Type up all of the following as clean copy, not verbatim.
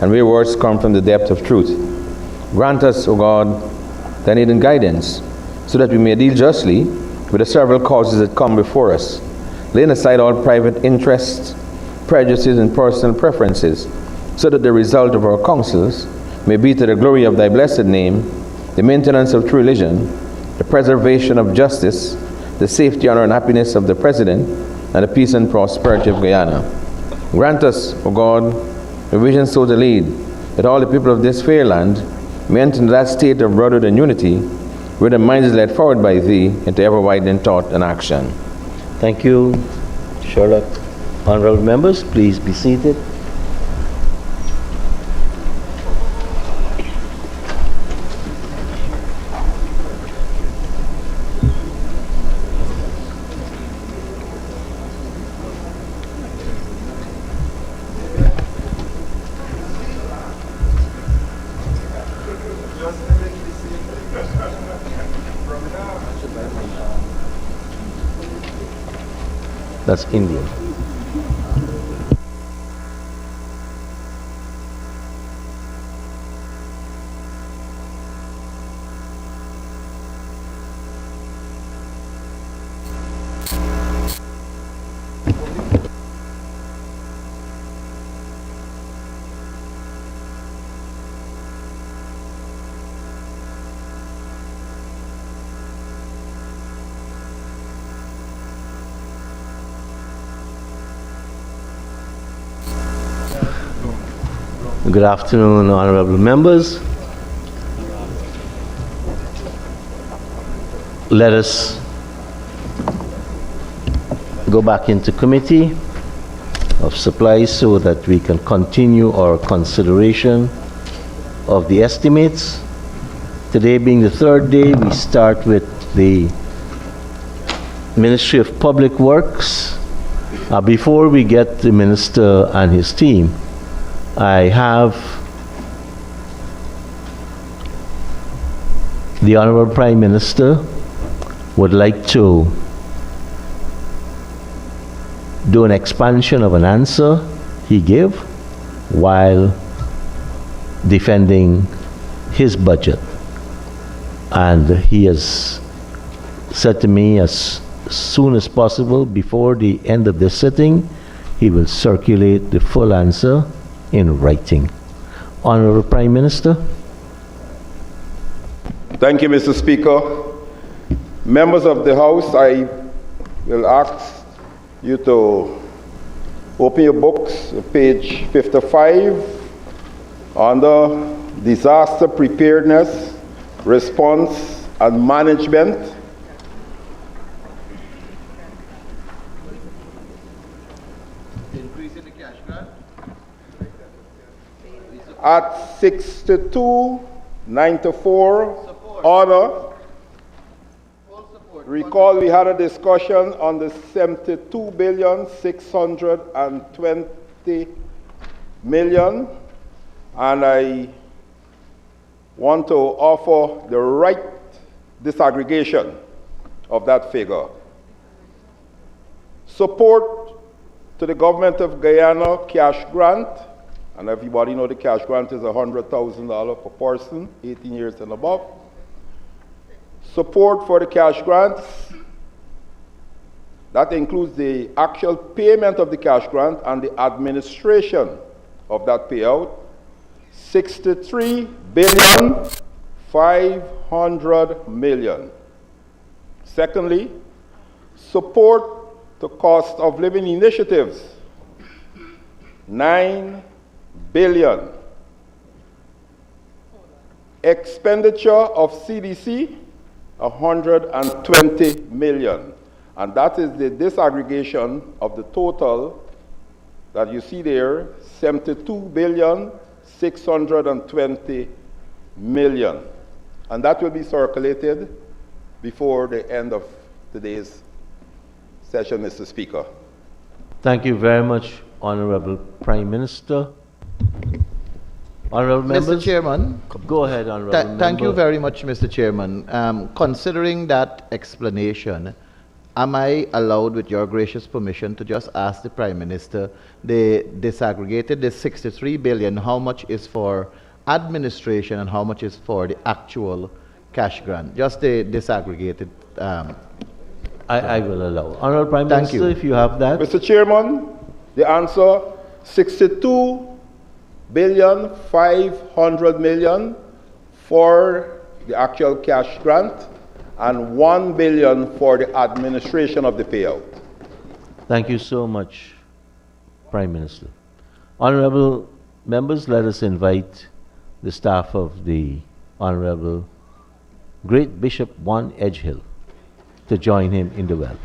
and where words come from the depth of truth. Grant us, O God, thy needed guidance, so that we may deal justly with the several causes that come before us, laying aside all private interests, prejudices, and personal preferences, so that the result of our counsels may be to the glory of thy blessed name, the maintenance of true religion, the preservation of justice, the safety, honor, and happiness of the President, and the peace and prosperity of Guyana. Grant us, O God, a vision so to lead that all the people of this fair land may enter into that state of brotherhood and unity, where the mind is led forward by thee into ever-widening thought and action. Thank you, Sherlock. Honorable members, please be seated. That's Indian. Good afternoon, honorable members. Let us go back into committee of supplies so that we can continue our consideration of the estimates. Today being the third day, we start with the Ministry of Public Works. Before we get the minister and his team, I have the Honorable Prime Minister would like to do an expansion of an answer he gave while defending his budget. And he has said to me as soon as possible before the end of this sitting, he will circulate the full answer in writing. Honorable Prime Minister. Thank you, Mr. Speaker. Members of the House, I will ask you to open your books, page 55, under Disaster Preparedness, Response and Management. At 6294, order. Recall we had a discussion on the 72,620,000,000, and I want to offer the right disaggregation of that figure. Support to the government of Guyana cash grant. And everybody know the cash grant is $100,000 per person, 18 years and above. Support for the cash grants, that includes the actual payment of the cash grant and the administration of that payout, $63,500,000,000. Secondly, support to cost of living initiatives, $9 billion. Expenditure of CDC, $120 million. And that is the disaggregation of the total that you see there, $72,620,000,000. And that will be circulated before the end of today's session, Mr. Speaker. Thank you very much, Honorable Prime Minister. Honorable members. Mr. Chairman. Go ahead, Honorable Member. Thank you very much, Mr. Chairman. Considering that explanation, am I allowed, with your gracious permission, to just ask the Prime Minister, they disaggregated the 63 billion, how much is for administration and how much is for the actual cash grant? Just the disaggregated. I will allow. Honorable Prime Thank Minister, you. if you have that. Mr. Chairman, the answer 62,500,000,000 for the actual cash grant and 1 billion for the administration of the payout. Thank you so much, Prime Minister. Honorable members, let us invite the staff of the Honorable Great Bishop Juan Edgehill to join him in the well.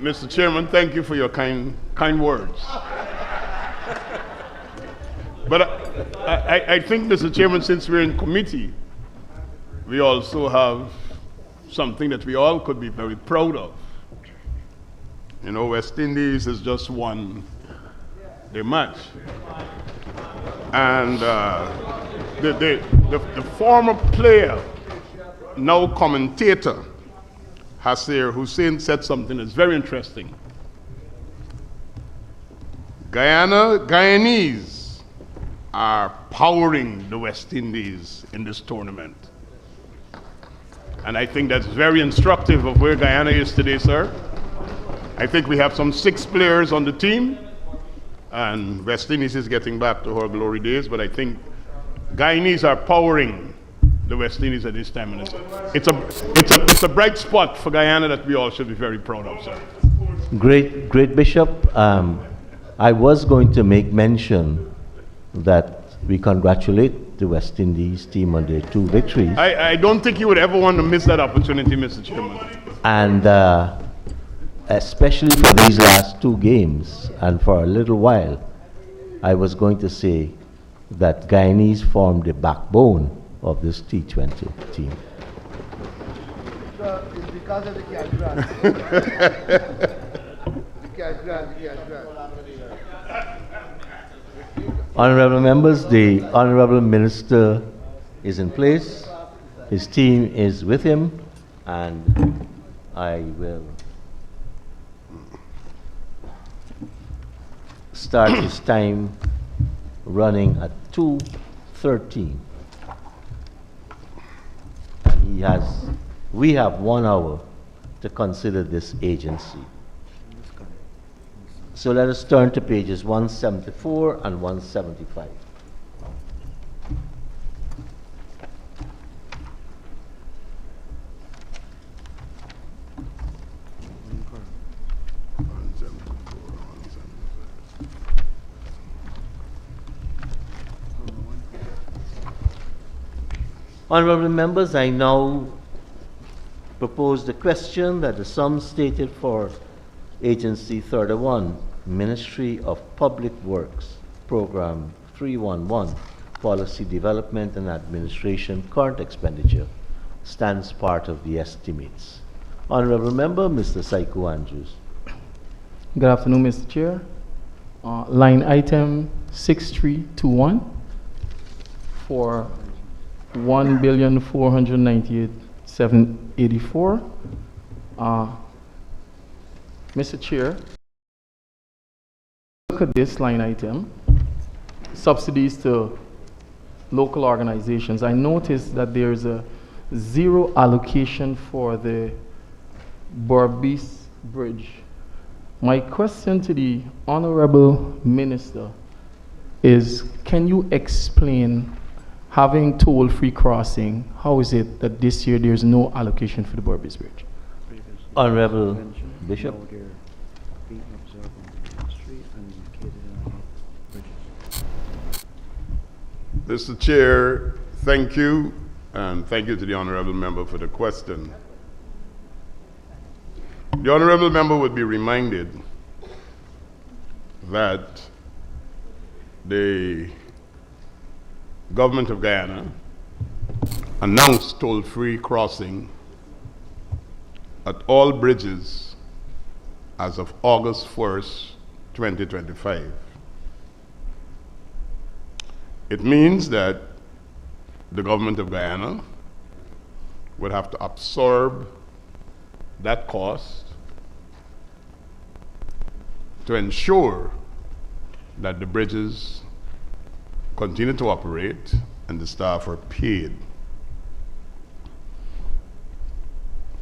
Mr. Chairman, thank you for your kind words. But I think, Mr. Chairman, since we're in committee, we also have something that we all could be very proud of. You know, West Indies has just won their match. And the former player, now commentator, Hasir Hussein, said something that's very interesting. Guyanese are powering the West Indies in this tournament. And I think that's very instructive of where Guyana is today, sir. I think we have some 6 players on the team, and West Indies is getting back to her glory days, but I think Guyanese are powering the West Indies at this time. And it's a bright spot for Guyana that we all should be very proud of, sir. Great Bishop, I was going to make mention that we congratulate the West Indies team on their 2 victories. I don't think you would ever want to miss that opportunity, Mr. Chairman. And especially for these last 2 games, and for a little while, I was going to say that Guyanese formed the backbone of this T20 team. It's because of the cash grant. The cash grant. Honorable members, the Honorable Minister is in place. His team is with him, and I will start his time running at 2:13. We have 1 hour to consider this agency. So let us turn to pages 174 and 175. Honorable members, I now propose the question that the sum stated for Agency 31, Ministry of Public Works, Program 311, Policy Development and Administration, current expenditure, stands part of the estimates. Honorable Member, Mr. Saiku Andrews. Good afternoon, Mr. Chair. Line item 6321 for 1,498,784. Mr. Chair, look at this line item, subsidies to local organizations. I noticed that there's a 0 allocation for the Berbice Bridge. My question to the Honorable Minister is, can you explain, having toll-free crossing, how is it that this year there's no allocation for the Berbice Bridge? Honorable Bishop. Mr. Chair, thank you, and thank you to the Honorable Member for the question. The Honorable Member would be reminded that the Government of Guyana announced toll-free crossing at all bridges as of August 1st, 2025. It means that the government of Guyana would have to absorb that cost to ensure that the bridges continue to operate and the staff are paid.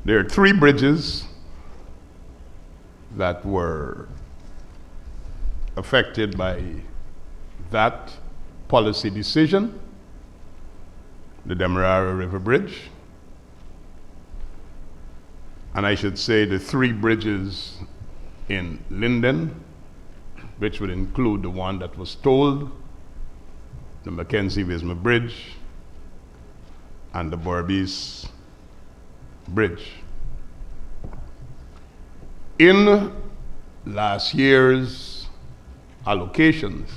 There are 3 bridges that were affected by that policy decision: the Demerara River Bridge, and I should say the 3 bridges in Linden, which would include the one that was tolled, the Mackenzie-Wisma Bridge, and the Berbice Bridge. In last year's allocations,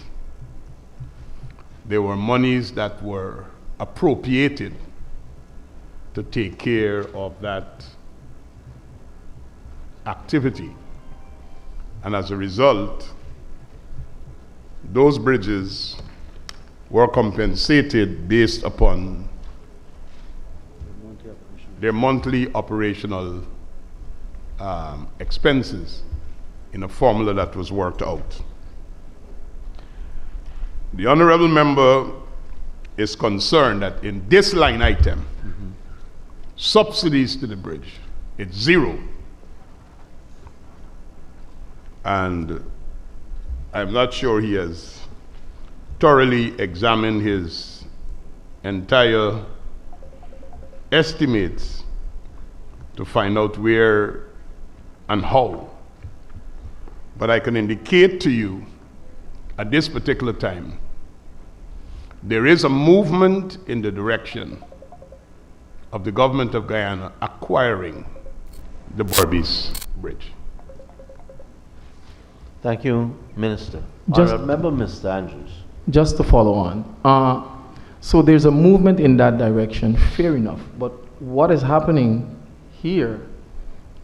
there were monies that were appropriated to take care of that activity. And as a result, those bridges were compensated based upon their monthly operational expenses in a formula that was worked out. The honorable member is concerned that in this line item, subsidies to the bridge, it's 0. And I'm not sure he has thoroughly examined his entire estimates to find out where and how. But I can indicate to you at this particular time, there is a movement in the direction of the government of Guyana acquiring the Berbice Bridge. Thank you, Minister. Just- Honorable Member, Mr. Andrews. Just to follow on. So there's a movement in that direction, fair enough. But what is happening here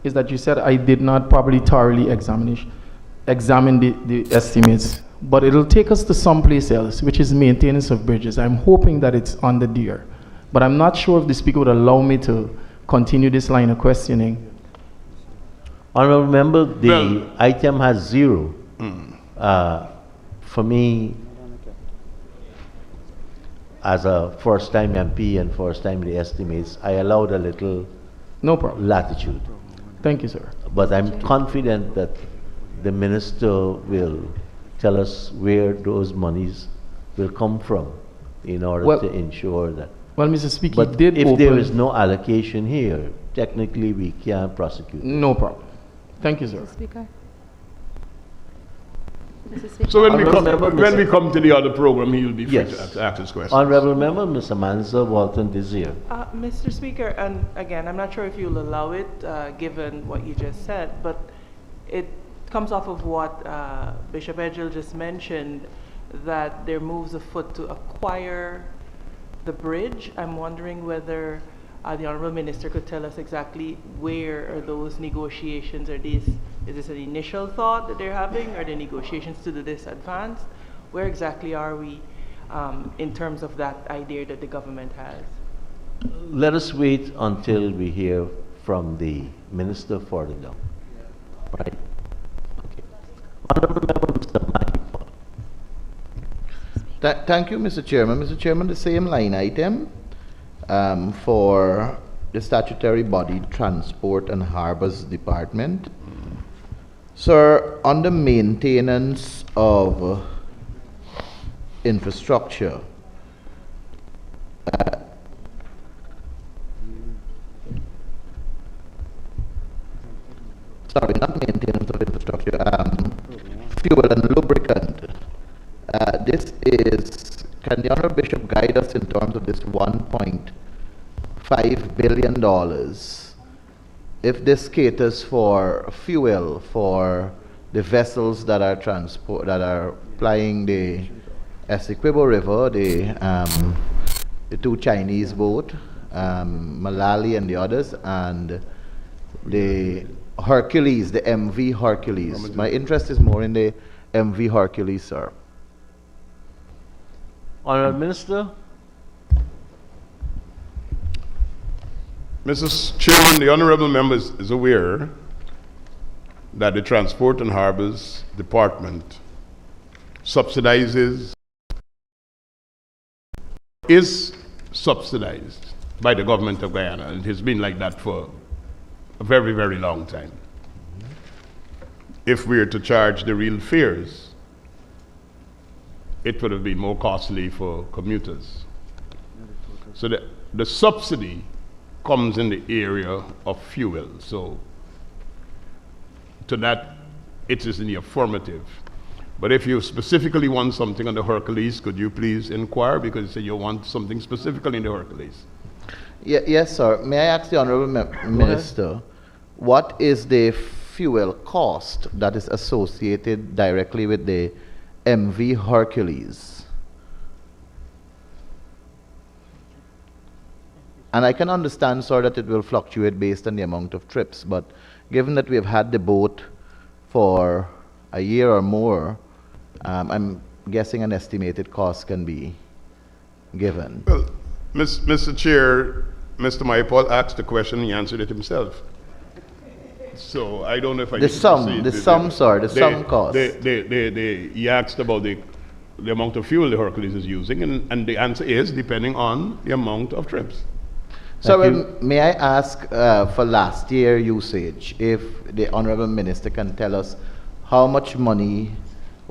is that you said I did not properly thoroughly examine the estimates. But it'll take us to someplace else, which is maintenance of bridges. I'm hoping that it's on the DEER. But I'm not sure if the Speaker would allow me to continue this line of questioning. Honorable Member, the Well- item has 0. For me, as a first-time MP and first-time in the estimates, I allowed a little No problem. latitude. Thank you, sir. But I'm confident that the minister will tell us where those monies will come from in order Well- to ensure that. Well, Mr. Speaker, But he did if open... there is no allocation here, technically we can't prosecute. No problem. Thank you, sir. Speaker. Mr. Speaker. So when we, Honorable come, Member, when Mr. we come to the other program, he'll be free Yes. to ask his questions. Honorable Member, Mr. Manza Walton Desir. Mr. Speaker, and again, I'm not sure if you'll allow it, given what you just said, but it comes off of what Bishop Edgell just mentioned, that there moves afoot to acquire the bridge. I'm wondering whether the Honourable Minister could tell us exactly where are those negotiations? Is this an initial thought that they're having? Are there negotiations to do this advanced? Where exactly are we in terms of that idea that the government has? Let us wait until we hear from the Minister further down. Right? Okay. Honorable Member, Mr. Mahipal. Thank you, Mr. Chairman. Mr. Chairman, the same line item for the statutory body Transport and Harbors Department. Sir, on the maintenance of infrastructure, sorry, not maintenance of infrastructure, fuel and lubricant. This is, can the Honorable Bishop guide us in terms of this $1.5 billion? If this caters for fuel for the vessels that are plying the Essequibo River, the 2 Chinese boats, Malali and the others, and the Hercules, the MV Hercules. My interest is more in the MV Hercules, sir. Honorable Minister. Mrs. Chairman, the honorable member is aware that the Transport and Harbors Department is subsidized by the government of Guyana. It has been like that for a very, very long time. If we were to charge the real fares, it would have been more costly for commuters. So the subsidy comes in the area of fuel. So to that, it is in the affirmative. But if you specifically want something on the Hercules, could you please inquire? Because you say you want something specifically in the Hercules. Yes, sir. May I ask the Honorable Minister, what is the fuel cost that is associated directly with the MV Hercules? And I can understand, sir, that it will fluctuate based on the amount of trips, but given that we have had the boat for a year or more, I'm guessing an estimated cost can be given. Well, Mr. Chair, Mr. Mayapol asked the question, he answered it himself. So I don't know if I The need to sum, proceed the with sum, it. sir, the sum cost. He asked about the amount of fuel the Hercules is using, and the answer is depending on the amount of trips. So may I ask for last year usage, if the Honorable Minister can tell us how much money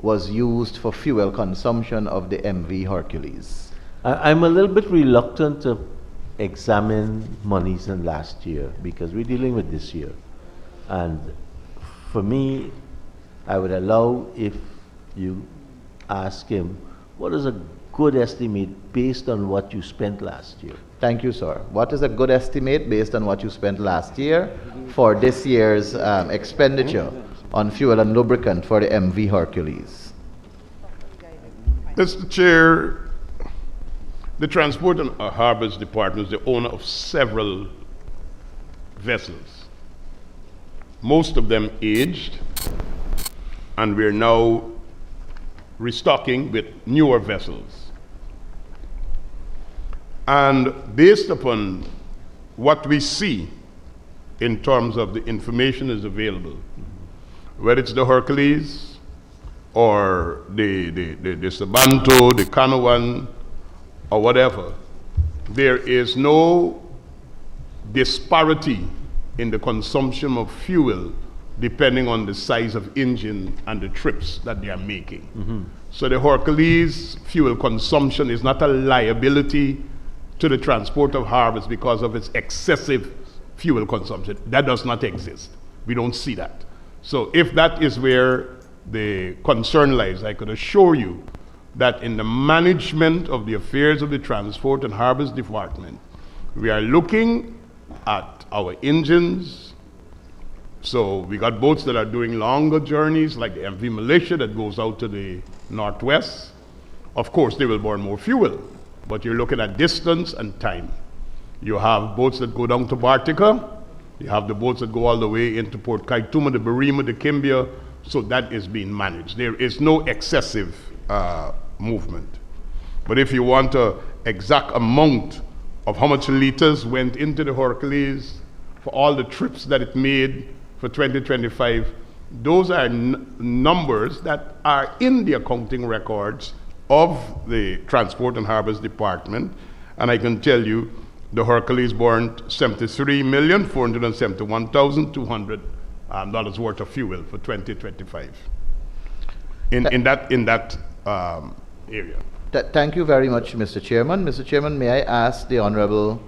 was used for fuel consumption of the MV Hercules? I'm a little bit reluctant to examine monies in last year because we're dealing with this year. And for me, I would allow if you ask him, what is a good estimate based on what you spent last year? Thank you, sir. What is a good estimate based on what you spent last year for this year's expenditure on fuel and lubricant for the MV Hercules? Mr. Chair, the Transport and Harbors Department is the owner of several vessels, most of them aged, and we're now restocking with newer vessels. And based upon what we see in terms of the information is available, whether it's the Hercules or the Sabanto, the Canoan, or whatever, there is no disparity in the consumption of fuel depending on the size of engine and the trips that they are making. So the Hercules fuel consumption is not a liability to the Transport of Harbors because of its excessive fuel consumption. That does not exist. We don't see that. So if that is where the concern lies, I could assure you that in the management of the affairs of the Transport and Harbors Department, we are looking at our engines. So we got boats that are doing longer journeys, like the MV Militia that goes out to the northwest. Of course, they will burn more fuel, but you're looking at distance and time. You have boats that go down to Bartica. You have the boats that go all the way into Port Kaituma, the Barima, the Kimbia. So that is being managed. There is no excessive movement. But if you want an exact amount of how much liters went into the Hercules for all the trips that it made for 2025, those are numbers that are in the accounting records of the Transport and Harbors Department. And I can tell you the Hercules burned $73,471,200 worth of fuel for 2025 in that area. Thank you very much, Mr. Chairman. Mr. Chairman, may I ask the Honorable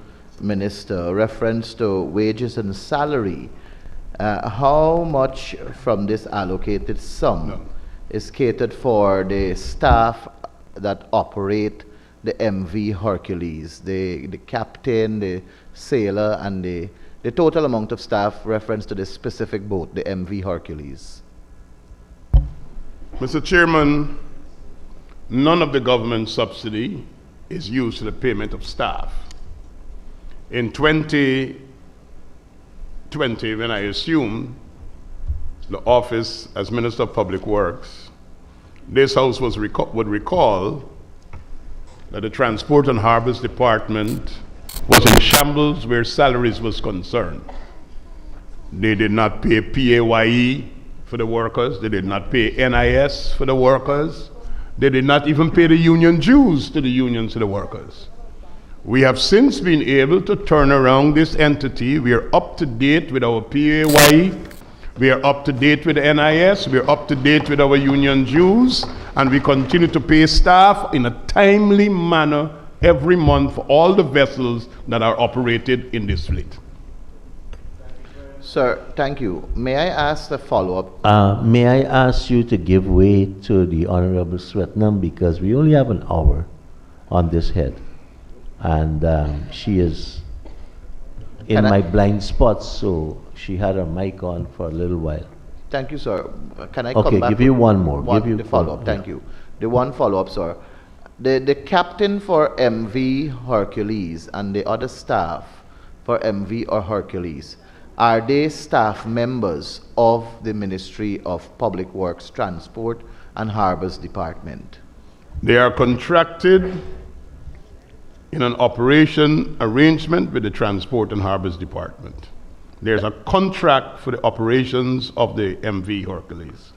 Minister, reference to wages and salary, how much from this allocated sum is catered for the staff that operate the MV Hercules, the captain, the sailor, and the total amount of staff reference to this specific boat, the MV Hercules? Mr. Chairman, none of the government subsidy is used for the payment of staff. In 2020, when I assumed the office as Minister of Public Works, this House would recall that the Transport and Harbors Department was in shambles where salaries was concerned. They did not pay PAYE for the workers. They did not pay NIS for the workers. They did not even pay the union dues to the unions to the workers. We have since been able to turn around this entity. We are up to date with our PAYE. We are up to date with NIS. We are up to date with our union dues. And we continue to pay staff in a timely manner every month for all the vessels that are operated in this fleet. Sir, thank you. May I ask a follow-up? May I ask you to give way to the Honorable Swetnam, because we only have an hour on this head. And she is in Can I- my blind spot, so she had her mic on for a little while. Thank you, sir. Can I Okay, come back? give you with one more. One, Give you the follow-up, one, thank yeah. you. The one follow-up, sir. The captain for MV Hercules and the other staff for MV or Hercules, are they staff members of the Ministry of Public Works, Transport and Harbors Department? They are contracted in an operation arrangement with the Transport and Harbors Department. There's a contract for the operations of the MV Hercules.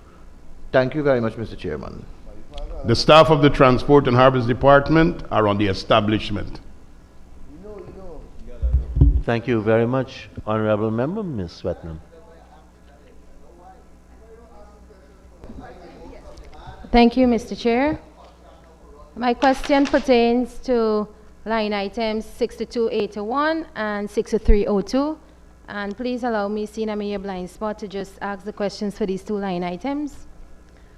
Thank you very much, Mr. Chairman. The staff of the Transport and Harbors Department are on the establishment. Thank you very much, Honorable Member, Ms. Swetnam. Thank you, Mr. Chair. My question pertains to line items 6281 and 6302. And please allow me, seeing I'm in your blind spot, to just ask the questions for these two line items.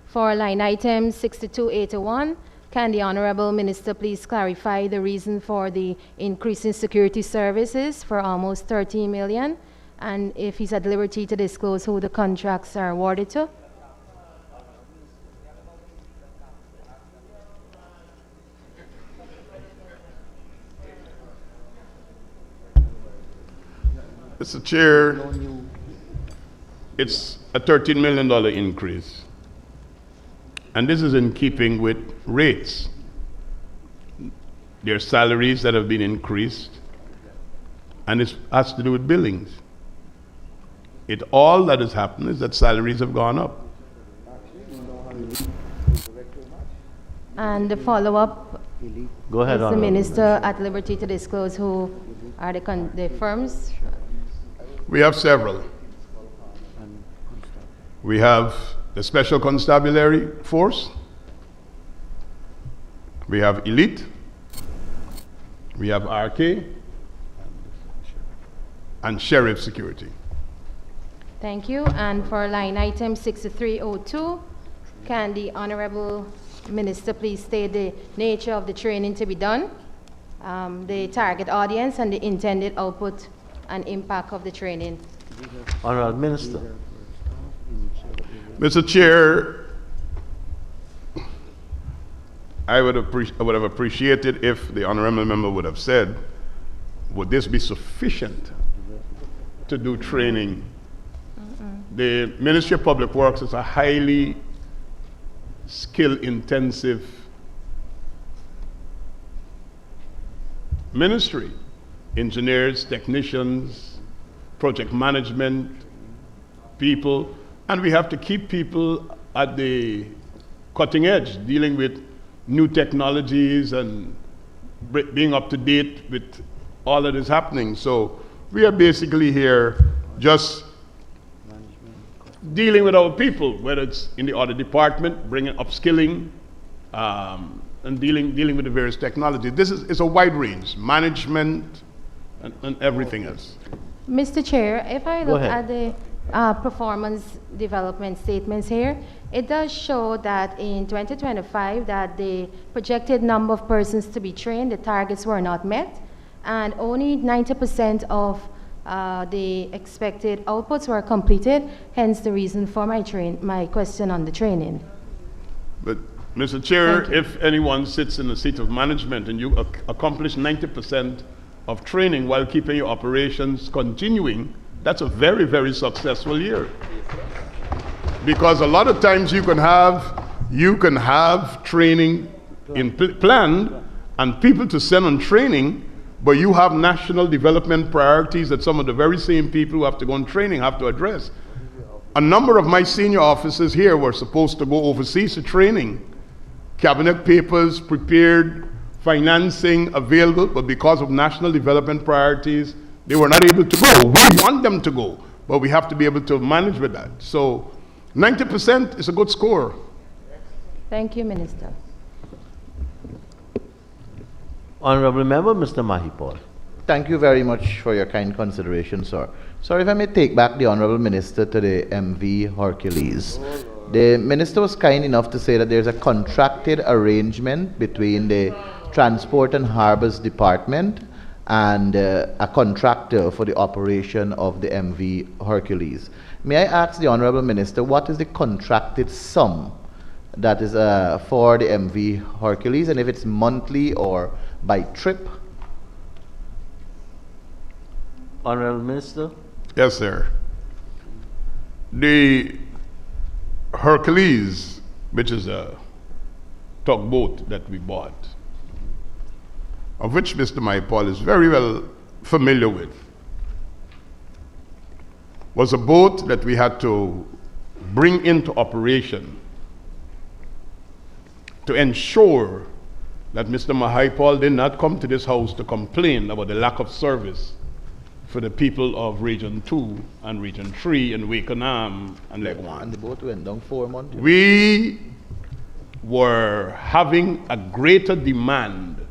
For line item 6281, can the Honorable Minister please clarify the reason for the increase in security services for almost 13 million? And if he's at liberty to disclose who the contracts are awarded to? Mr. Chair, it's a $13 million increase. And this is in keeping with rates. There are salaries that have been increased, and it has to do with billings. All that has happened is that salaries have gone up. And the follow-up, Go ahead, is the Honorable Minister at liberty to disclose who are the firms? We have several. We have the Special Constabulary Force. We have Elite. We have RK. And Sheriff Security. Thank you. And for line item 6302, can the Honorable Minister please state the nature of the training to be done, the target audience, and the intended output and impact of the training? Honorable Minister. Mr. Chair, I would have appreciated if the honorable member would have said, would this be sufficient to do training? The Ministry of Public Works is a highly skill-intensive ministry. Engineers, technicians, project management people, and we have to keep people at the cutting edge, dealing with new technologies and being up to date with all that is happening. So we are basically here just dealing with our people, whether it's in the audit department, bringing upskilling, and dealing with the various technologies. This is a wide range, management and everything else. Mr. Chair, if I Go look ahead. at the performance development statements here, it does show that in 2025 that the projected number of persons to be trained, the targets were not met, and only 90% of the expected outputs were completed, hence the reason for my question on the training. But, Mr. Chair, Thank you. if anyone sits in the seat of management and you accomplish 90% of training while keeping your operations continuing, that's a very, very successful year. Because a lot of times you can have training planned and people to send on training, But you have national development priorities that some of the very same people who have to go on training have to address. A number of my senior officers here were supposed to go overseas to training. Cabinet papers prepared, financing available, but because of national development priorities, they were not able to go. We want them to go, but we have to be able to manage with that. So 90% is a good score. Thank you, Minister. Honorable Member, Mr. Mahipal. Thank you very much for your kind consideration, sir. Sir, if I may take back the Honorable Minister to the MV Hercules. The Minister was kind enough to say that there's a contracted arrangement between the Transport and Harbors Department and a contractor for the operation of the MV Hercules. May I ask the Honorable Minister, what is the contracted sum that is for the MV Hercules, and if it's monthly or by trip? Honorable Minister. Yes, sir. The Hercules, which is a tugboat that we bought, of which Mr. Mahipal is very well familiar with, was a boat that we had to bring into operation to ensure that Mr. Mahipal did not come to this house to complain about the lack of service for the people of Region 2 and Region 3 and Wakenham and Leguan. And the boat went down 4 months. We were having a greater demand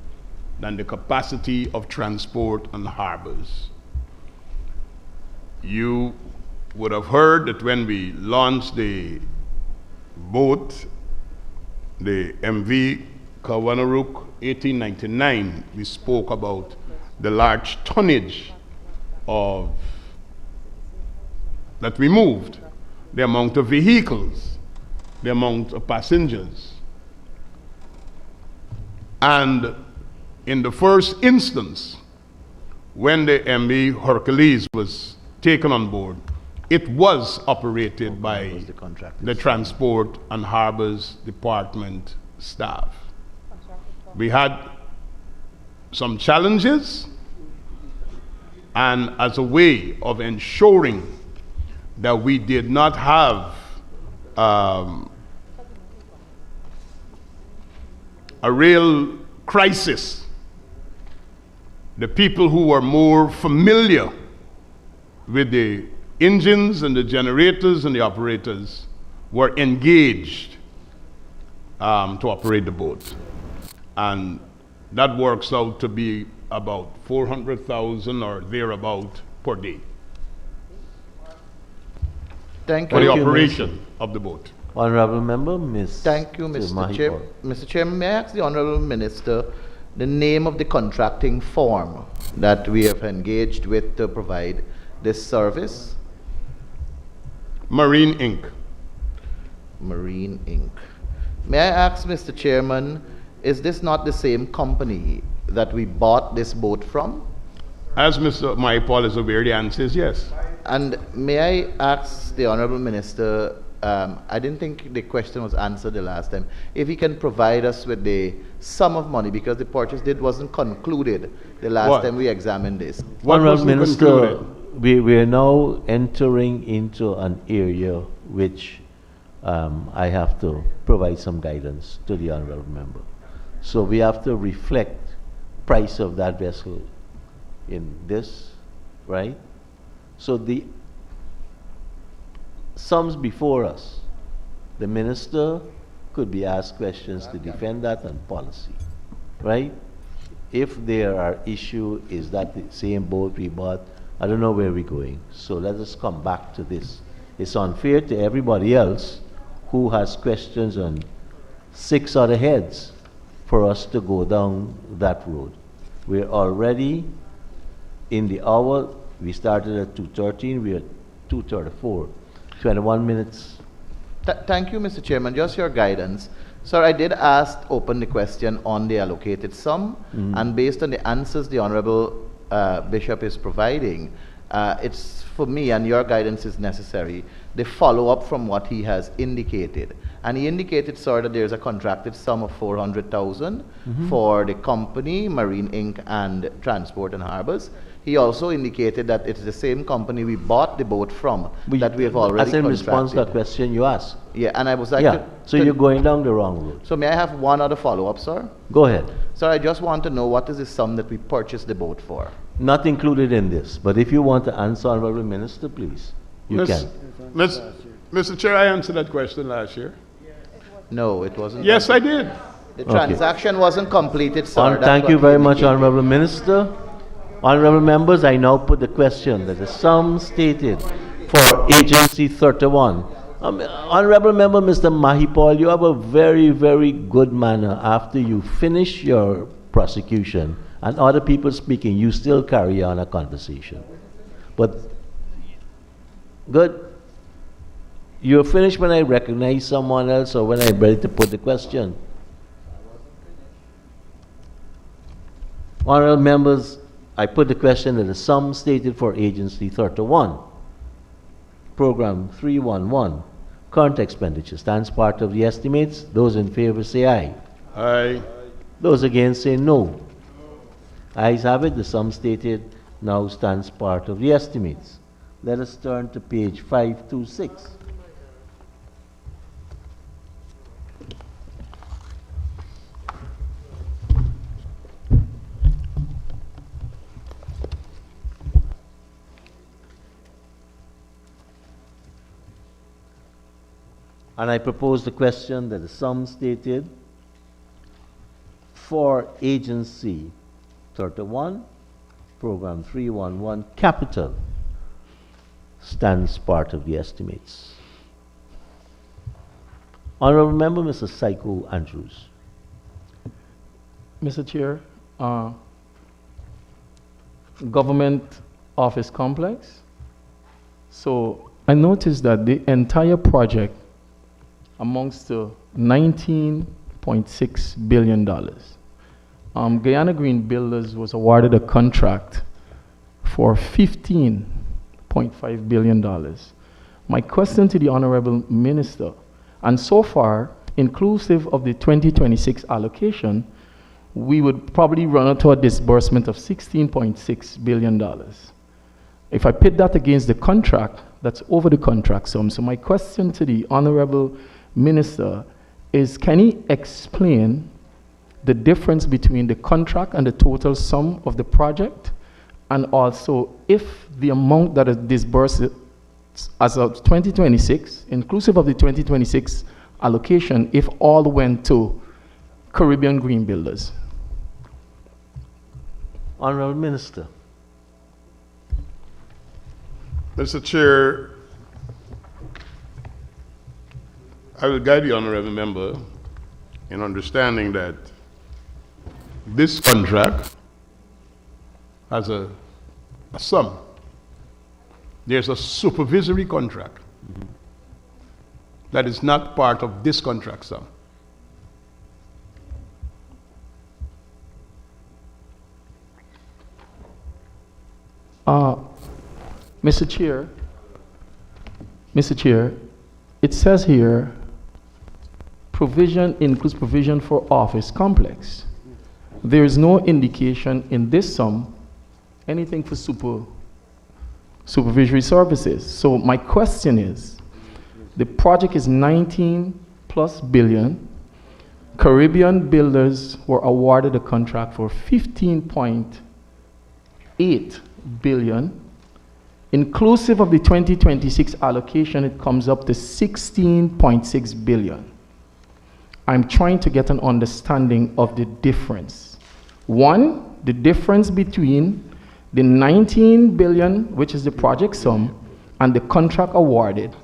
than the capacity of Transport and Harbors. You would have heard that when we launched the boat, the MV Kawanaruk 1899, we spoke about the large tonnage of that we moved, the amount of vehicles, the amount of passengers. And in the first instance, when the MV Hercules was taken on board, it was operated by the Transport and Harbors Department staff. We had some challenges, and as a way of ensuring that we did not have a real crisis, the people who were more familiar with the engines and the generators and the operators were engaged to operate the boat. And that works out to be about 400,000 or thereabout per day Thank for the you. operation of the boat. Honorable Member, Ms. Thank you, Mr. Chair. Mahipal. Mr. Chairman, may I ask the Honorable Minister the name of the contracting firm that we have engaged with to provide this service? Marine Inc. Marine Inc. May I ask, Mr. Chairman, is this not the same company that we bought this boat from? As Mr. Mahipal is aware, the answer is yes. And may I ask the Honorable Minister, I didn't think the question was answered the last time, if he can provide us with the sum of money, because the purchase did wasn't concluded the last time we examined this. What Honorable wasn't Minister, concluded? we are now entering into an area which I have to provide some guidance to the Honorable Member. So we have to reflect price of that vessel in this, right? So the sums before us, the Minister could be asked questions to defend that and policy, right? If there are issues, is that the same boat we bought? I don't know where we're going. So let us come back to this. It's unfair to everybody else who has questions on 6 other heads for us to go down that road. We're already in the hour. We started at 2:13, we're at 2:34. 21 minutes. Thank you, Mr. Chairman. Just your guidance. Sir, I did open the question on the allocated sum, and based on the answers the Honorable Bishop is providing, it's for me, and your guidance is necessary, the follow-up from what he has indicated. And he indicated, sir, that there's a contracted sum of 400,000 for the company, Marine Inc. and Transport and Harbors. He also indicated that it's the same company we bought the boat from that we have already As in response to that contracted. question you asked. Yeah, and I was like, Yeah, so you're going down the wrong route. So may I have one other follow-up, sir? Go ahead. Sir, I just want to know what is the sum that we purchased the boat for? Not included in this, but if you want to answer, Honorable Minister, please, you Miss- can. Miss- Mr. Chair, I answered that question last year. No, it wasn't. Yes, I did. The transaction wasn't completed, sir. That's Thank what you he very much, indicated. Honorable Minister. Honorable members, I now put the question that the sum stated for Agency 31. Honorable Member Mr. Mahipal, you have a very, very good manner. After you finish your prosecution and other people speaking, you still carry on a conversation. But, good. You're finished when I recognize someone else or when I'm ready to put the question. Honorable members, I put the question that the sum stated for Agency 31, Program 311, current expenditure stands part of the estimates. Those in favor say aye. Aye. Those against say no. Ayes have it, the sum stated now stands part of the estimates. Let us turn to page 526. And I propose the question that the sum stated for Agency 31, Program 311, Capital, stands part of the estimates. Honorable Member, Mr. Psycho Andrews. Mr. Chair, government office complex. So I noticed that the entire project amongst the $19.6 billion. Guyana Green Builders was awarded a contract for $15.5 billion. My question to the Honorable Minister, and so far, inclusive of the 2026 allocation, we would probably run into a disbursement of $16.6 billion. If I pit that against the contract, that's over the contract sum. So my question to the Honorable Minister is, can he explain the difference between the contract and the total sum of the project? And also, if the amount that is disbursed as of 2026, inclusive of the 2026 allocation, if all went to Caribbean Green Builders? Honorable Minister. Mr. Chair, I will guide the honorable member in understanding that this contract has a sum. There's a supervisory contract that is not part of this contract sum. Mr. Chair, it says here, provision includes provision for office complex. There is no indication in this sum anything for supervisory services. So my question is, the project is 19 plus billion. Caribbean Builders were awarded a contract for 15.8 billion. Inclusive of the 2026 allocation, it comes up to 16.6 billion. I'm trying to get an understanding of the difference. One, the difference between the 19 billion, which is the project sum, and the contract awarded,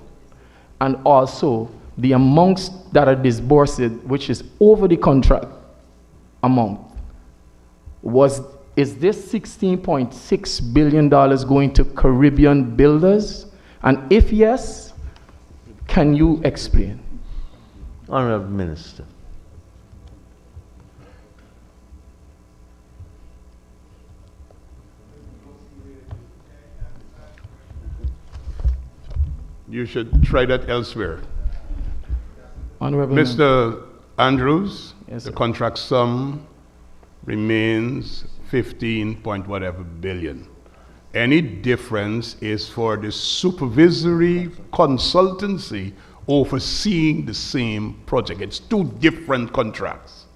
and also the amounts that are disbursed, which is over the contract amount. Is this $16.6 billion going to Caribbean Builders? And if yes, can you explain? Honorable Minister. you should try that elsewhere. Honorable Member. Mr. Andrews, Yes, the sir. contract sum remains 15 point whatever billion. Any difference is for the supervisory consultancy overseeing the same project. It's two different contracts.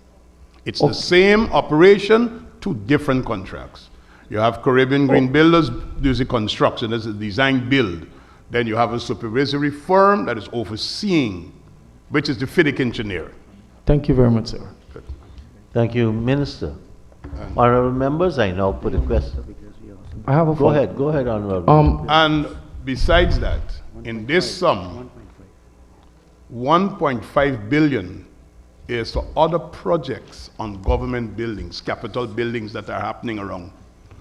It's the same operation, two different contracts. You have Caribbean Green Builders, there's a construction, there's a design build. Then you have a supervisory firm that is overseeing, which is the FIDIC engineer. Thank you very much, sir. Thank you, Minister. Honorable members, I now put a question. I have a Go ahead, Honorable. And besides that, in this sum, 1.5 billion is for other projects on government buildings, capital buildings that are happening around.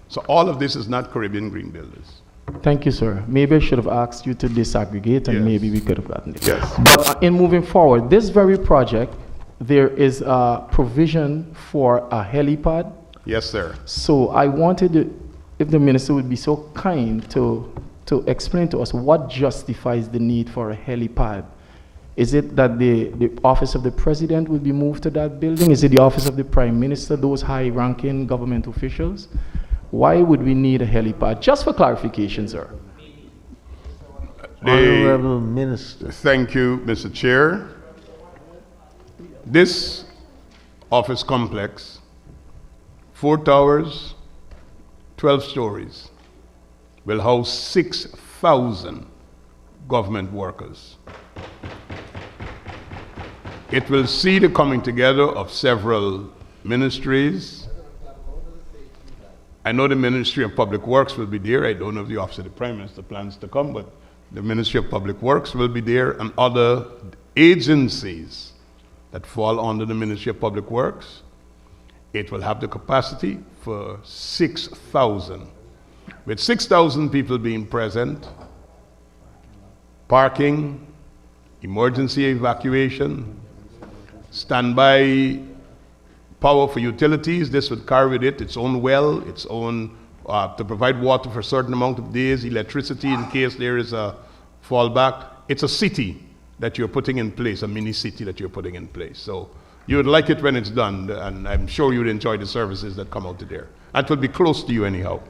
So all of this is not Caribbean Green Builders. Thank you, sir. Maybe I should have asked you to disaggregate, and Yes. maybe we could have gotten it. Yes. But in moving forward, this very project, there is a provision for a helipad. Yes, sir. So I wanted to, if the minister would be so kind to explain to us what justifies the need for a helipad. Is it that the office of the president will be moved to that building? Is it the office of the prime minister, those high-ranking government officials? Why would we need a helipad? Just for clarification, sir. Honorable Minister. Thank you, Mr. Chair. This office complex, 4 towers, 12 stories, will house 6,000 government workers. It will see the coming together of several ministries. I know the Ministry of Public Works will be there. I don't know if the Office of the Prime Minister plans to come, but the Ministry of Public Works will be there, and other agencies that fall under the Ministry of Public Works. It will have the capacity for 6,000. With 6,000 people being present, parking, emergency evacuation, standby power for utilities. This would carry with it its own well, its own, to provide water for a certain amount of days, electricity in case there is a fallback. It's a city that you're putting in place, a mini city that you're putting in place. So you would like it when it's done, and I'm sure you'd enjoy the services that come out of there. That will be close to you anyhow.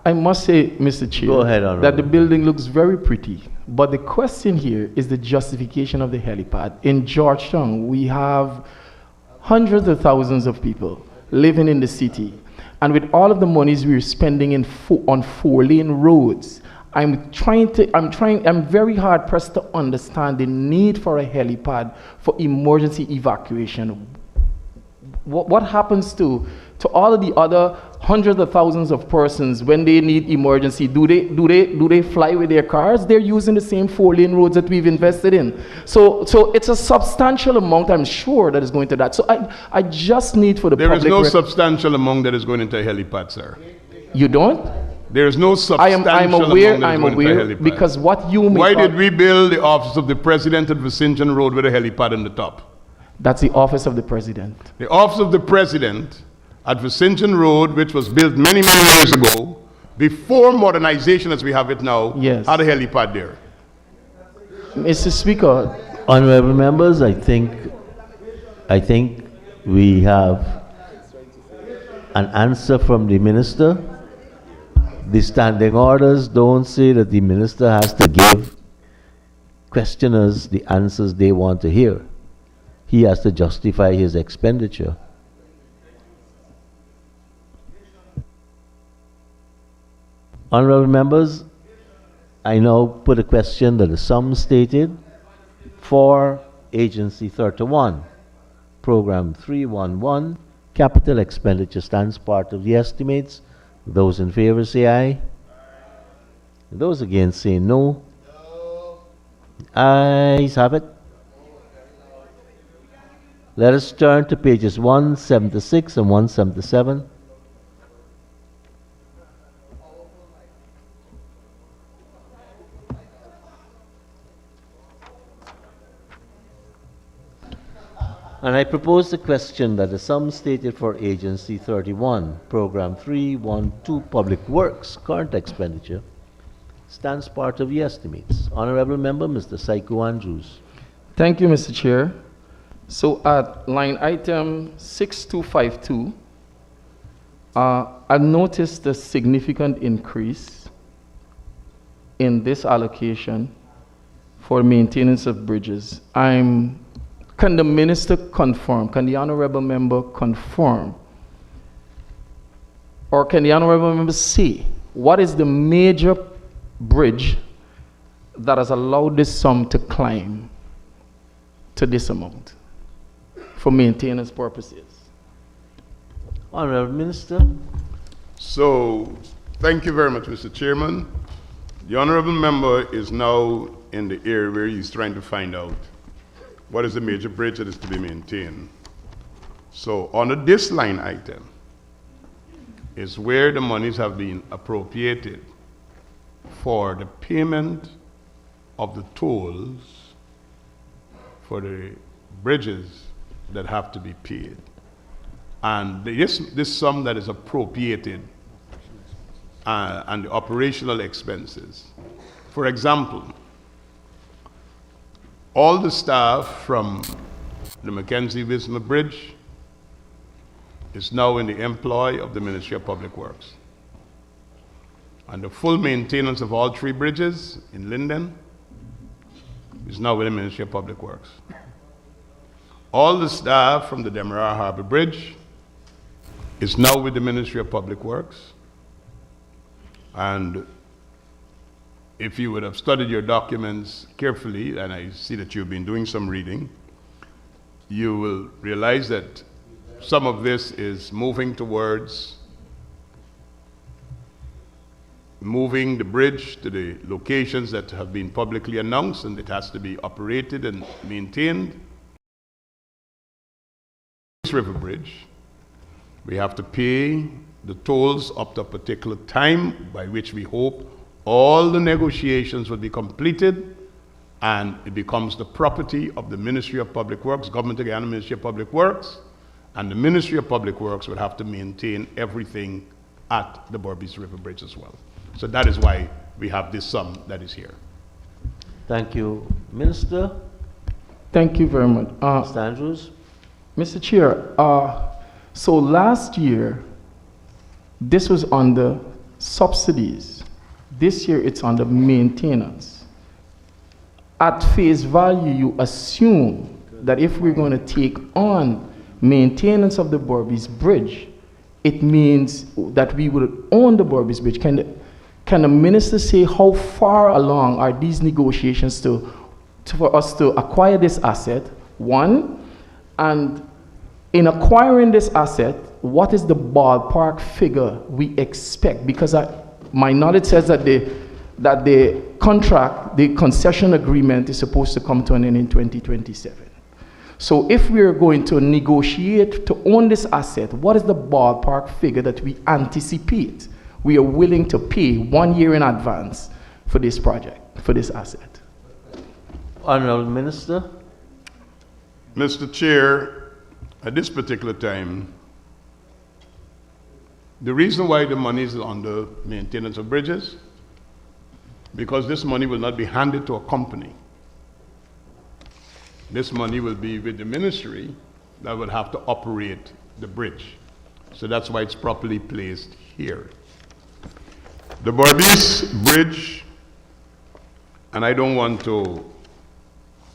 I must say, Mr. Chair, Go ahead, Honorable. that the building looks very pretty. But the question here is the justification of the helipad. In Georgetown, we have hundreds of thousands of people living in the city. And with all of the monies we're spending on 4-lane roads, I'm very hard pressed to understand the need for a helipad for emergency evacuation. What happens to all of the other hundreds of thousands of persons when they need emergency? Do they fly with their cars? They're using the same 4-lane roads that we've invested in. So it's a substantial amount, I'm sure, that is going to that. So I just need for the There public. is no substantial amount that is going into a helipad, sir. You don't? There is no substantial I'm aware. amount that is going into a helipad. Because what you make Why did we build the office of the president at Vicinton Road with a helipad on the top? That's the office of the president. The office of the president at Vicinton Road, which was built many, many years ago, before modernization as we have it now, Yes. had a helipad there. Mr. Speaker, Honorable members, I think we have an answer from the minister. The standing orders don't say that the minister has to give questioners the answers they want to hear. He has to justify his expenditure. Honorable members, I now put a question that the sum stated for Agency 31, Program 311, capital expenditure stands part of the estimates. Those in favor say aye. Those against say no. Ayes have it. Let us turn to pages 176 and 177. And I propose the question that the sum stated for Agency 31, Program 312, Public Works, current expenditure, stands part of the estimates. Honorable Member, Mr. Saiku Andrews. Thank you, Mr. Chair. So at line item 6252, I noticed a significant increase in this allocation for maintenance of bridges. Can the minister confirm, can the honorable member confirm, or can the honorable member say, what is the major bridge that has allowed this sum to climb to this amount for maintenance purposes? Honorable Minister. So, thank you very much, Mr. Chairman. The honorable member is now in the area where he's trying to find out what is the major bridge that is to be maintained. So, under this line item is where the monies have been appropriated for the payment of the tolls for the bridges that have to be paid. And this sum that is appropriated and the operational expenses. For example, all the staff from the Mackenzie-Wismar Bridge is now in the employ of the Ministry of Public Works. And the full maintenance of all three bridges in Linden is now with the Ministry of Public Works. All the staff from the Demerara Harbor Bridge is now with the Ministry of Public Works. And if you would have studied your documents carefully, and I see that you've been doing some reading, you will realize that some of this is moving towards moving the bridge to the locations that have been publicly announced, and it has to be operated and maintained. This river bridge, we have to pay the tolls up to a particular time by which we hope all the negotiations will be completed and it becomes the property of the Ministry of Public Works, Government of Guyana Ministry of Public Works, and the Ministry of Public Works will have to maintain everything at the Berbice River Bridge as well. So that is why we have this sum that is here. Thank you. Minister. Thank you very much. Mr. Andrews. Mr. Chair, so last year, this was on the subsidies. This year, it's on the maintenance. At face value, you assume that if we're going to take on maintenance of the Berbice Bridge, it means that we would own the Berbice Bridge. Can the minister say how far along are these negotiations for us to acquire this asset, one, and in acquiring this asset, what is the ballpark figure we expect? Because my knowledge says that the contract, the concession agreement is supposed to come to an end in 2027. So if we're going to negotiate to own this asset, what is the ballpark figure that we anticipate we are willing to pay 1 year in advance for this project, for this asset? Honorable Minister. Mr. Chair, at this particular time, the reason why the money is on the maintenance of bridges, because this money will not be handed to a company. This money will be with the ministry that will have to operate the bridge. So that's why it's properly placed here. The Berbice Bridge, and I don't want to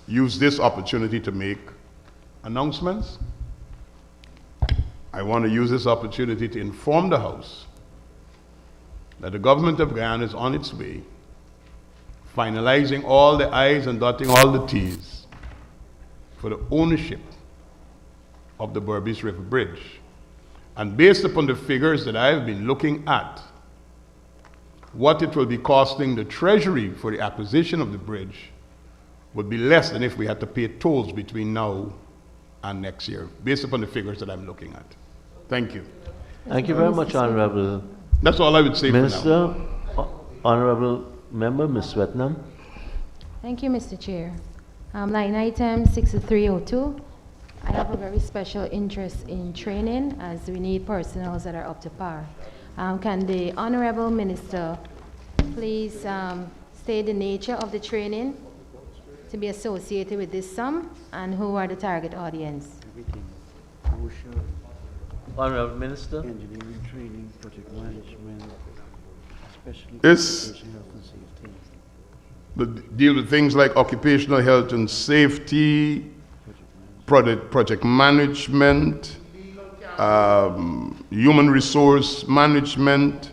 use this opportunity to make announcements. I want to use this opportunity to inform the House that the government of Guyana is on its way, finalizing all the I's and dotting all the T's for the ownership of the Berbice River Bridge. And based upon the figures that I've been looking at, what it will be costing the Treasury for the acquisition of the bridge would be less than if we had to pay tolls between now and next year, based upon the figures that I'm looking at. Thank you. Thank you very much, Honorable That's all I would say Minister. for now. Honorable Member, Ms. Swetnam. Thank you, Mr. Chair. Line item 6302. I have a very special interest in training, as we need personnel that are up to par. Can the Honorable Minister please state the nature of the training to be associated with this sum and who are the target audience. Everything. OSHA, Honorable Minister. engineering training, project management, especially This- occupational health and safety. But deal with things like occupational health and safety, project management, human resource management,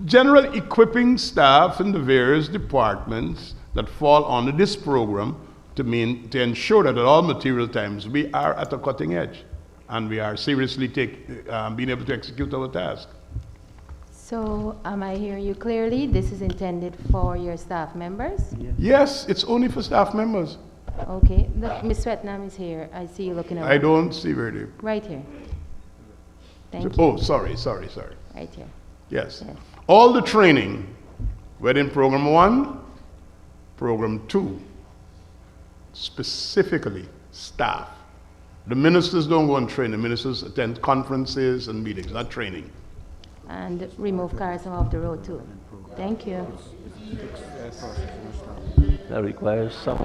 general equipping staff in the various departments that fall under this program to ensure that at all material times we are at a cutting edge and we are seriously being able to execute our task. So am I hearing you clearly? This is intended for your staff members? Yes, it's only for staff members. Okay, Ms. Swetnam is here. I see you looking around. I don't see where they. Right here. Thank you. Oh, sorry. Right here. Yes. Yes. All the training, whether in program 1, program 2, specifically staff. The ministers don't go and train. The ministers attend conferences and meetings, not training. And remove cars off the road too. Thank you. That requires some.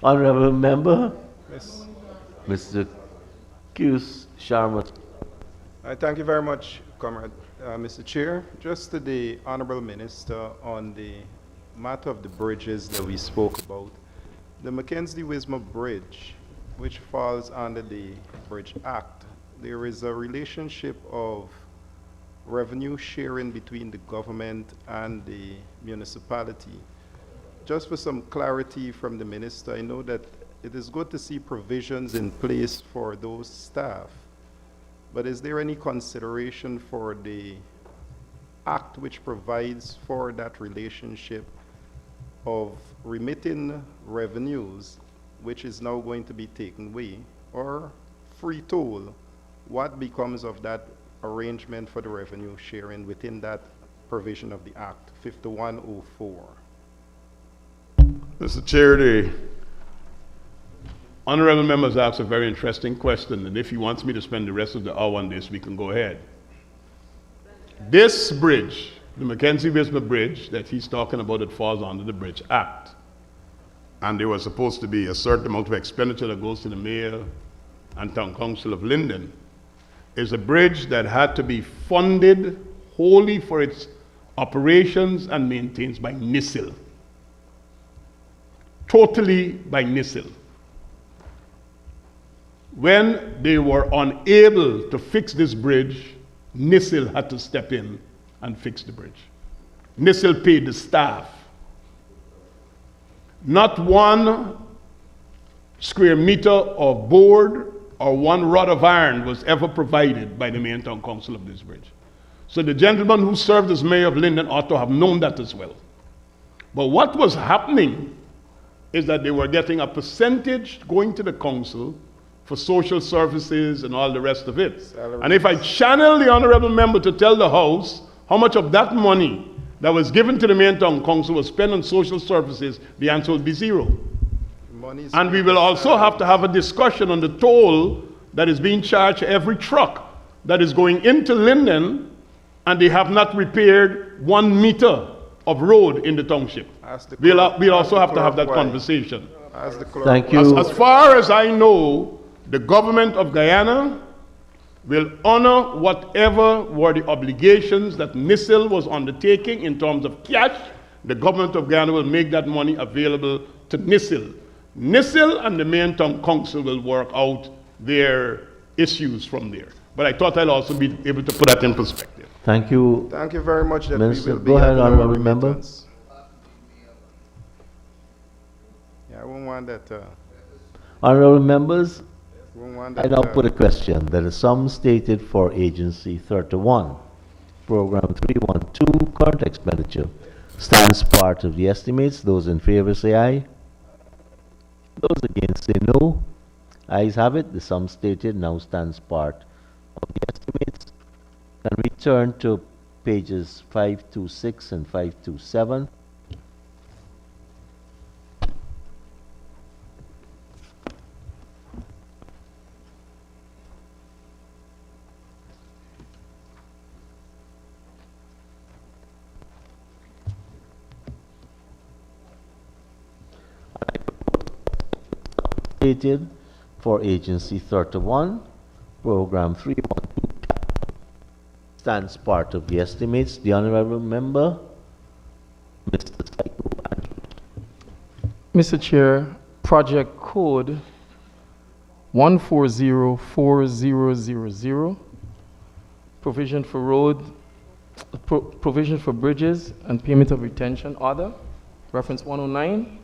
Honorable Member. Mr. Qs Sharma. Thank you very much, Comrade. Mr. Chair, just to the Honorable Minister on the matter of the bridges that we spoke about. The Mackenzie-Wismar Bridge, which falls under the Bridge Act, there is a relationship of revenue sharing between the government and the municipality. Just for some clarity from the Minister, I know that it is good to see provisions in place for those staff, but is there any consideration for the act which provides for that relationship of remitting revenues, which is now going to be taken away, or free toll? What becomes of that arrangement for the revenue sharing within that provision of the Act 5104? Mr. Chair, the honorable members asked a very interesting question, and if he wants me to spend the rest of the hour on this, we can go ahead. This bridge, the Mackenzie-Wismar Bridge that he's talking about, it falls under the Bridge Act. And there was supposed to be a certain amount of expenditure that goes to the mayor and town council of Linden. Is a bridge that had to be funded wholly for its operations and maintained by NISIL. Totally by NISIL. When they were unable to fix this bridge, NISIL had to step in and fix the bridge. NISIL paid the staff. Not one square meter of board or one rod of iron was ever provided by the mayor and town council of this bridge. So the gentleman who served as mayor of Linden ought to have known that as well. But what was happening is that they were getting a percentage going to the council for social services and all the rest of it. Salaries. And if I channel the honorable member to tell the House how much of that money that was given to the mayor and town council was spent on social services, the answer will be zero. Money is And we will also have to have a discussion on the toll that is being charged every truck that is going into Linden, and they have not repaired 1 meter of road in the township. Ask the We'll clerk- also ask the have to have clerk that why. conversation. Ask the clerk Thank why. you. As far as I know, the government of Guyana will honor whatever were the obligations that NISIL was undertaking in terms of cash. The government of Guyana will make that money available to NISIL. NISIL and the main town council will work out their issues from there. But I thought I'll also be able to put that in perspective. Thank you. Thank you very much. That Minister, we will go be ahead, having our honorable member. remittance. Yeah, I won't want that. Honorable members, Won't want I that. now put a question that the sum stated for Agency 31, Program 312, current expenditure, stands part of the estimates. Those in favor say aye. Those against say no. Ayes have it. The sum stated now stands part of the estimates. Can we turn to pages 526 and 527? anticipated for Agency 31, Program 312 stands part of the estimates. The Honorable Member, Mr. Saiko Andrew. Mr. Chair, project code 1404000, provision for provision for bridges and payment of retention order, reference 109.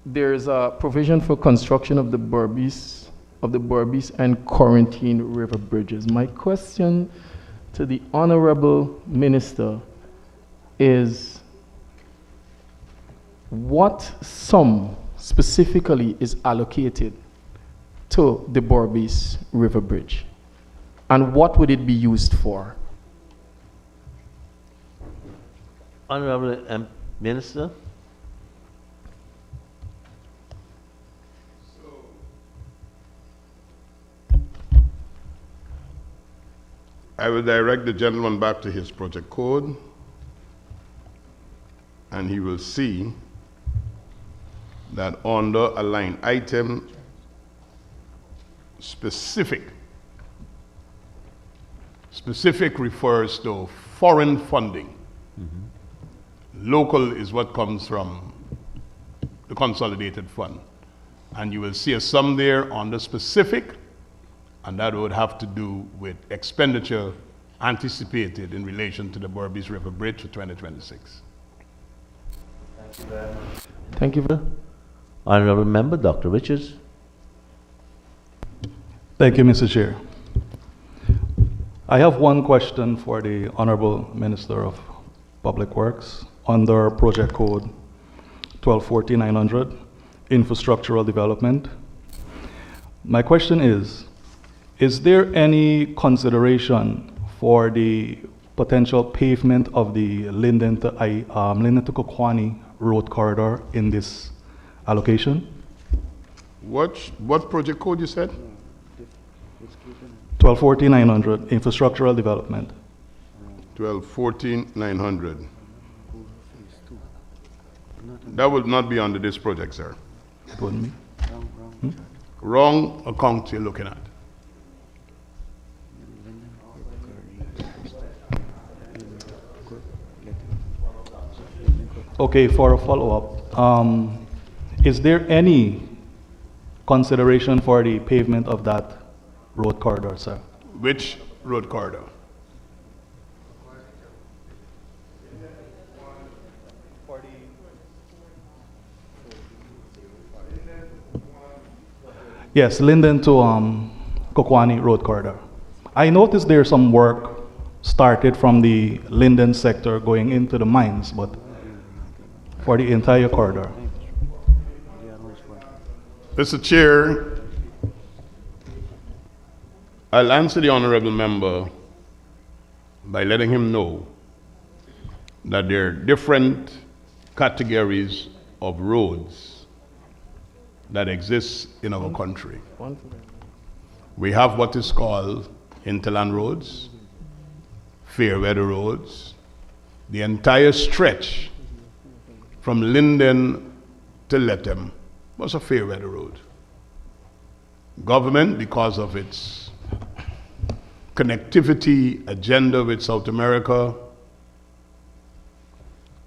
There's a provision for construction of the Berbice and Quarantine River bridges. My question to the Honorable Minister is, what sum specifically is allocated to the Berbice River Bridge? And what would it be used for? Honorable Minister. I will direct the gentleman back to his project code, and he will see that under a line item specific refers to foreign funding. Local is what comes from the consolidated fund. And you will see a sum there on the specific, and that would have to do with expenditure anticipated in relation to the Berbice River Bridge for 2026. Thank you very much. Thank you. Honorable Member, Dr. Richards. Thank you, Mr. Chair. I have one question for the Honorable Minister of Public Works under Project Code 1240-900, Infrastructural Development. My question is there any consideration for the potential pavement of the Linden to Kokwani road corridor in this allocation? What project code you said? 1240-900, Infrastructural Development. 1214-900. That would not be under this project, sir. It wouldn't be? Wrong account you're looking at. Okay, for a follow-up, is there any consideration for the pavement of that road corridor, sir? Which road corridor? Yes, Linden to Kokwani road corridor. I noticed there's some work started from the Linden sector going into the mines, but for the entire corridor. Mr. Chair, I'll answer the honorable member by letting him know that there are different categories of roads that exist in our country. We have what is called hinterland roads, fair weather roads. The entire stretch from Linden to Lethem was a fair weather road. Government, because of its connectivity agenda with South America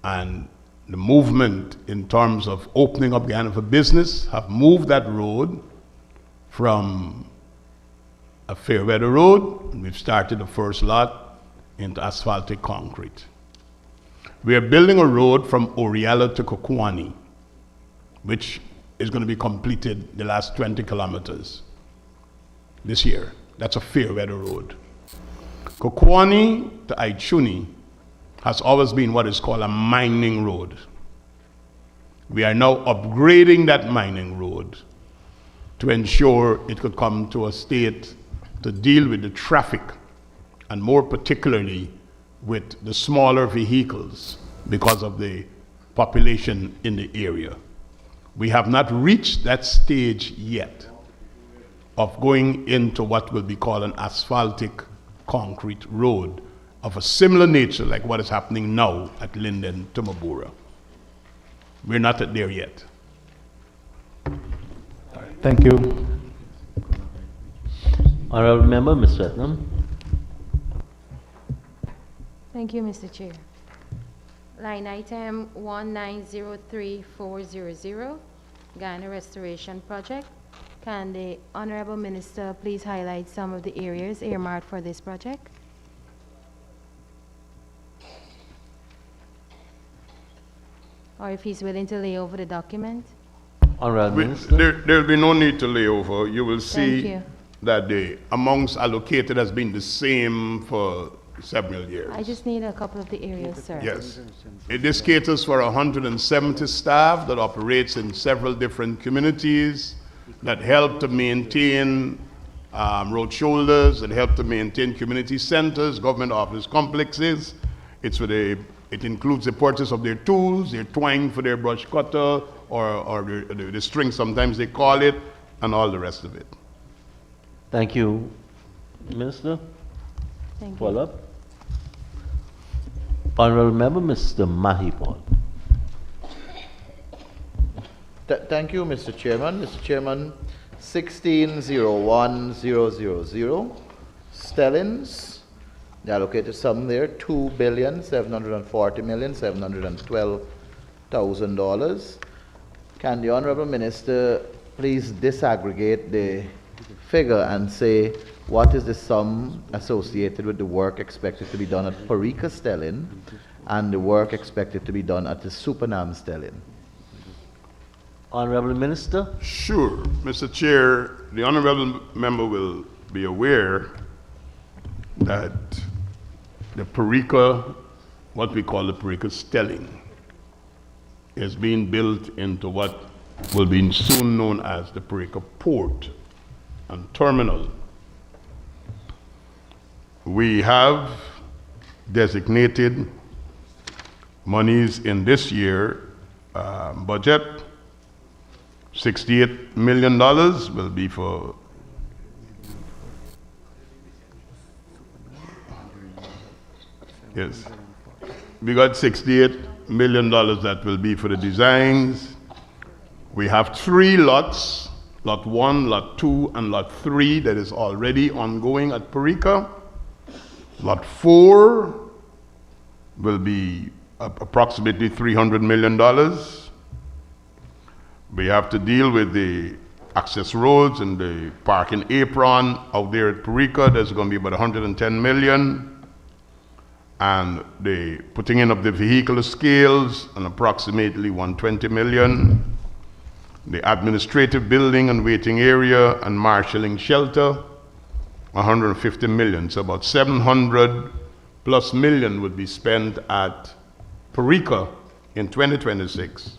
and the movement in terms of opening up Guyana for business, have moved that road from a fair weather road, and we've started the first lot, into asphaltic concrete. We are building a road from Oriala to Kokwani, which is going to be completed the last 20 kilometers this year. That's a fair weather road. Kokwani to Aichuni has always been what is called a mining road. We are now upgrading that mining road to ensure it could come to a state to deal with the traffic, and more particularly with the smaller vehicles because of the population in the area. We have not reached that stage yet of going into what will be called an asphaltic concrete road of a similar nature like what is happening now at Linden to Mabura. we're not there yet. Thank you. Honorable Member, Ms. Swetnam. Thank you, Mr. Chair. Line item 1903400, Guyana Restoration Project. Can the Honorable Minister please highlight some of the areas earmarked for this project? Or if he's willing to lay over the document? Honorable Minister. There'll be no need to lay over. You will see Thank you. that the amounts allocated has been the same for several years. I just need a couple of the areas, sir. Yes. This caters for 170 staff that operates in several different communities that help to maintain road shoulders, that help to maintain community centers, government office complexes. It includes the purchase of their tools, their twine for their brush cutter, or the string, sometimes they call it, and all the rest of it. Thank you, Minister. Thank you. Follow up. Honorable Member, Mr. Mahipal. Thank you, Mr. Chairman. Mr. Chairman, 1601,000 stellings. They allocated some there, $2,740,712,000. Can the Honorable Minister please disaggregate the figure and say what is the sum associated with the work expected to be done at Parika Stelling and the work expected to be done at the Supernam Stelling? Honorable Minister. Sure. Mr. Chair, the Honorable Member will be aware that the Parika, what we call the Parika Stelling, is being built into what will be soon known as the Parika Port and Terminal. We have designated monies in this year budget. $68 million will be for yes. We got $68 million that will be for the designs. We have 3 lots, Lot 1, Lot 2, and Lot 3 that is already ongoing at Parika. Lot 4 will be approximately $300 million. We have to deal with the access roads and the parking apron out there at Parika. There's going to be about $110 million. And the putting in of the vehicular scales and approximately $120 million. The administrative building and waiting area and marshalling shelter, $150 million. So about $700+ million would be spent at Parika in 2026,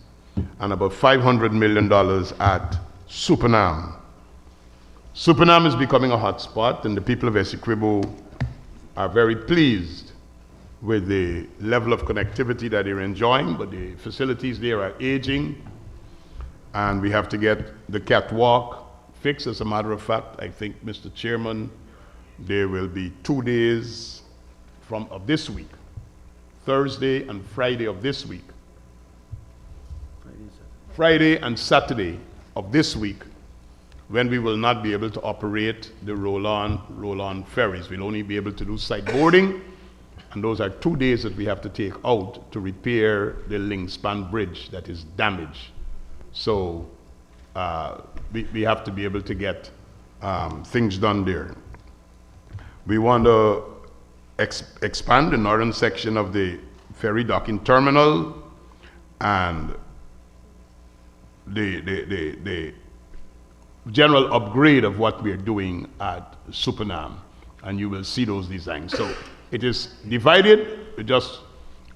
and about $500 million at Supernam. Supernam is becoming a hot spot, and the people of Essequibo are very pleased with the level of connectivity that they're enjoying, but the facilities there are aging, and we have to get the catwalk fixed. As a matter of fact, I think, Mr. Chairman, there will be 2 days of this week, Thursday and Friday of this week, Friday and Saturday of this week, when we will not be able to operate the roll-on ferries. We'll only be able to do side boarding, and those are 2 days that we have to take out to repair the Lingspan Bridge that is damaged. So we have to be able to get things done there. We want to expand the northern section of the ferry docking terminal and the general upgrade of what we're doing at Supernam, and you will see those designs. So it is divided with just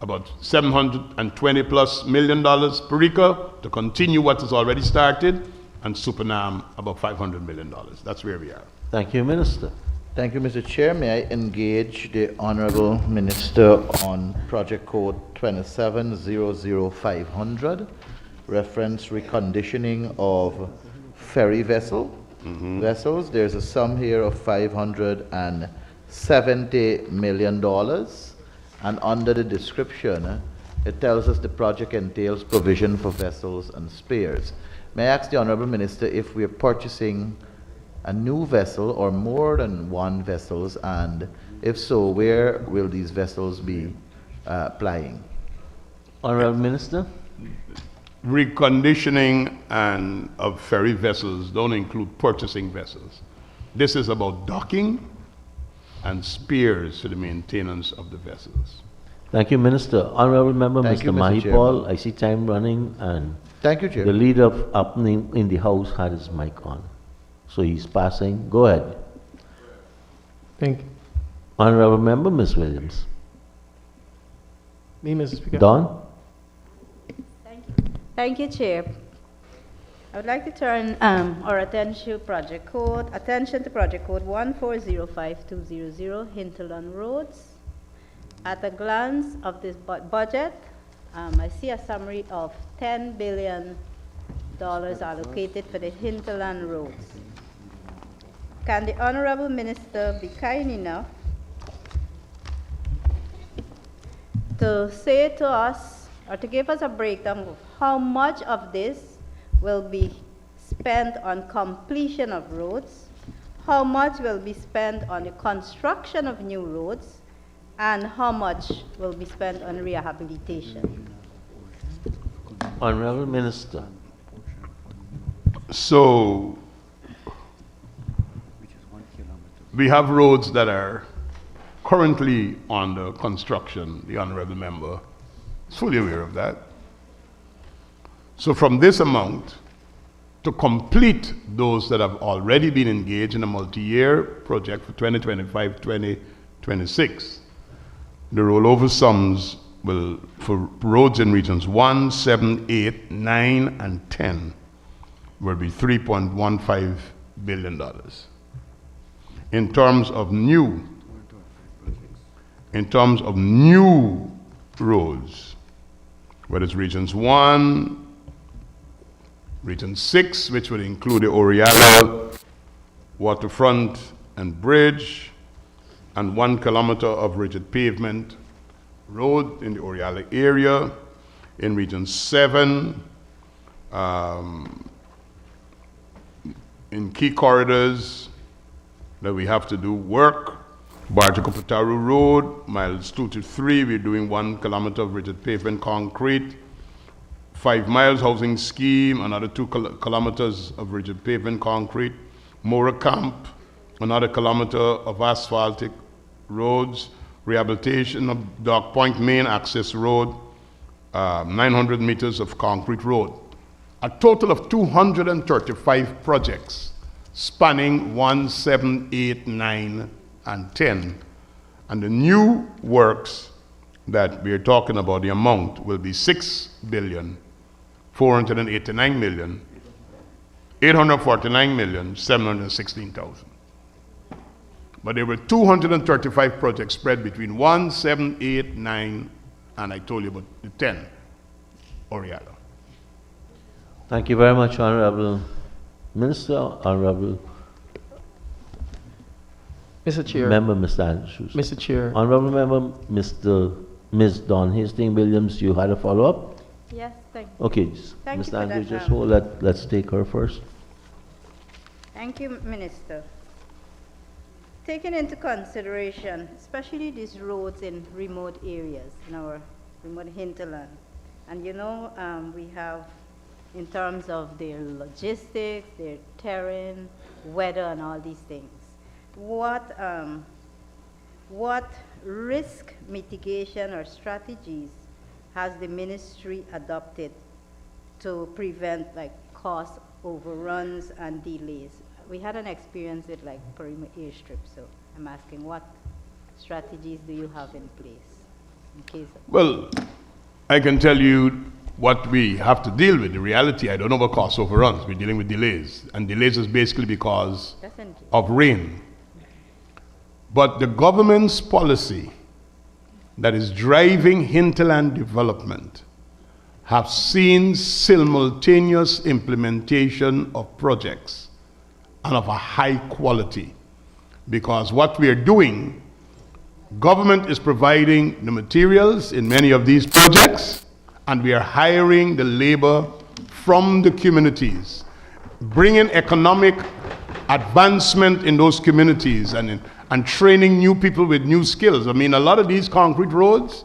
about $720+ million Parika to continue what is already started, and Supernam about $500 million. That's where we are. Thank you, Minister. Thank you, Mr. Chair. May I engage the Honorable Minister on Project Code 2700500, reference reconditioning of ferry vessels. There's a sum here of $570 million, and under the description, it tells us the project entails provision for vessels and spares. May I ask the Honorable Minister if we are purchasing a new vessel or more than one vessels, and if so, where will these vessels be plying? Honorable Minister. Reconditioning and of ferry vessels don't include purchasing vessels. This is about docking and spares for the maintenance of the vessels. Thank you, Minister. Honorable Member, Thank Mr. you, Mr. Mahipal, I see time running, and Thank you, Chair. the leader of opening in the House had his mic on. So he's passing. Go ahead. Thank you. Honorable Member, Ms. Williams. Me, Mr. Speaker. Don? Thank you, Chair. I would like to turn our attention to Project Code 1405200 Hinterland Roads. At a glance of this budget, I see a summary of $10 billion allocated for the Hinterland Roads. Can the Honorable Minister be kind enough to say to us, or to give us a breakdown of how much of this will be spent on completion of roads, how much will be spent on the construction of new roads, and how much will be spent on rehabilitation? Honorable Minister. So, we have roads that are currently under construction. The Honorable Member is fully aware of that. So from this amount, to complete those that have already been engaged in a multi-year project for 2025-2026, the rollover sums will, for roads in regions 1, 7, 8, 9, and 10, will be $3.15 billion. In terms of new roads, whether it's regions 1, region 6, which would include the Oriala waterfront and bridge, and 1 kilometer of rigid pavement road in the Oriala area. In region 7, in key corridors that we have to do work, Barjako-Pataru Road, miles 2 to 3, we're doing 1 kilometer of rigid pavement concrete. 5 miles housing scheme, another 2 kilometers of rigid pavement concrete. Mora Camp, another kilometer of asphaltic roads. Rehabilitation of Dock Point Main Access Road, 900 meters of concrete road. A total of 235 projects spanning 1, 7, 8, 9, and 10. And the new works that we are talking about, the amount will be $6,489,849,716,000. But there were 235 projects spread between 1, 7, 8, 9, and I told you about the 10, Oriala. Thank you very much, Honorable Minister. Honorable Mr. Chair. Member, Mr. Andrews. Mr. Chair. Honorable Member, Ms. Dawn Hastings Williams, you had a follow-up? Yes, thank you. Okay, Thank you Mr. for Andrews, that, just hold that. Let's take her first. Thank you, Minister. Taking into consideration, especially these roads in remote areas, in our remote hinterland, and you know, we have, in terms of their logistics, their terrain, weather, and all these things, what risk mitigation or strategies has the ministry adopted to prevent like cost overruns and delays? We had an experience with like Perima Airstrip, so I'm asking what strategies do you have in place in case of— Well, I can tell you what we have to deal with. The reality, I don't know about cost overruns. We're dealing with delays, and delays is basically because of rain. But the government's policy that is driving hinterland development have seen simultaneous implementation of projects and of a high quality. Because what we are doing Government is providing the materials in many of these projects, and we are hiring the labor from the communities, bringing economic advancement in those communities and training new people with new skills. I mean, a lot of these concrete roads,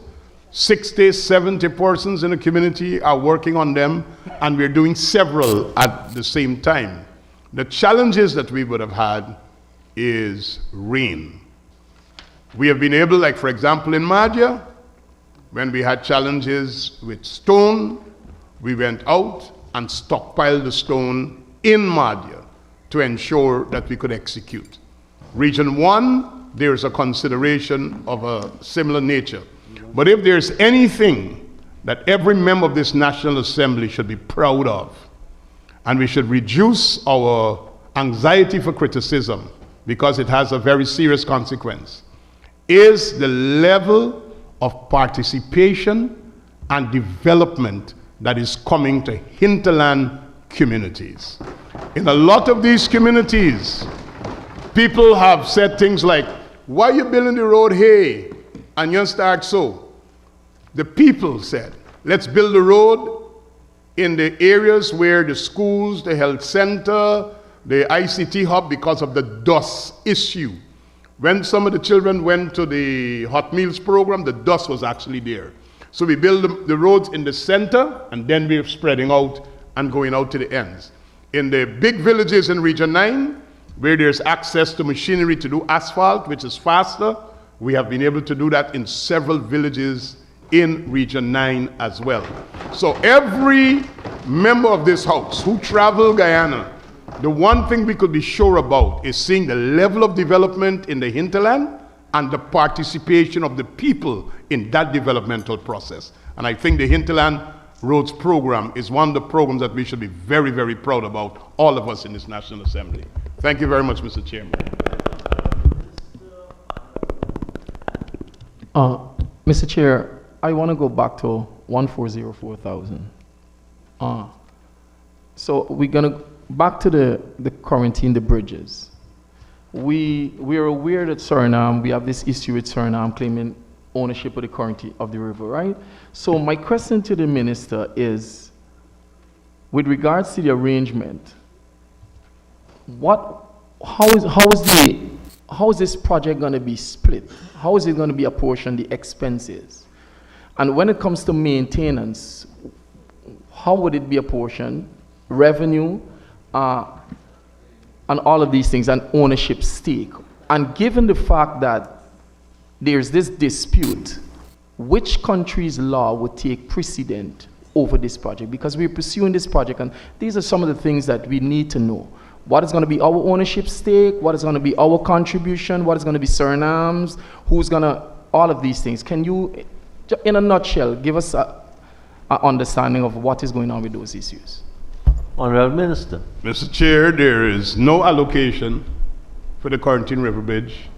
60, 70 persons in the community are working on them, and we're doing several at the same time. The challenges that we would have had is rain. We have been able, like for example in Madhya, when we had challenges with stone, we went out and stockpiled the stone in Madhya to ensure that we could execute. Region 1, there's a consideration of a similar nature. But if there's anything that every member of this National Assembly should be proud of, and we should reduce our anxiety for criticism because it has a very serious consequence, is the level of participation and development that is coming to hinterland communities. In a lot of these communities, people have said things like, why are you building the road here? And you start so. The people said, let's build the road in the areas where the schools, the health center, the ICT hub, because of the dust issue. When some of the children went to the hot meals program, the dust was actually there. So we build the roads in the center, and then we're spreading out and going out to the ends. In the big villages in Region 9, where there's access to machinery to do asphalt, which is faster, we have been able to do that in several villages in Region 9 as well. So every member of this house who travel Guyana, the one thing we could be sure about is seeing the level of development in the hinterland and the participation of the people in that developmental process. And I think the Hinterland Roads program is one of the programs that we should be very, very proud about, all of us in this National Assembly. Thank you very much, Mr. Chairman. Mr. Chair, I want to go back to 1404000. So we're going to back to the quarantine, the bridges. We are aware that Suriname, we have this issue with Suriname claiming ownership of the quarantine of the river, right? So my question to the minister is, with regards to the arrangement, how is this project going to be split? How is it going to be apportioned, the expenses? And when it comes to maintenance, how would it be apportioned? Revenue, and all of these things, and ownership stake. And given the fact that there's this dispute, which country's law would take precedent over this project? Because we're pursuing this project, and these are some of the things that we need to know. What is going to be our ownership stake? What is going to be our contribution? What is going to be Suriname's? Who's going to, all of these things. Can you, in a nutshell, give us an understanding of what is going on with those issues? Honorable Minister. Mr. Chair, there is no allocation for the Quarantine River Bridge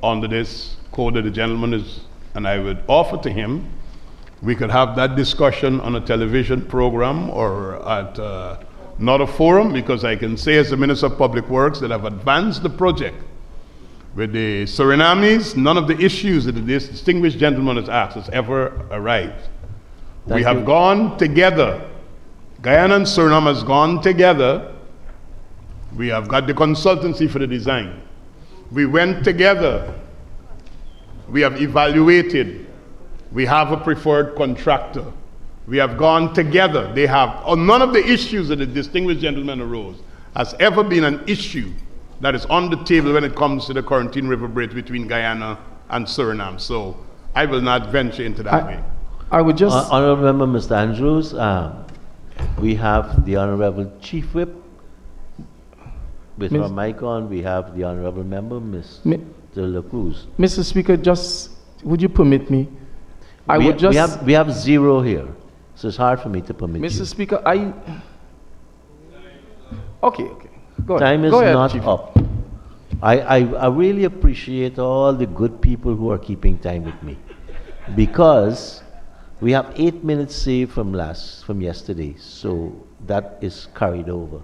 under this code that the gentleman is, and I would offer to him, we could have that discussion on a television program or at not a forum, because I can say as the Minister of Public Works that I've advanced the project. With the Surinamis, none of the issues that this distinguished gentleman has asked has ever arrived. We have gone together. Guyana and Suriname has gone together. We have got the consultancy for the design. We went together. We have evaluated. We have a preferred contractor. We have gone together. They have, none of the issues that the distinguished gentleman arose has ever been an issue that is on the table when it comes to the Quarantine River Bridge between Guyana and Suriname. So I will not venture into that way. I would just... Honorable Member Mr. Andrews, we have the Honorable Chief Whip with her mic on. We have the Honorable Member, Mr. La Cruz. Mr. Speaker, just, would you permit me? We have zero here, so it's hard for me to permit you. Mr. Speaker, Okay. Go ahead. Time is Go ahead, not Chief. up. I really appreciate all the good people who are keeping time with me, because we have 8 minutes saved from yesterday, so that is carried over.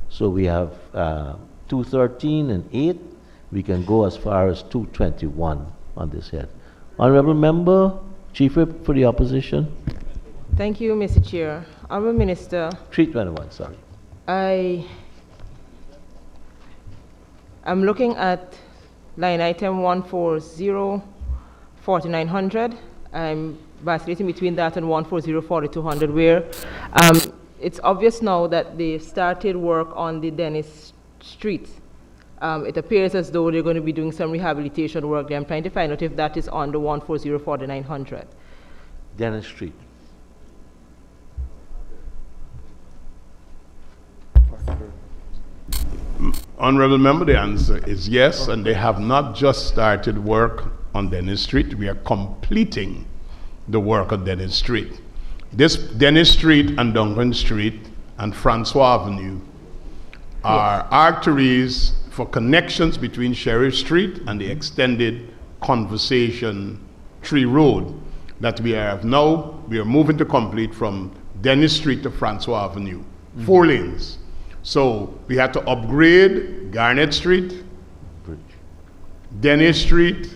So we have 2:13 and 8. We can go as far as 2:21. on this yet. Honorable Member, Chief Whip for the Opposition. Thank you, Mr. Chair. Honorable Minister, 321, sorry. I'm looking at line item 140-4900. I'm vacillating between that and 140-4200, where it's obvious now that they've started work on the Dennis Street. It appears as though they're going to be doing some rehabilitation work there. I'm trying to find out if that is on the 140-4900. Dennis Street. Honorable Member, the answer is yes, and they have not just started work on Dennis Street. We are completing the work on Dennis Street. This Dennis Street and Duncan Street and Francois Avenue are arteries for connections between Sheriff Street and the extended Conversation Tree Road that we are moving to complete from Dennis Street to Francois Avenue, 4 lanes. So we had to upgrade Garnet Street, Dennis Street,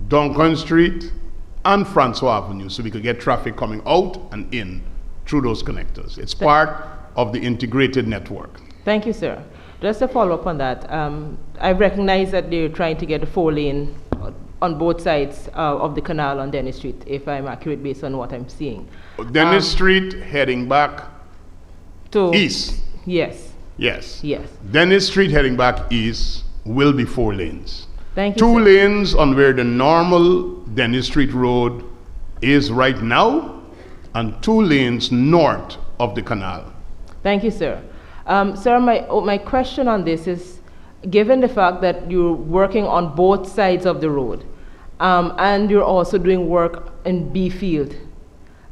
Duncan Street, and Francois Avenue, so we could get traffic coming out and in through those connectors. It's part of the integrated network. Thank you, sir. Just to follow up on that, I recognize that they're trying to get a 4-lane on both sides of the canal on Dennis Street, if I'm accurate based on what I'm seeing. Dennis Street heading back to east. Yes. Yes. Yes. Dennis Street heading back east will be 4 lanes. Thank you, 2 sir. lanes on where the normal Dennis Street Road is right now, and 2 lanes north of the canal. Thank you, sir. Sir, my question on this is, given the fact that you're working on both sides of the road, and you're also doing work in B Field,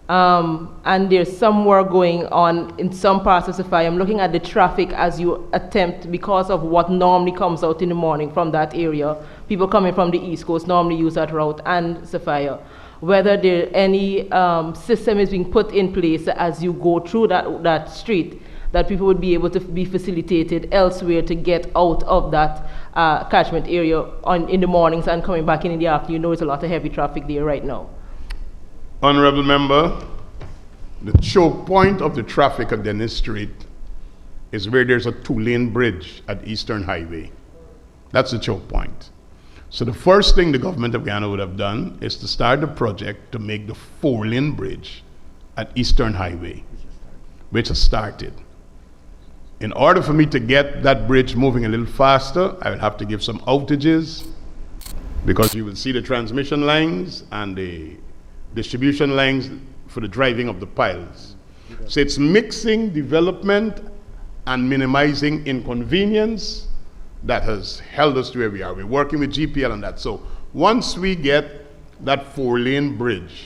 and there's some work going on in some parts of Sophia. I'm looking at the traffic as you attempt, because of what normally comes out in the morning from that area. People coming from the East Coast normally use that route, and Sophia. Whether there any system is being put in place as you go through that street, that people would be able to be facilitated elsewhere to get out of that catchment area in the mornings and coming back in the afternoon. You know, it's a lot of heavy traffic there right now. Honorable Member, the choke point of the traffic at Dennis Street is where there's a 2-lane bridge at Eastern Highway. That's the choke point. So the first thing the government of Guyana would have done is to start the project to make the 4-lane bridge at Eastern Highway, which has started. In order for me to get that bridge moving a little faster, I will have to give some outages, because you will see the transmission lines and the distribution lines for the driving of the piles. So it's mixing development and minimizing inconvenience that has held us to where we are. We're working with GPL on that. So once we get that 4-lane bridge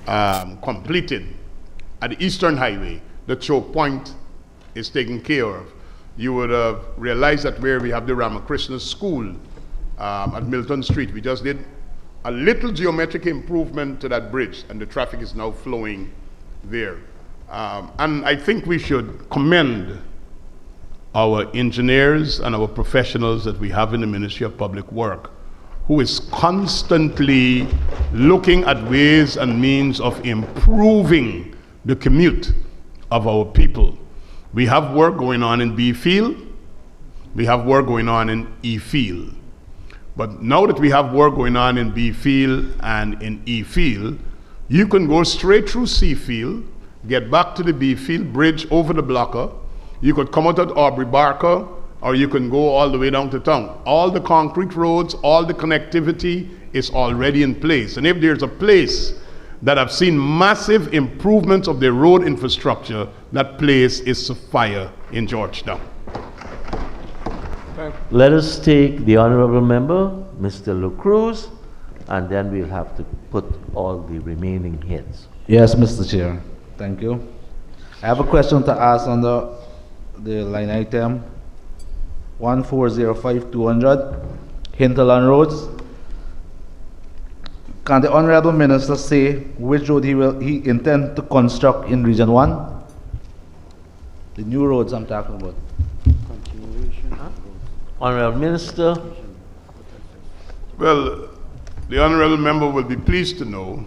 completed at the Eastern Highway, the choke point is taken care of. You would have realized that where we have the Ramakrishna School at Milton Street, we just did a little geometric improvement to that bridge, and the traffic is now flowing there. And I think we should commend our engineers and our professionals that we have in the Ministry of Public Work, who is constantly looking at ways and means of improving the commute of our people. We have work going on in B Field, we have work going on in E Field. But now that we have work going on in B Field and in E Field, you can go straight through C Field, get back to the B Field bridge over the blocker. You could come out at Aubrey Barker, or you can go all the way down to town. All the concrete roads, all the connectivity is already in place. And if there's a place that have seen massive improvements of their road infrastructure, that place is Sophia in Georgetown. Let us take the honorable member, Mr. Lucruz, and then we'll have to put all the remaining heads. Yes, Mr. Chair. Thank you. I have a question to ask on the line item 1405200, Hinterland Roads. Can the honorable minister say which road he intend to construct in Region 1? The new roads I'm talking about. Honorable Minister. Well, the honorable member will be pleased to know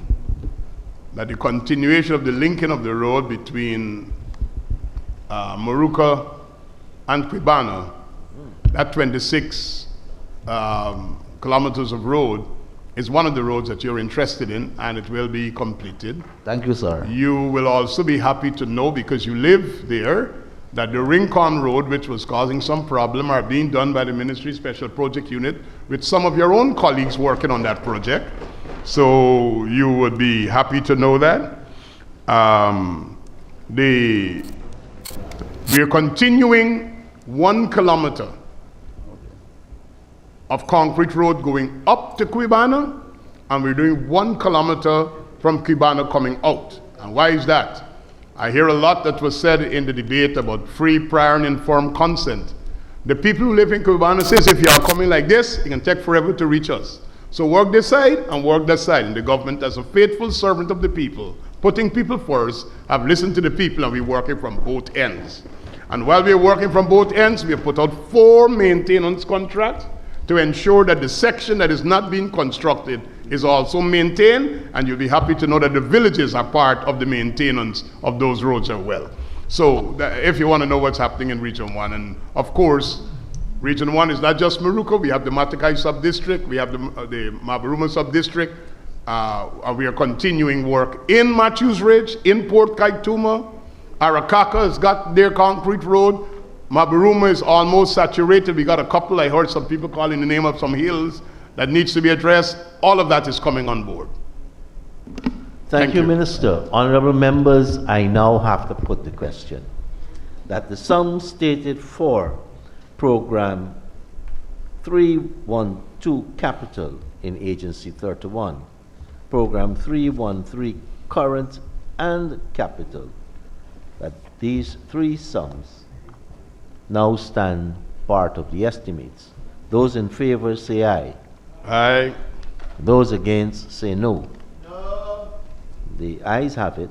that the continuation of the linking of the road between Moruca and Quibana, that 26 kilometers of road, is one of the roads that you're interested in, and it will be completed. Thank you, sir. You will also be happy to know, because you live there, that the Rincon Road, which was causing some problem, are being done by the Ministry Special Project Unit with some of your own colleagues working on that project. So you would be happy to know that. We are continuing 1 kilometer of concrete road going up to Quibana, and we're doing 1 kilometer from Quibana coming out. And why is that? I hear a lot that was said in the debate about free, prior, and informed consent. The people who live in Quibana says if you are coming like this, it can take forever to reach us. So work this side and work that side. And the government, as a faithful servant of the people, putting people first, have listened to the people, and we're working from both ends. And while we're working from both ends, we have put out 4 maintenance contracts to ensure that the section that is not being constructed is also maintained, and you'll be happy to know that the villages are part of the maintenance of those roads as well. So if you want to know what's happening in Region 1, and of course, Region 1 is not just Moruca, we have the Matakai sub-district, we have the Mabaruma sub-district, and we are continuing work in Matthews Ridge, in Port Kaituma. Arakaka has got their concrete road. Mabaruma is almost saturated. We got a couple, I heard some people calling the name of some hills that needs to be addressed. All of that is coming on board. Thank you, Minister. Honorable members, I now have to put the question that the sum stated for Program 312 Capital in Agency 31, Program 313 Current and Capital, that these 3 sums now stand part of the estimates. Those in favor say aye. Aye. Those against say no. No. The ayes have it.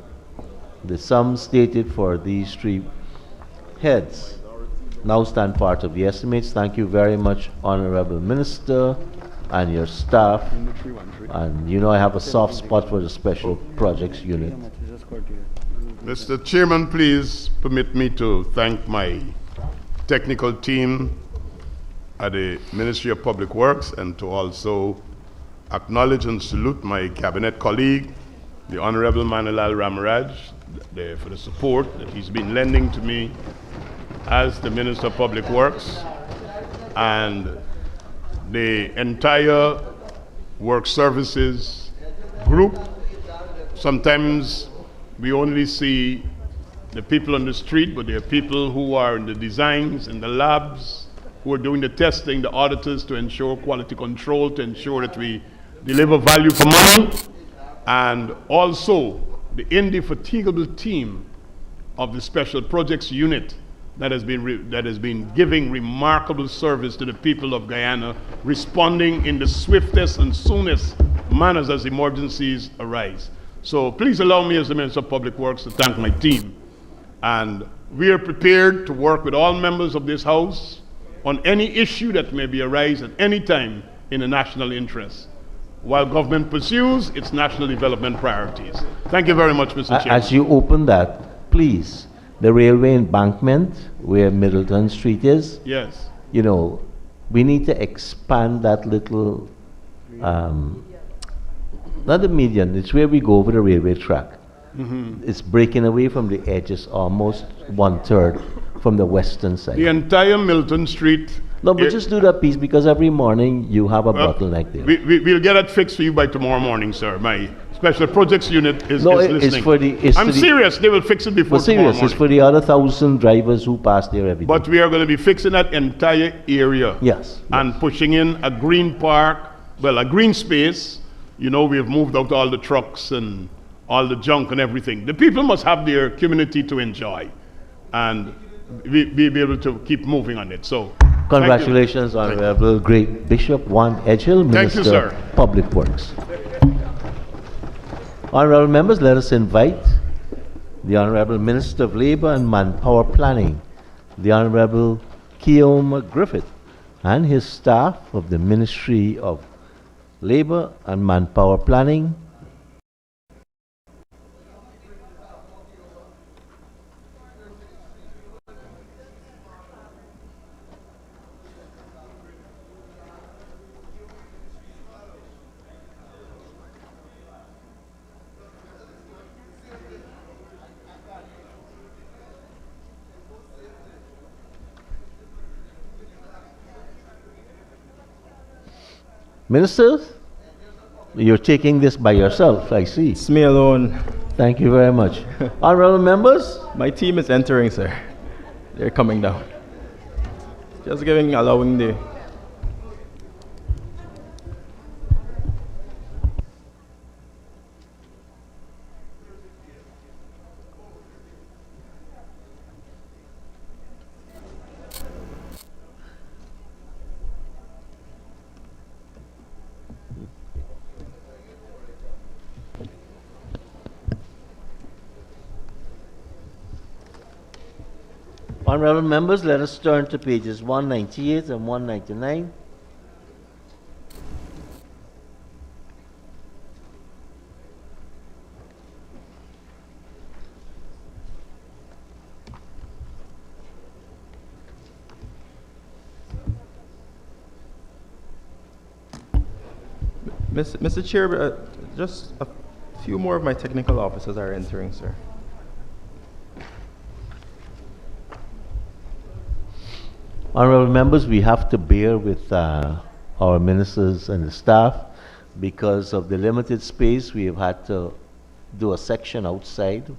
The sum stated for these 3 heads now stand part of the estimates. Thank you very much, Honorable Minister, and your staff. And you know I have a soft spot for the Special Projects Unit. Mr. Chairman, please permit me to thank my technical team at the Ministry of Public Works, and to also acknowledge and salute my cabinet colleague, the Honorable Manilal Ramaraj, for the support that he's been lending to me as the Minister of Public Works, and the entire work services group. Sometimes we only see the people on the street, but there are people who are in the designs, in the labs, who are doing the testing, the auditors, to ensure quality control, to ensure that we deliver value for money, and also the indefatigable team of the Special Projects Unit that has been giving remarkable service to the people of Guyana, responding in the swiftest and soonest manners as emergencies arise. So please allow me, as the Minister of Public Works, to thank my team. And we are prepared to work with all members of this House on any issue that may be arise at any time in the national interest, while government pursues its national development priorities. Thank you very much, Mr. Chairman. As you open that, please, the railway embankment where Middleton Street is, yes, you know, we need to expand that little, not the median, it's where we go over the railway track. It's breaking away from the edges almost 1/3 from the western side. The entire Milton Street. No, but just do that piece, because every morning you have a bottleneck there. We'll get that fixed for you by tomorrow morning, sir. My Special Projects Unit is listening. It's for the... I'm serious, they will fix it before tomorrow morning. It's for the other 1,000 drivers who pass there every day. But we are going to be fixing that entire area. Yes. And pushing in a green park, well, a green space. You know, we have moved out all the trucks and all the junk and everything. The people must have their community to enjoy, and we be able to keep moving on it. So, congratulations, Honorable Great Bishop Juan Edgehill, Minister of Public Works. Honorable members, let us invite the Honorable Minister of Labour and Manpower Planning, the Honorable Keoma Griffith, and his staff of the Ministry of Labor and Manpower Planning. Ministers, you're taking this by yourself, I see. It's me alone. Thank you very much. Honorable members? My team is entering, sir. They're coming down. Just allowing the... Honorable members, let us turn to pages 198 and 199. Mr. Chair, just a few more of my technical officers are entering, sir. Honorable members, we have to bear with our ministers and the staff because of the limited space. We have had to do a section outside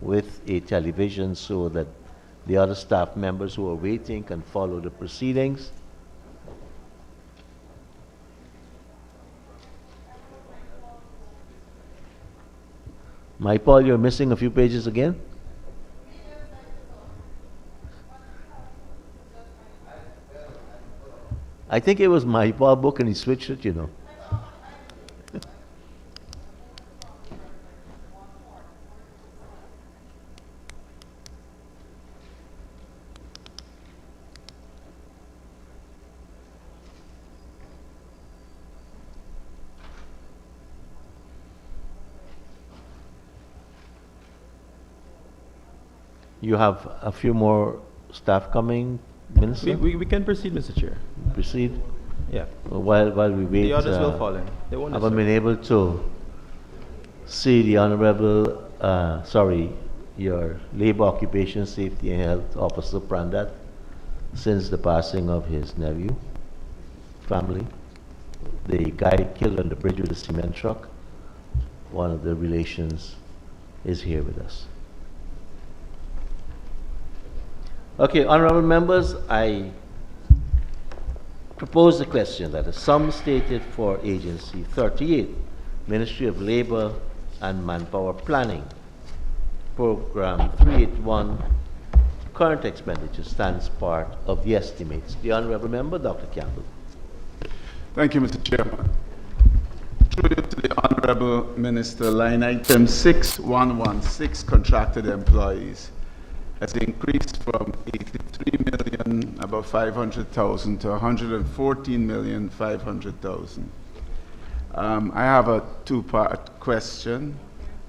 with a television so that the other staff members who are waiting can follow the proceedings. My Paul, you're missing a few pages again? I think it was my Paul book and he switched it, you know. You have a few more staff coming, Minister? We can proceed, Mr. Chair. Proceed? Yeah. While we wait, The others will fall in. They won't I haven't been able to see the Honorable, your Labor, Occupation, Safety and Health Officer Prandat since the passing of his nephew, family. The guy killed on the bridge with a cement truck. One of the relations is here with us. Okay, honorable members, I propose the question that a sum stated for Agency 38, Ministry of Labor and Manpower Planning, Program 381, current expenditure stands part of the estimates. The honorable member, Dr. Campbell. Thank you, Mr. Chairman. Through you to the Honorable Minister, line item 6116, contracted employees, has increased from 83 million, about 500,000, to 114 million, 500,000. I have a two-part question.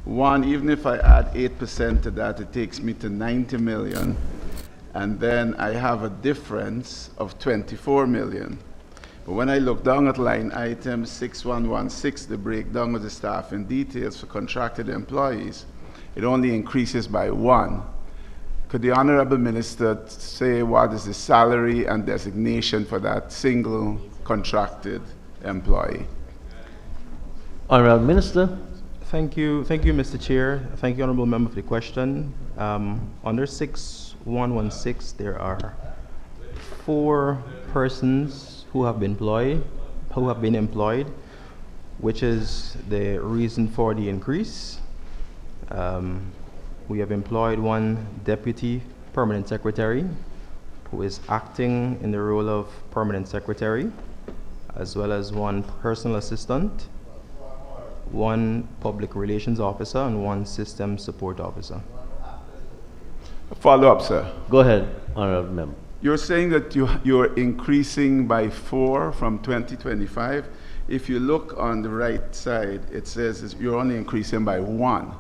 One, even if I add 8% to that, it takes me to 90 million. And then I have a difference of 24 million. But when I look down at line item 6116, the breakdown of the staff in details for contracted employees, it only increases by 1. Could the Honorable Minister say what is the salary and designation for that single contracted employee? Honorable Minister. Thank you, Mr. Chair. Thank you, Honorable Member, for the question. Under 6116, there are 4 persons who have been employed, which is the reason for the increase. We have employed 1 deputy permanent secretary who is acting in the role of permanent secretary, as well as 1 personal assistant, 1 public relations officer, and 1 system support officer. A follow-up, sir. Go ahead, Honorable Member. You're saying that you're increasing by 4 from 2025. if you look on the right side, it says you're only increasing by 1,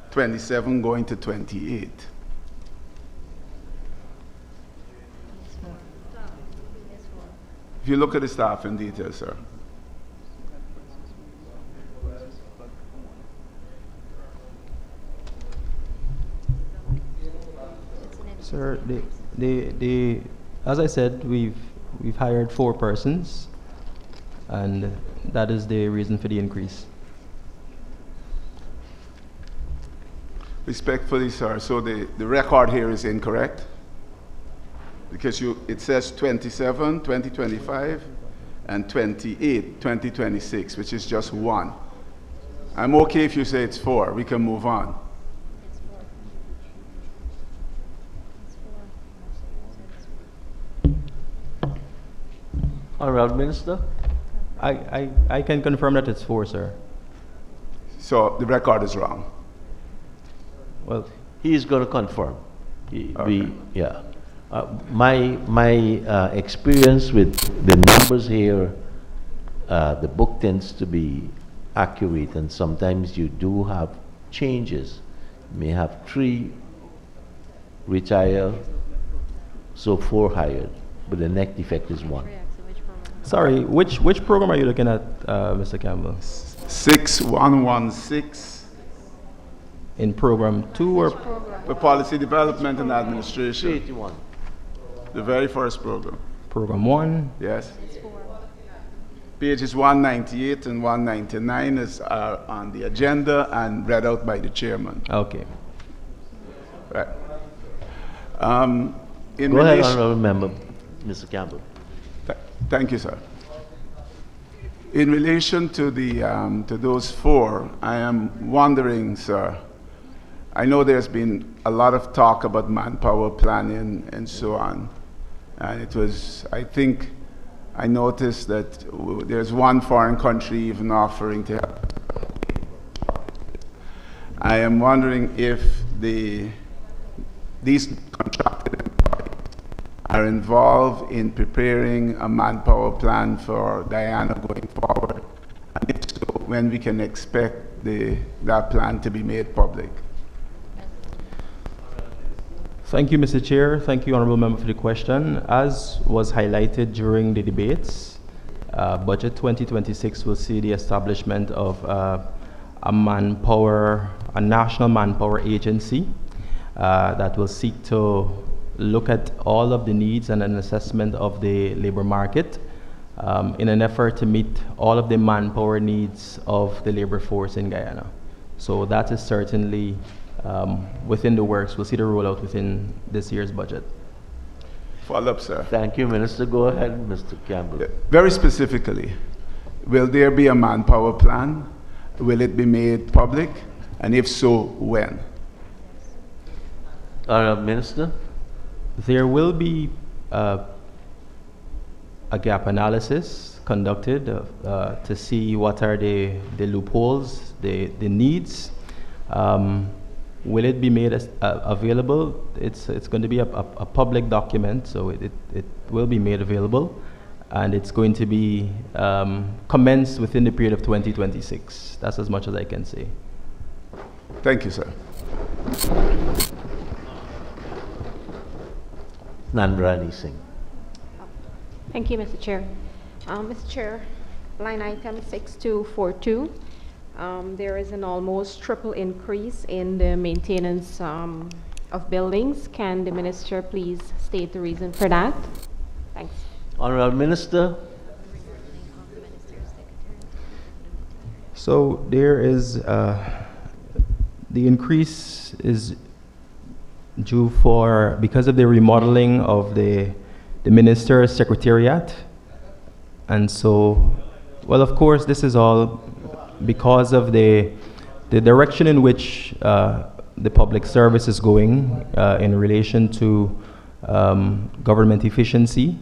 27 going to 28. If you look at the staff in detail, sir. Sir, as I said, we've hired 4 persons, and that is the reason for the increase. Respectfully, sir, so the record here is incorrect? Because it says 27, 2025, and 28, 2026, which is just 1. I'm okay if you say it's 4. We can move on. Honorable Minister? I can confirm that it's 4, sir. So the record is wrong? Well, he is going to confirm. Okay. My experience with the numbers here, the book tends to be accurate, and sometimes you do have changes. You may have 3 retire, so 4 hired, but the net effect is 1. sorry, which program are you looking at, Mr. Campbell? 6116. In program 2 or? For Policy Development and Administration. 81. The very first program. Program 1? Yes. Pages 198 and 199 is on the agenda and read out by the chairman. Okay. Right. Go ahead, Honorable Member, Mr. Campbell. Thank you, sir. In relation to to those 4, I am wondering, sir, I know there's been a lot of talk about manpower planning and so on. And it was, I think, I noticed that there's one foreign country even offering to help. I am wondering if these contracted employees are involved in preparing a manpower plan for Guyana going forward, and if so, when we can expect that plan to be made public. Thank you, Mr. Chair. Thank you, Honorable Member, for the question. As was highlighted during the debates, Budget 2026 will see the establishment of a national manpower agency that will seek to look at all of the needs and an assessment of the labor market in an effort to meet all of the manpower needs of the labor force in Guyana. So that is certainly within the works. We'll see the rollout within this year's budget. Follow up, sir. Thank you, Minister. Go ahead, Mr. Campbell. Very specifically, will there be a manpower plan? Will it be made public? And if so, when? Minister? There will be a gap analysis conducted to see what are the loopholes, the needs. Will it be made available? It's going to be a public document, so it will be made available, and it's going to be commenced within the period of 2026. That's as much as I can say. Thank you, sir. Nandrani Singh. Thank you, Mr. Chair. Mr. Chair, line item 6242. There is an almost triple increase in the maintenance of buildings. Can the minister please state the reason for that? Thanks. Honorable Minister. So there is the increase is due because of the remodeling of the minister's secretariat, and so, well, of course, this is all because of the direction in which the public service is going in relation to government efficiency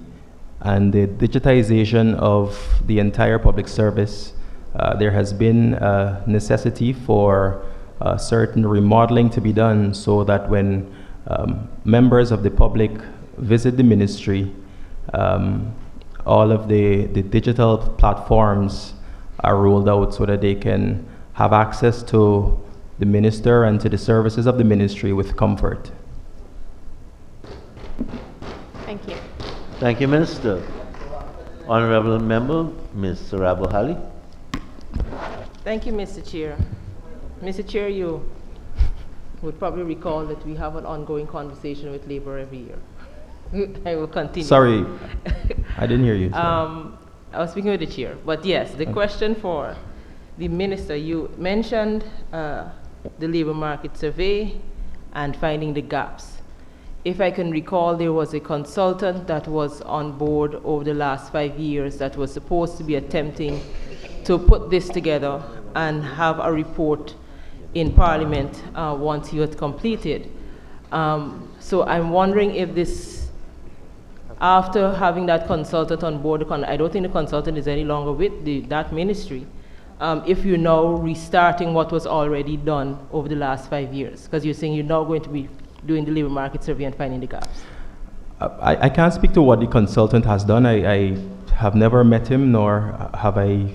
and the digitization of the entire public service. There has been a necessity for certain remodeling to be done so that when members of the public visit the ministry, all of the digital platforms are rolled out so that they can have access to the minister and to the services of the ministry with comfort. Thank you. Thank you, Minister. Honorable Member, Ms. Sarabo Hali. Thank you, Mr. Chair. Mr. Chair, you would probably recall that we have an ongoing conversation with Labor every year. I will continue. Sorry, I didn't hear you. I was speaking with the chair, but yes, the question for the minister, you mentioned the labor market survey and finding the gaps. If I can recall, there was a consultant that was on board over the last 5 years that was supposed to be attempting to put this together and have a report in Parliament once he was completed. So I'm wondering if this, after having that consultant on board, I don't think the consultant is any longer with that ministry, if you're now restarting what was already done over the last 5 years, because you're saying you're now going to be doing the labor market survey and finding the gaps. I can't speak to what the consultant has done. I have never met him, nor have I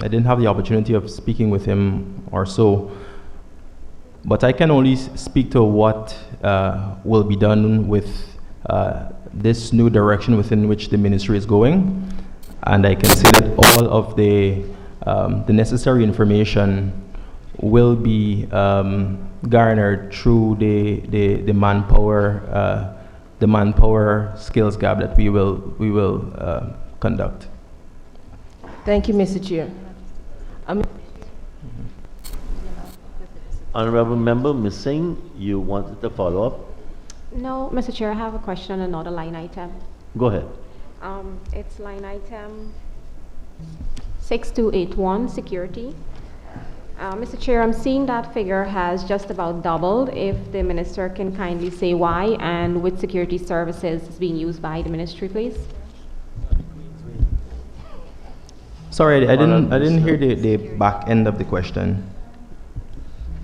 didn't have the opportunity of speaking with him or so. But I can only speak to what will be done with this new direction within which the ministry is going. And I can say that all of the necessary information will be garnered through the manpower skills gap that we will conduct. Thank you, Mr. Chair. Honorable Member, Ms. Singh, you wanted to follow up? No, Mr. Chair, I have a question on another line item. Go ahead. It's line item 6281, security. Mr. Chair, I'm seeing that figure has just about doubled. If the minister can kindly say why and which security services is being used by the ministry, please. Sorry, I didn't hear the back end of the question.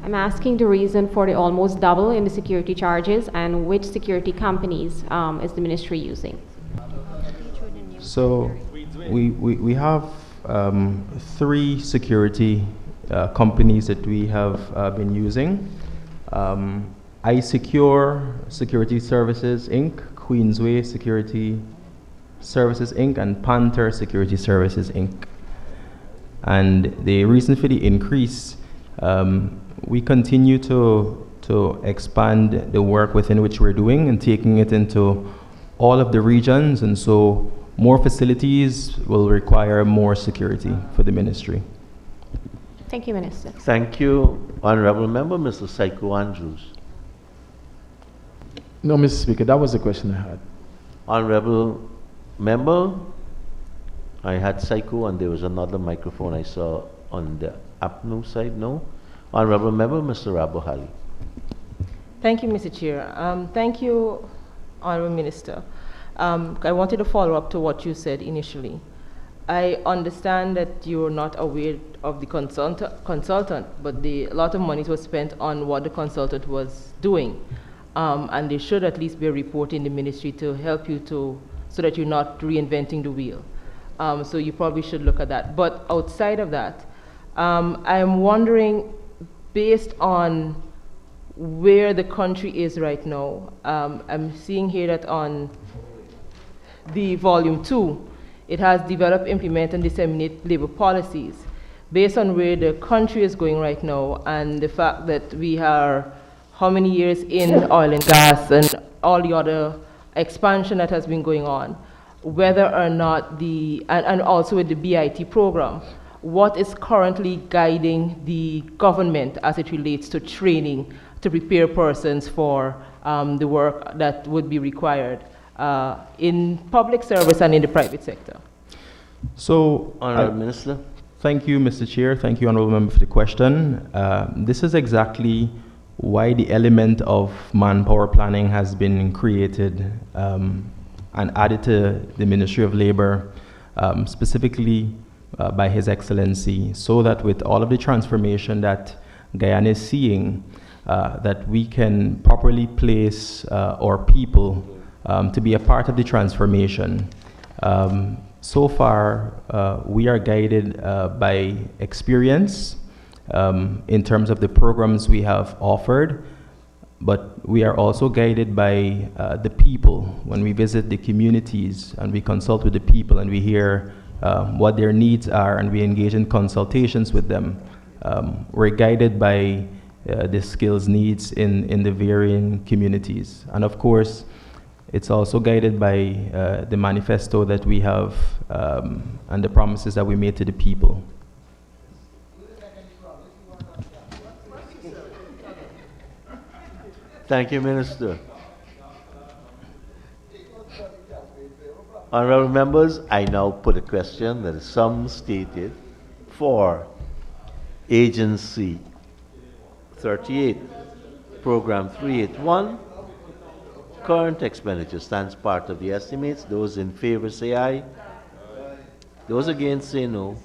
I'm asking the reason for the almost double in the security charges and which security companies is the ministry using. So we have 3 security companies that we have been using. iSecure Security Services Inc., Queensway Security Services Inc., and Panther Security Services Inc. And the reason for the increase, we continue to expand the work within which we're doing and taking it into all of the regions, and so more facilities will require more security for the ministry. Thank you, Minister. Thank you, Honorable Member, Mr. Saiku Andrews. No, Mr. Speaker, that was the question I had. Honorable Member, I had Saiku and there was another microphone I saw on the APNU side, no? Honorable Member, Mr. Rabo Hali. Thank you, Mr. Chair. Thank you, Honorable Minister. I wanted to follow up to what you said initially. I understand that you're not aware of the consultant, but a lot of money was spent on what the consultant was doing. And there should at least be a report in the ministry to help you so that you're not reinventing the wheel. So you probably should look at that. But outside of that, I'm wondering, based on where the country is right now, I'm seeing here that on the volume 2, it has develop, implement, and disseminate labor policies. Based on where the country is going right now and the fact that we are how many years in oil and gas and all the other expansion that has been going on, whether or not and also with the BIT program, what is currently guiding the government as it relates to training to prepare persons for the work that would be required in public service and in the private sector? So, Honorable Minister. Thank you, Mr. Chair. Thank you, Honorable Member, for the question. This is exactly why the element of manpower planning has been created and added to the Ministry of Labor, specifically by His Excellency, so that with all of the transformation that Guyana is seeing, that we can properly place our people to be a part of the transformation. So far, we are guided by experience in terms of the programs we have offered, but we are also guided by the people. When we visit the communities and we consult with the people and we hear what their needs are and we engage in consultations with them, we're guided by the skills needs in the varying communities. And of course, it's also guided by the manifesto that we have and the promises that we made to the people. Thank you, Minister. Honorable members, I now put a question that is sum stated for Agency 38, Program 381. Current expenditure stands part of the estimates. Those in favor say aye. Those against say no.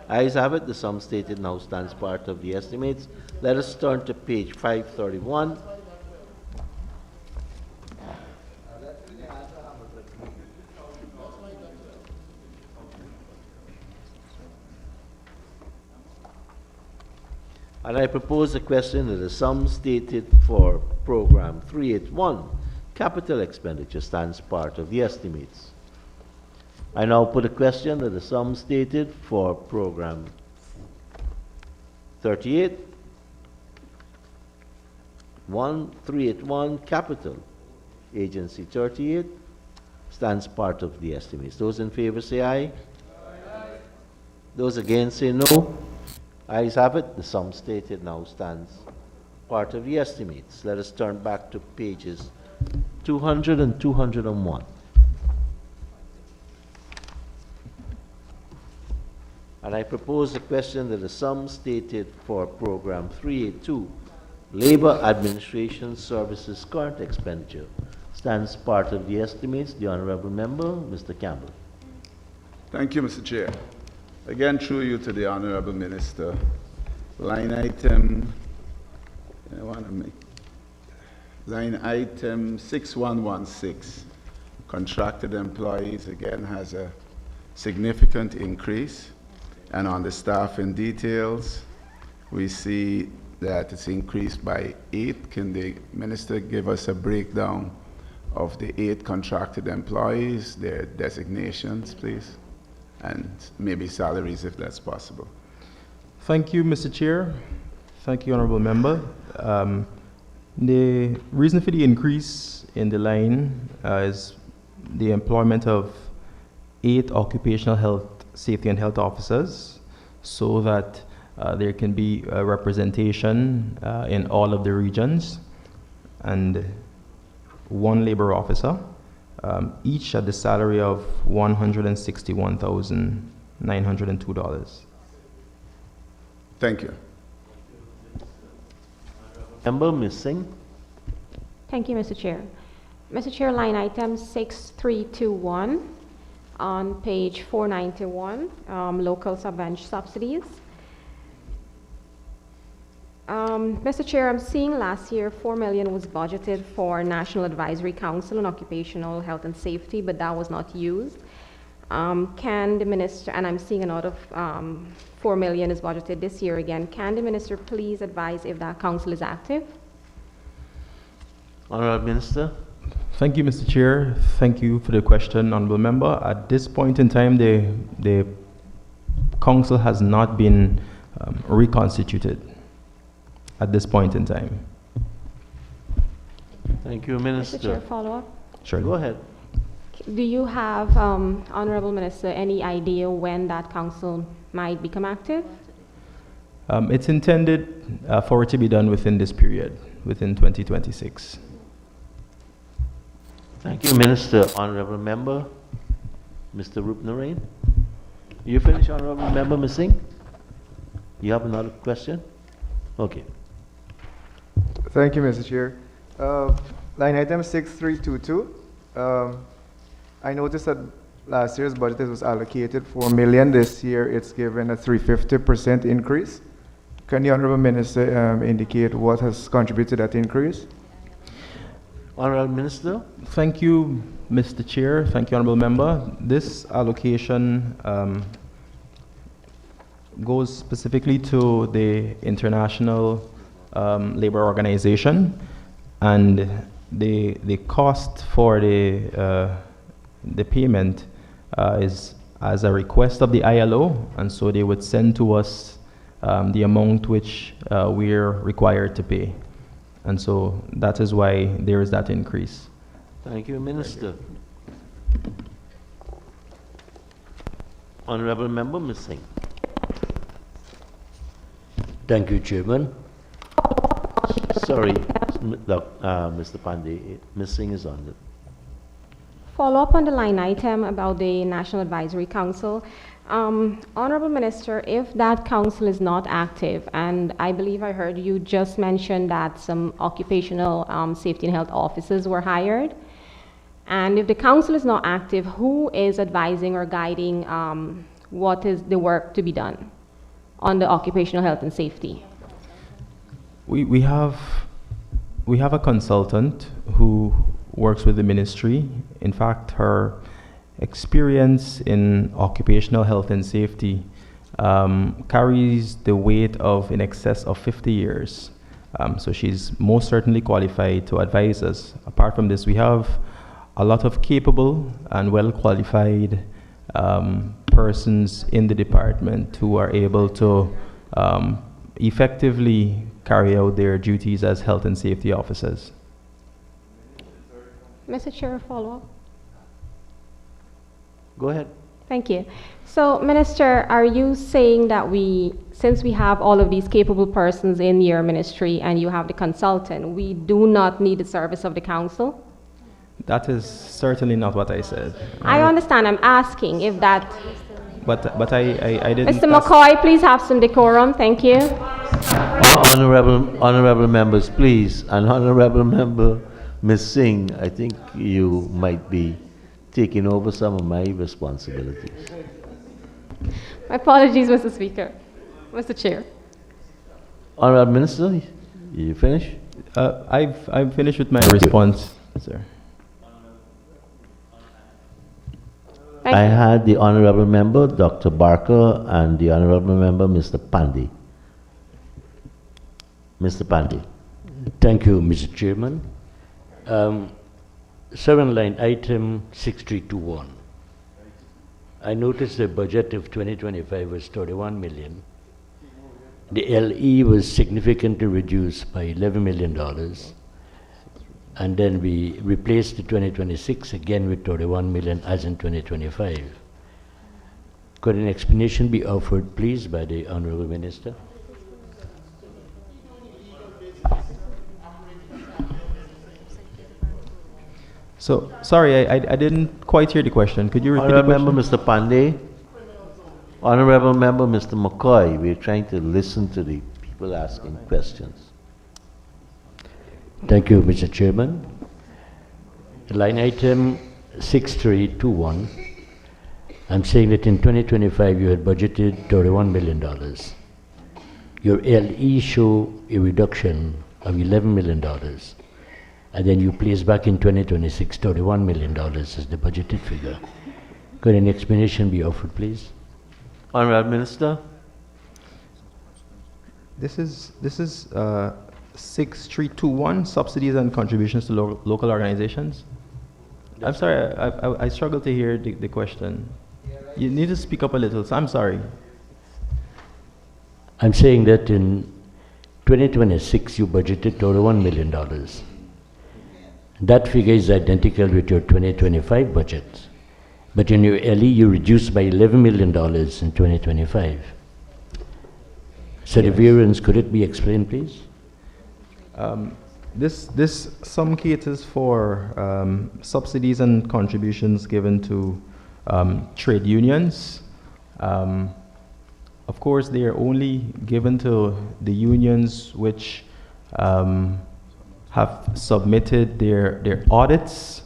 Ayes have it. The sum stated now stands part of the estimates. Let us turn to page 531. And I propose a question that the sum stated for Program 381, capital expenditure, stands part of the estimates. I now put a question that the sum stated for Program 38, 381, capital, Agency 38, stands part of the estimates. Those in favor say aye. Aye. Those against say no. Ayes have it. The sum stated now stands part of the estimates. Let us turn back to pages 200 and 201. And I propose a question that the sum stated for Program 382, Labor Administration Services current expenditure, stands part of the estimates. The Honorable Member, Mr. Campbell. Thank you, Mr. Chair. Again, through you to the Honorable Minister, line item, line item 6116, contracted employees, again has a significant increase. And on the staffing details, we see that it's increased by 8. Can the Minister give us a breakdown of the 8 contracted employees, their designations, please? And maybe salaries, if that's possible. Thank you, Mr. Chair. Thank you, Honorable Member. The reason for the increase in the line is the employment of 8 occupational health, safety and health officers, so that there can be a representation in all of the regions, and 1 labor officer. Each at the salary of $161,902. Thank you. Member, Ms. Singh. Thank you, Mr. Chair. Mr. Chair, line item 6321 on page 491, local subvention subsidies. Mr. Chair, I'm seeing last year $4 million was budgeted for National Advisory Council on Occupational Health and Safety, but that was not used. Can the Minister, and I'm seeing another $4 million is budgeted this year again, can the Minister please advise if that council is active? Honorable Minister. Thank you, Mr. Chair. Thank you for the question, Honorable Member. At this point in time, the council has not been reconstituted at this point in time. Thank you, Minister. Mr. Chair, follow up? Sure. Go ahead. Do you have, Honorable Minister, any idea when that council might become active? It's intended for it to be done within this period, within 2026. Thank you, Minister. Honorable Member, Mr. Rupnarain. You finished, Honorable Member, Ms. Singh? You have another question? Okay. Thank you, Mr. Chair. Line item 6322. I noticed that last year's budget was allocated $4 million. This year it's given a 350% increase. Can the Honorable Minister indicate what has contributed to that increase? Honorable Minister. Thank you, Mr. Chair. Thank you, Honorable Member. This allocation goes specifically to the International Labor Organization, and the cost for the payment is as a request of the ILO, and so they would send to us the amount which we're required to pay. And so that is why there is that increase. Thank you, Minister. Honorable Member, Ms. Singh. Thank you, Chairman. Sorry, Mr. Pandey, Ms. Singh is on it. Follow up on the line item about the National Advisory Council. Honorable Minister, if that council is not active, and I believe I heard you just mention that some occupational safety and health officers were hired, and if the council is not active, who is advising or guiding what is the work to be done on the occupational health and safety? We have a consultant who works with the ministry. In fact, her experience in occupational health and safety carries the weight of in excess of 50 years. So she's most certainly qualified to advise us. Apart from this, we have a lot of capable and well-qualified persons in the department who are able to effectively carry out their duties as health and safety officers. Mr. Chair, follow-up. Go ahead. Thank you. So, Minister, are you saying that since we have all of these capable persons in your ministry and you have the consultant, we do not need the service of the council? That is certainly not what I said. I understand. I'm asking if that... But I didn't... Mr. McCoy, please have some decorum. Thank you. Honorable members, please. And Honorable Member Ms. Singh, I think you might be taking over some of my responsibilities. My apologies, Mr. Speaker. Mr. Chair. Honorable Minister, you finished? I'm finished with my response, sir. I had the Honorable Member, Dr. Barker, and the Honorable Member, Mr. Pandey. Mr. Pandey. Thank you, Mr. Chairman. Line item 6321. I noticed the budget of 2025 was 31 million. The LE was significantly reduced by $11 million. And then we replaced the 2026 again with 31 million as in 2025. Could an explanation be offered, please, by the Honorable Minister? So, sorry, I didn't quite hear the question. Could you repeat the question? Honorable Member Mr. Pandey, Honorable Member Mr. McCoy, we're trying to listen to the people asking questions. Thank you, Mr. Chairman. Line item 6321. I'm saying that in 2025 you had budgeted $31 million. Your LE show a reduction of $11 million. And then you place back in 2026 $31 million as the budgeted figure. Could an explanation be offered, please? Honorable Minister. This is 6321, subsidies and contributions to local organizations. I'm sorry, I struggle to hear the question. You need to speak up a little, so I'm sorry. I'm saying that in 2026 you budgeted $31 million. That figure is identical with your 2025 budget. But in your LE you reduced by $11 million in 2025. So the variance, could it be explained, please? This sum caters for subsidies and contributions given to trade unions. Of course, they are only given to the unions which have submitted their audits,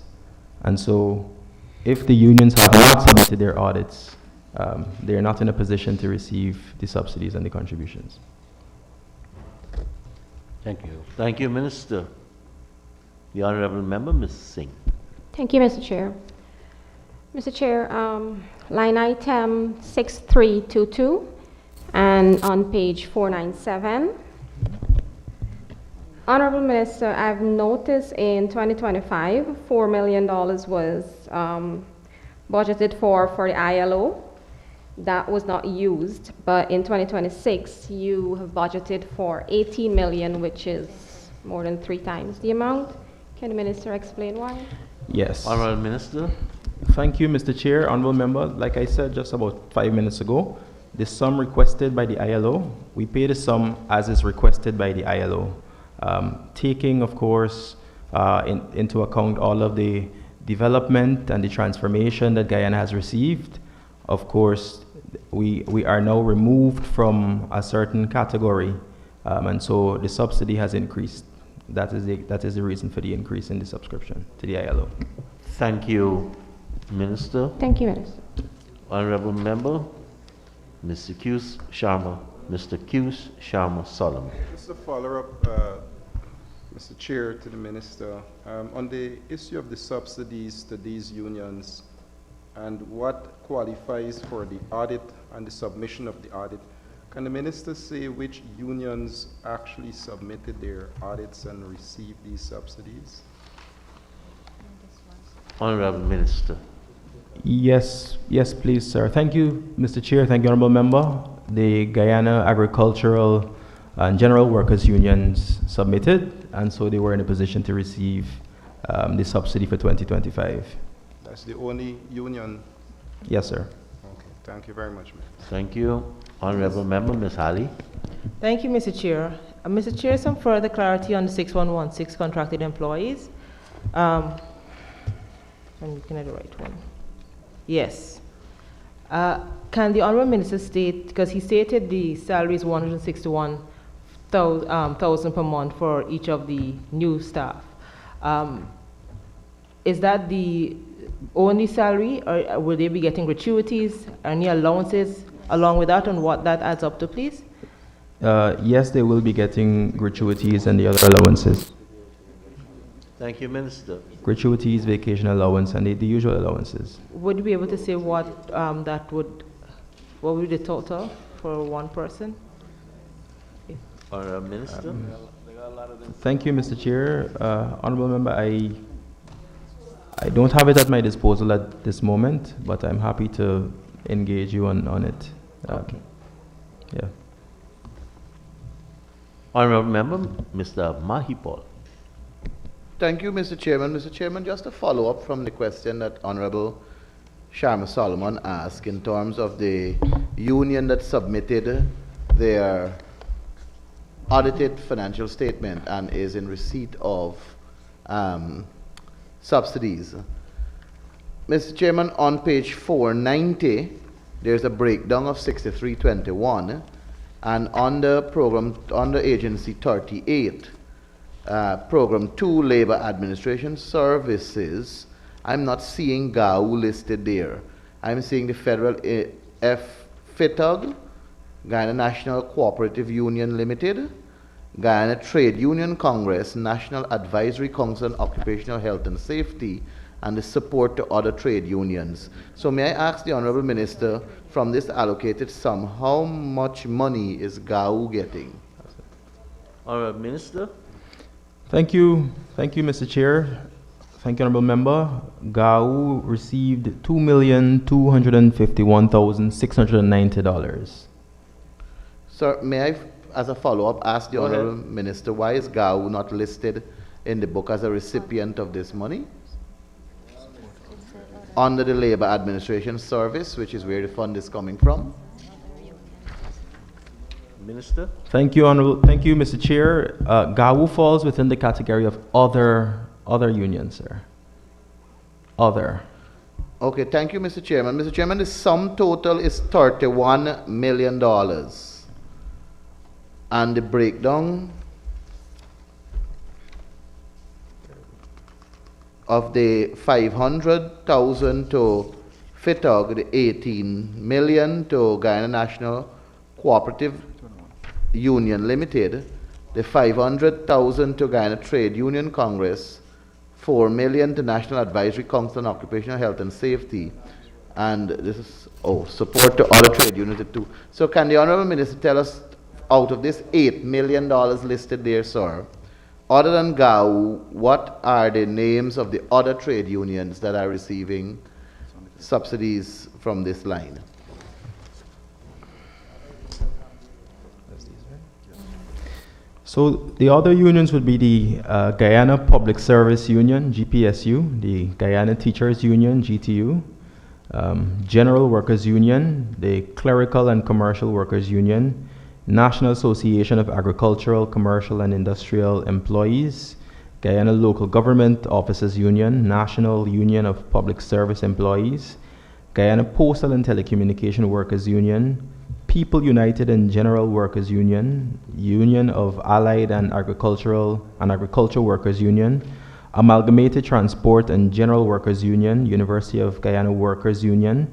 and so if the unions have not submitted their audits, they are not in a position to receive the subsidies and the contributions. Thank you. Thank you, Minister. The Honorable Member, Ms. Singh. Thank you, Mr. Chair. Mr. Chair, line item 6322 and on page 497. Honorable Minister, I've noticed in 2025, $4 million was budgeted for the ILO. That was not used, but in 2026, you have budgeted for 18 million, which is more than 3 times the amount. Can the Minister explain why? Yes. Honorable Minister. Thank you, Mr. Chair, Honorable Member. Like I said just about 5 minutes ago, the sum requested by the ILO, we pay the sum as is requested by the ILO, taking, of course, into account all of the development and the transformation that Guyana has received. Of course, we are now removed from a certain category, and so the subsidy has increased. That is the reason for the increase in the subscription to the ILO. Thank you, Minister. Thank you, Minister. Honorable Member, Mr. Qs Sharma, Mr. Qs Sharma Solomon. Just a follow-up, Mr. Chair, to the Minister. On the issue of the subsidies to these unions and what qualifies for the audit and the submission of the audit, can the Minister say which unions actually submitted their audits and received these subsidies? Honorable Minister. Yes, please, sir. Thank you, Mr. Chair. Thank you, Honorable Member. The Guyana Agricultural and General Workers Unions submitted, and so they were in a position to receive the subsidy for 2025. That's the only union? Yes, sir. Okay, thank you very much, ma'am. Thank you. Honorable Member, Ms. Halley. Thank you, Mr. Chair. Mr. Chair, some further clarity on the 6116 contracted employees. I'm looking at the right one. Yes. Can the Honourable Minister state, because he stated the salary is 161,000 per month for each of the new staff. Is that the only salary, or will they be getting gratuities, any allowances along with that, and what that adds up to, please? Yes, they will be getting gratuities and the other allowances. Thank you, Minister. Gratuities, vacation allowance, and the usual allowances. Would you be able to say what what would be the total for one person? Honorable Minister. Thank you, Mr. Chair. Honorable Member, I don't have it at my disposal at this moment, but I'm happy to engage you on it. Okay. Yeah. Honorable Member, Mr. Mahipal. Thank you, Mr. Chairman. Mr. Chairman, just a follow-up from the question that Honorable Sharma Solomon asked in terms of the union that submitted their audited financial statement and is in receipt of subsidies. Mr. Chairman, on page 490, there's a breakdown of 6321, and under agency 38, Program 2, Labor Administration Services, I'm not seeing GAU listed there. I'm seeing the Federal FITUG, Guyana National Cooperative Union Limited, Guyana Trade Union Congress, National Advisory Council on Occupational Health and Safety, and the support to other trade unions. So may I ask the Honorable Minister, from this allocated sum, how much money is GAU getting? Honorable Minister. Thank you, Mr. Chair. Thank you, Honorable Member. GAU received $2,251,690. Sir, may I, as a follow-up, ask the Honorable Minister, why is GAU not listed in the book as a recipient of this money? Under the Labor Administration Service, which is where the fund is coming from. Minister. Thank you, Mr. Chair. GAU falls within the category of other unions, sir. Other. Okay, thank you, Mr. Chairman. Mr. Chairman, the sum total is $31 million. And the breakdown of the 500,000 to FITUG, the 18 million to Guyana National Cooperative Union Limited, the 500,000 to Guyana Trade Union Congress, 4 million to National Advisory Council on Occupational Health and Safety. And this is, support to other trade unions too. So can the Honorable Minister tell us, out of this $8 million listed there, sir, other than GAU, what are the names of the other trade unions that are receiving subsidies from this line? So the other unions would be the Guyana Public Service Union, GPSU, the Guyana Teachers Union, GTU, General Workers Union, the Clerical and Commercial Workers Union, National Association of Agricultural, Commercial and Industrial Employees, Guyana Local Government Officers Union, National Union of Public Service Employees, Guyana Postal and Telecommunication Workers Union, People United and General Workers Union, Union of Allied and Agricultural Workers Union, Amalgamated Transport and General Workers Union, University of Guyana Workers Union,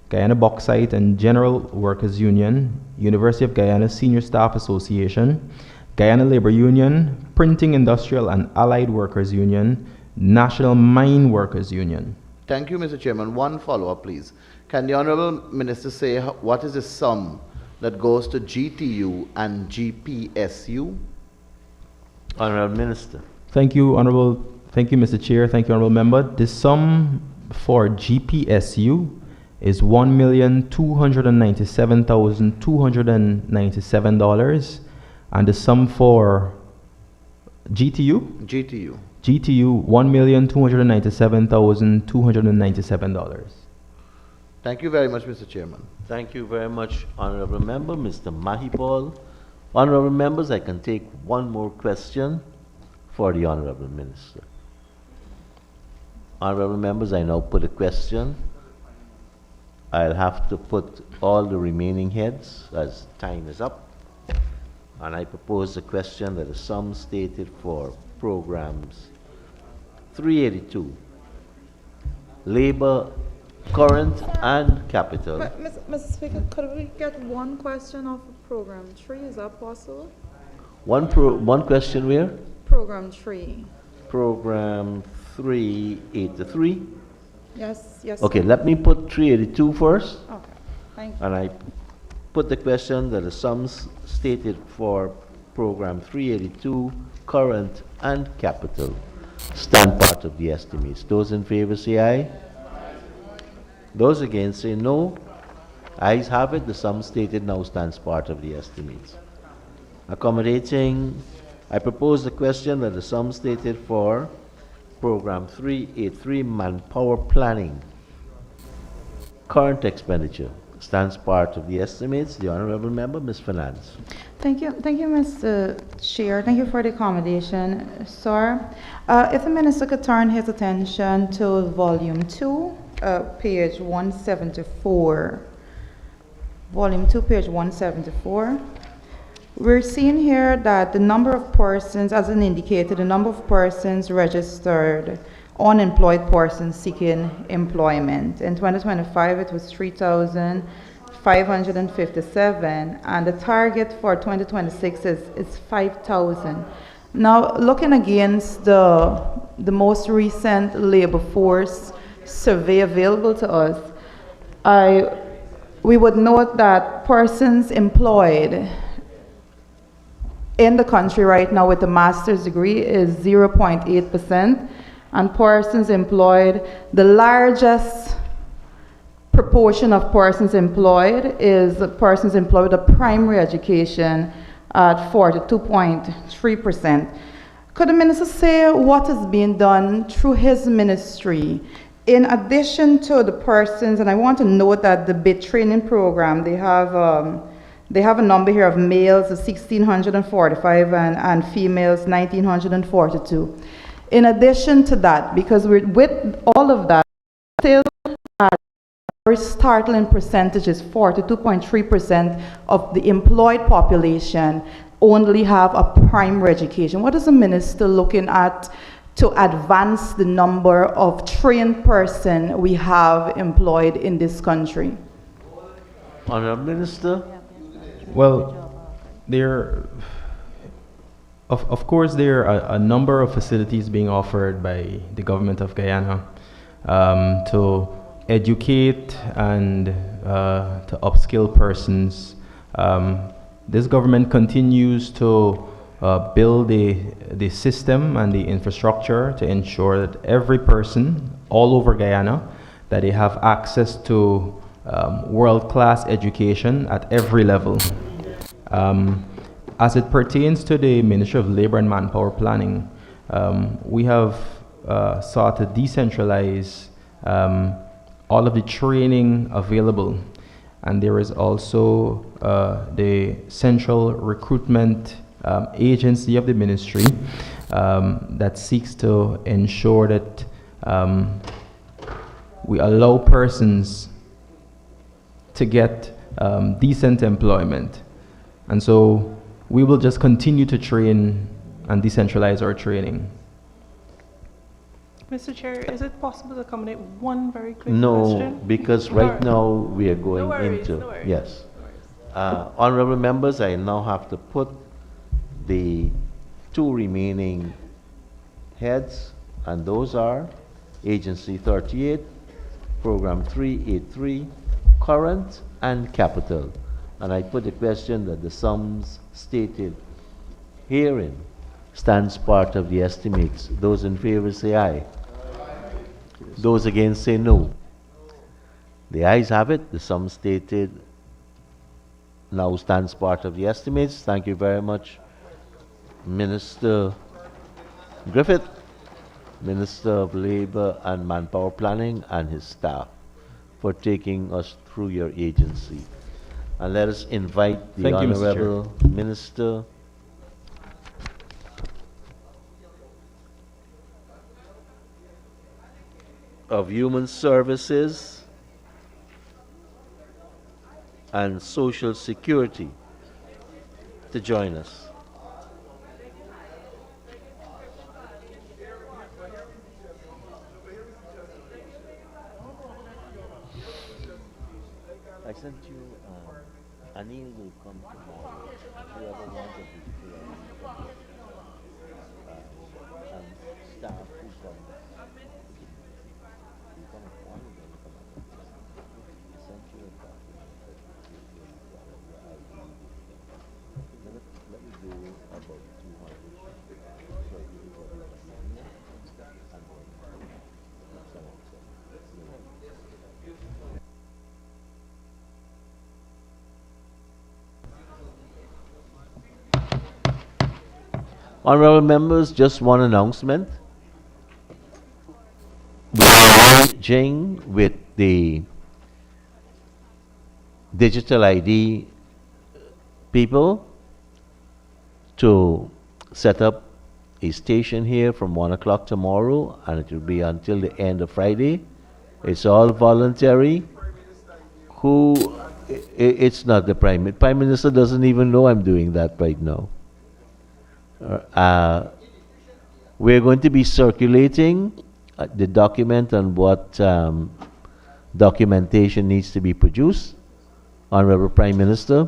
Guyana Bauxite and General Workers Union, University of Guyana Senior Staff Association, Guyana Labor Union, Printing Industrial and Allied Workers Union, National Mine Workers Union. Thank you, Mr. Chairman. One follow-up, please. Can the Honorable Minister say what is the sum that goes to GTU and GPSU? Honorable Minister. Thank you, Mr. Chair. Thank you, Honorable Member. The sum for GPSU is $1,297,297, and the sum for GTU? GTU. GTU, $1,297,297. Thank you very much, Mr. Chairman. Thank you very much, Honorable Member. Mr. Mahipal. Honorable Members, I can take one more question for the Honorable Minister. Honorable Members, I now put a question. I'll have to put all the remaining heads as time is up. And I propose a question that the sum stated for programs 382, Labor, Current and Capital. Mr. Speaker, could we get one question off of program 3? Is that possible? One question where? Program 3. Program 383. Yes, yes. Okay, let me put 382 first. Okay, thank you. And I put the question that the sums stated for program 382, Current and Capital, stand part of the estimates. Those in favor say aye. Those against say no. Ayes have it. The sum stated now stands part of the estimates. Accommodating, I propose the question that the sum stated for program 383, Manpower Planning, current expenditure, stands part of the estimates. The Honorable Member, Ms. Finance. Thank you, Mr. Chair. Thank you for the accommodation, sir. If the Minister could turn his attention to volume 2, page 174. Volume 2, page 174. We're seeing here that the number of persons, as indicated, the number of persons registered, unemployed persons seeking employment. In 2025, it was 3,557, and the target for 2026 is 5,000. Now, looking against the most recent labor force survey available to us, we would note that persons employed in the country right now with a master's degree is 0.8%, and persons employed, the largest proportion of persons employed is persons employed with a primary education at 42.3%. Could the Minister say what is being done through his ministry in addition to the persons, and I want to note that the BIT training program, they have a number here of males, 1,645, and females, 1,942. In addition to that, because with all of that, still at very startling percentages, 42.3% of the employed population only have a primary education. What is the Minister looking at to advance the number of trained persons we have employed in this country? Honorable Minister. Well, there Of course, there are a number of facilities being offered by the government of Guyana to educate and to upskill persons. This government continues to build the system and the infrastructure to ensure that every person all over Guyana, that they have access to world-class education at every level. As it pertains to the Ministry of Labor and Manpower Planning, we have sought to decentralize all of the training available. And there is also the Central Recruitment Agency of the Ministry that seeks to ensure that we allow persons to get decent employment. And so we will just continue to train and decentralize our training. Mr. Chair, is it possible to accommodate one very quick No, question? because right now we are going No worries, into, no worries. yes. Honorable members, I now have to put the two remaining heads, and those are Agency 38, Program 383, Current and Capital. And I put the question that the sums stated herein stands part of the estimates. Those in favor say aye. Those against say no. The ayes have it. The sum stated now stands part of the estimates. Thank you very much, Minister Griffith, Minister of Labor and Manpower Planning, and his staff for taking us through your agency. And let us invite the Thank you, Mr. Chair. Honorable Minister of Human Services and Social Security to join us. I sent you, Anil will come tomorrow. Whoever wants to be here. And staff who come. You come at 1, then you come at 2. I sent you a copy. Let me do about 200. So you go to the and then so on. Honorable members, just one announcement. We are engaging with the digital ID people to set up a station here from 1 o'clock tomorrow, and it will be until the end of Friday. It's all voluntary. It's not the Prime Minister doesn't even know I'm doing that right now. We're going to be circulating the document on what documentation needs to be produced, Honorable Prime Minister,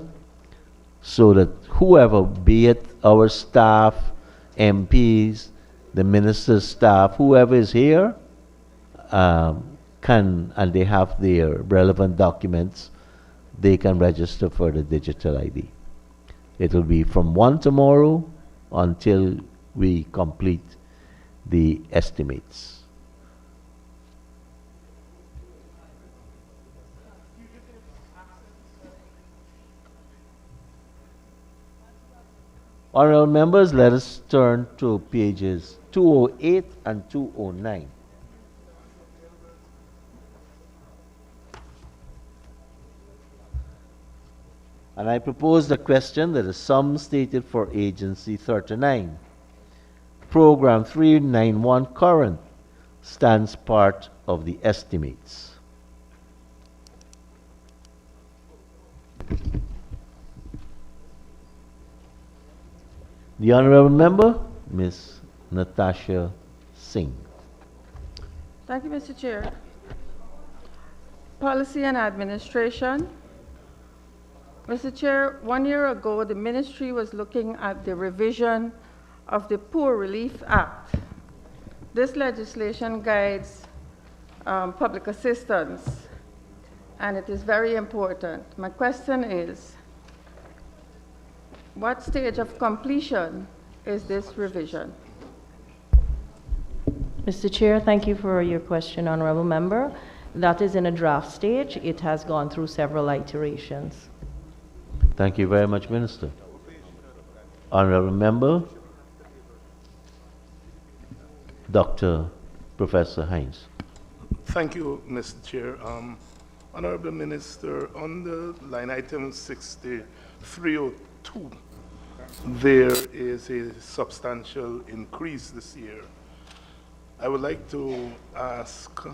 so that whoever, be it our staff, MPs, the minister's staff, whoever is here, can, and they have their relevant documents, they can register for the digital ID. It will be from 1 tomorrow until we complete the estimates. Honorable members, let us turn to pages 208 and 209. And I propose the question that the sum stated for Agency 39, Program 391 Current, stands part of the estimates. The Honorable Member, Ms. Natasha Singh. Thank you, Mr. Chair. Policy and Administration. Mr. Chair, 1 year ago, the ministry was looking at the revision of the Poor Relief Act. This legislation guides public assistance, and it is very important. My question is, what stage of completion is this revision? Mr. Chair, thank you for your question, Honorable Member. That is in a draft stage. It has gone through several iterations. Thank you very much, Minister. Honorable Member, Dr. Professor Hines. Thank you, Mr. Chair. Honorable Minister, on the line item 6302, there is a substantial increase this year. I would like to ask,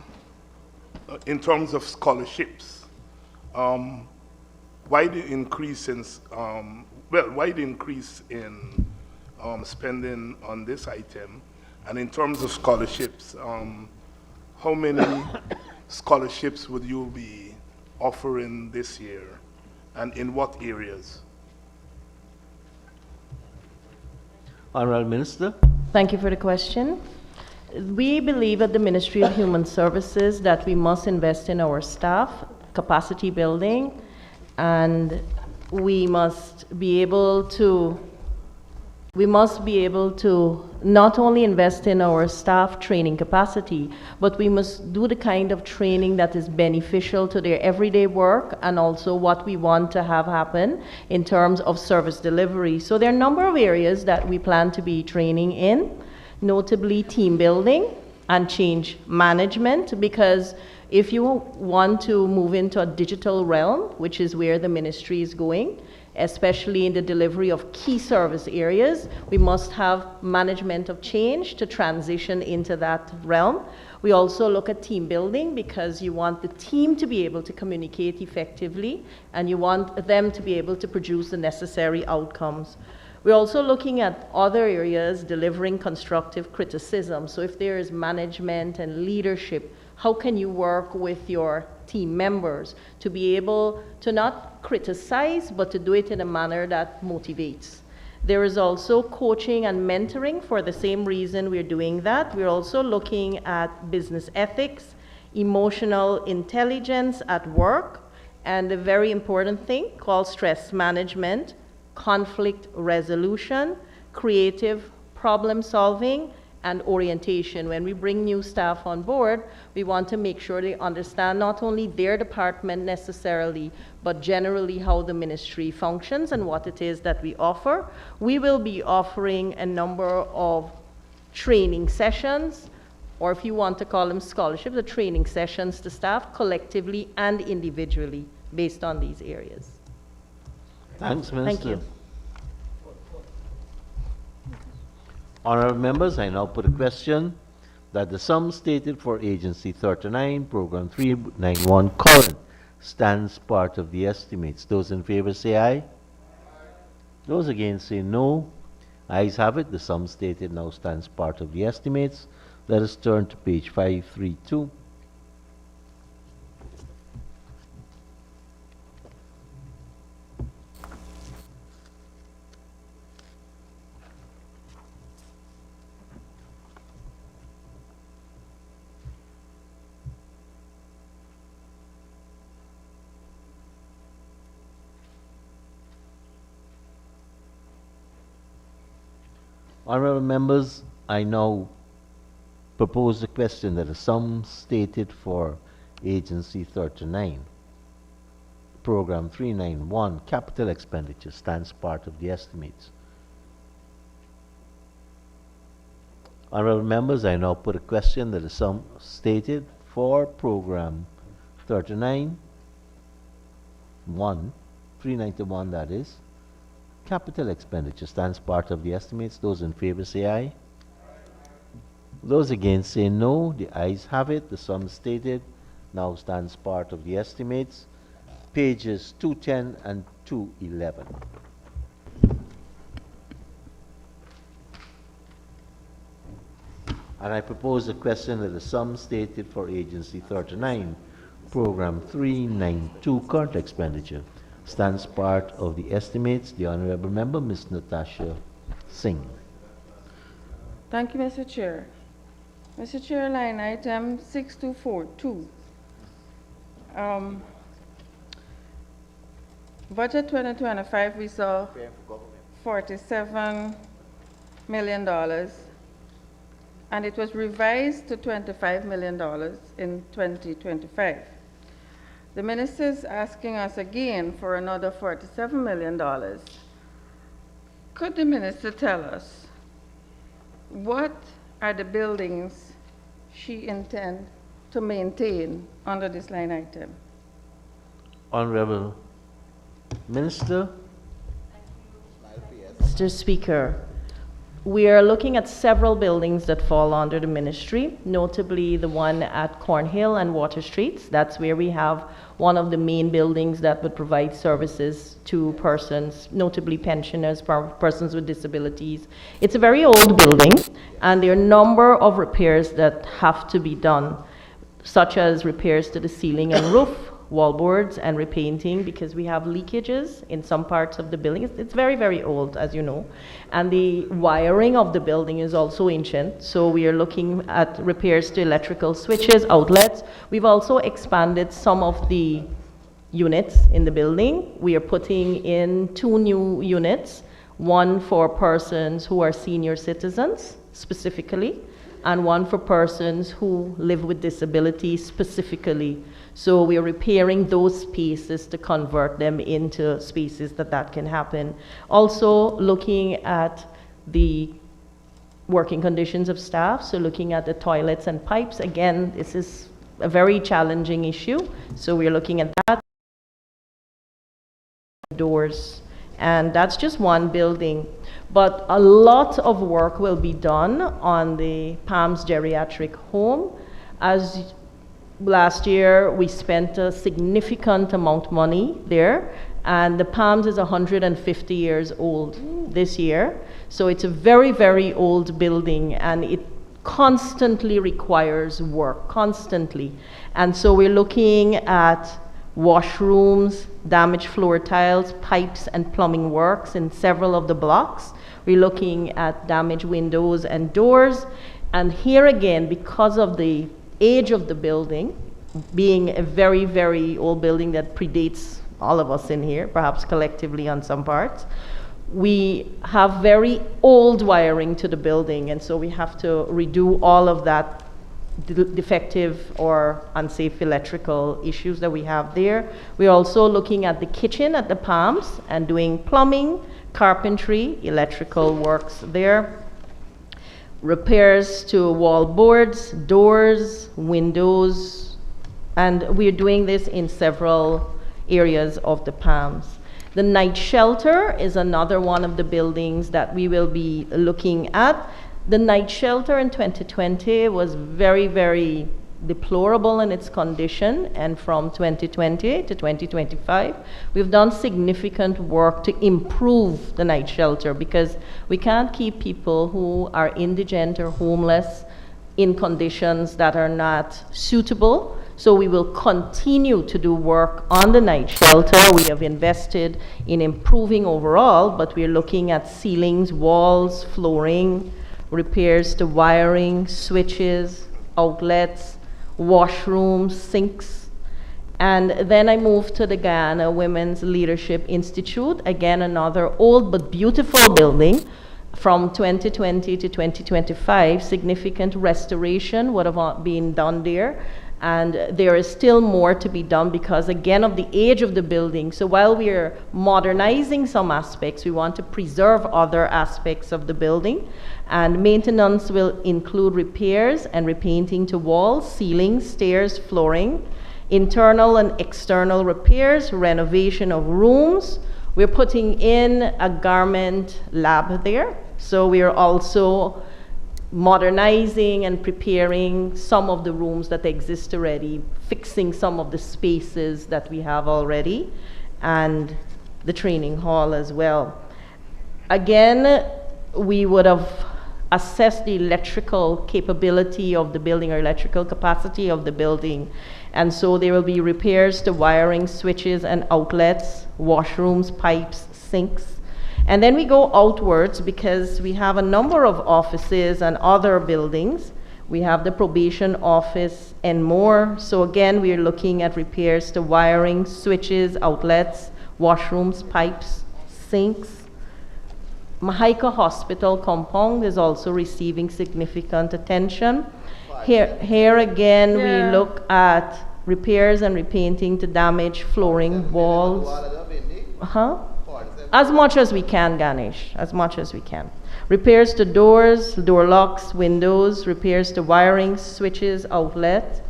in terms of scholarships, why the increase in, spending on this item? And in terms of scholarships, how many scholarships would you be offering this year, and in what areas? Honorable Minister. Thank you for the question. We believe at the Ministry of Human Services that we must invest in our staff, capacity building, and we must be able to not only invest in our staff training capacity, but we must do the kind of training that is beneficial to their everyday work and also what we want to have happen in terms of service delivery. So there are a number of areas that we plan to be training in, notably team building and change management, because if you want to move into a digital realm, which is where the ministry is going, especially in the delivery of key service areas, we must have management of change to transition into that realm. We also look at team building because you want the team to be able to communicate effectively and you want them to be able to produce the necessary outcomes. We're also looking at other areas delivering constructive criticism. So if there is management and leadership, how can you work with your team members to be able to not criticize, but to do it in a manner that motivates? There is also coaching and mentoring. For the same reason we're doing that, we're also looking at business ethics, emotional intelligence at work, and a very important thing called stress management, conflict resolution, creative problem solving, and orientation. When we bring new staff on board, we want to make sure they understand not only their department necessarily, but generally how the ministry functions and what it is that we offer. We will be offering a number of training sessions, or if you want to call them scholarships, the training sessions to staff collectively and individually based on these areas. Thanks, Minister. Thank you. Honourable members, I now put a question that the sum stated for Agency 39, Program 391 current stands part of the estimates. Those in favor say aye. Those against say no. Ayes have it. The sum stated now stands part of the estimates. Let us turn to page 532. Honourable members, I now propose the question that the sum stated for Agency 39, Program 391, capital expenditure stands part of the estimates. Honourable members, I now put a question that the sum stated for Program 39, 391 that is, capital expenditure stands part of the estimates. Those in favor say aye. Those against say no. The ayes have it. The sum stated now stands part of the estimates. Pages 210 and 211. And I propose a question that the sum stated for Agency 39, Program 392, current expenditure stands part of the estimates. The Honourable Member, Ms. Natasha Singh. Thank you, Mr. Chair. Mr. Chair, line item 6242. Budget 2025, we saw $47 million, and it was revised to $25 million in 2025. The minister is asking us again for another $47 million. Could the minister tell us what are the buildings she intends to maintain under this line item? Honorable Minister. Mr. Speaker, we are looking at several buildings that fall under the ministry, notably the one at Cornhill and Water Streets. That's where we have one of the main buildings that would provide services to persons, notably pensioners, persons with disabilities. It's a very old building, and there are a number of repairs that have to be done, such as repairs to the ceiling and roof, wallboards and repainting, because we have leakages in some parts of the building. It's very, very old, as you know. And the wiring of the building is also ancient, so we are looking at repairs to electrical switches, outlets. We've also expanded some of the units in the building. We are putting in 2 new units, one for persons who are senior citizens specifically, and one for persons who live with disabilities specifically. So we are repairing those spaces to convert them into spaces that can happen. Also looking at the working conditions of staff, so looking at the toilets and pipes. Again, this is a very challenging issue, so we are looking at that. Doors, and that's just one building. But a lot of work will be done on the Palms Geriatric Home. As last year, we spent a significant amount of money there, and the Palms is 150 years old this year. So it's a very, very old building, and it constantly requires work, constantly. And so we're looking at washrooms, damaged floor tiles, pipes and plumbing works in several of the blocks. We're looking at damaged windows and doors. And here again, because of the age of the building, being a very, very old building that predates all of us in here, perhaps collectively on some parts, we have very old wiring to the building, and so we have to redo all of that defective or unsafe electrical issues that we have there. We're also looking at the kitchen at the Palms and doing plumbing, carpentry, electrical works there. Repairs to wall boards, doors, windows, and we're doing this in several areas of the Palms. The night shelter is another one of the buildings that we will be looking at. The night shelter in 2020 was very, very deplorable in its condition, and from 2020 to 2025, we've done significant work to improve the night shelter, because we can't keep people who are indigent or homeless in conditions that are not suitable. So we will continue to do work on the night shelter. We have invested in improving overall, but we're looking at ceilings, walls, flooring, repairs to wiring, switches, outlets, washrooms, sinks. And then I moved to the Guyana Women's Leadership Institute, again another old but beautiful building. From 2020 to 2025, significant restoration would have been done there. And there is still more to be done because, again, of the age of the building. So while we are modernizing some aspects, we want to preserve other aspects of the building. And maintenance will include repairs and repainting to walls, ceilings, stairs, flooring, internal and external repairs, renovation of rooms. We're putting in a garment lab there. So we are also modernizing and preparing some of the rooms that exist already, fixing some of the spaces that we have already, and the training hall as well. Again, we would have assessed the electrical capability of the building, or electrical capacity of the building. And so there will be repairs to wiring, switches and outlets, washrooms, pipes, sinks. And then we go outwards because we have a number of offices and other buildings. We have the probation office and more. So again, we're looking at repairs to wiring, switches, outlets, washrooms, pipes, sinks. Mahika Hospital compound is also receiving significant attention. Here again, we look at repairs and repainting to damaged flooring, walls. As much as we can, Ganesh, as much as we can. Repairs to doors, door locks, windows, repairs to wiring, switches, outlet.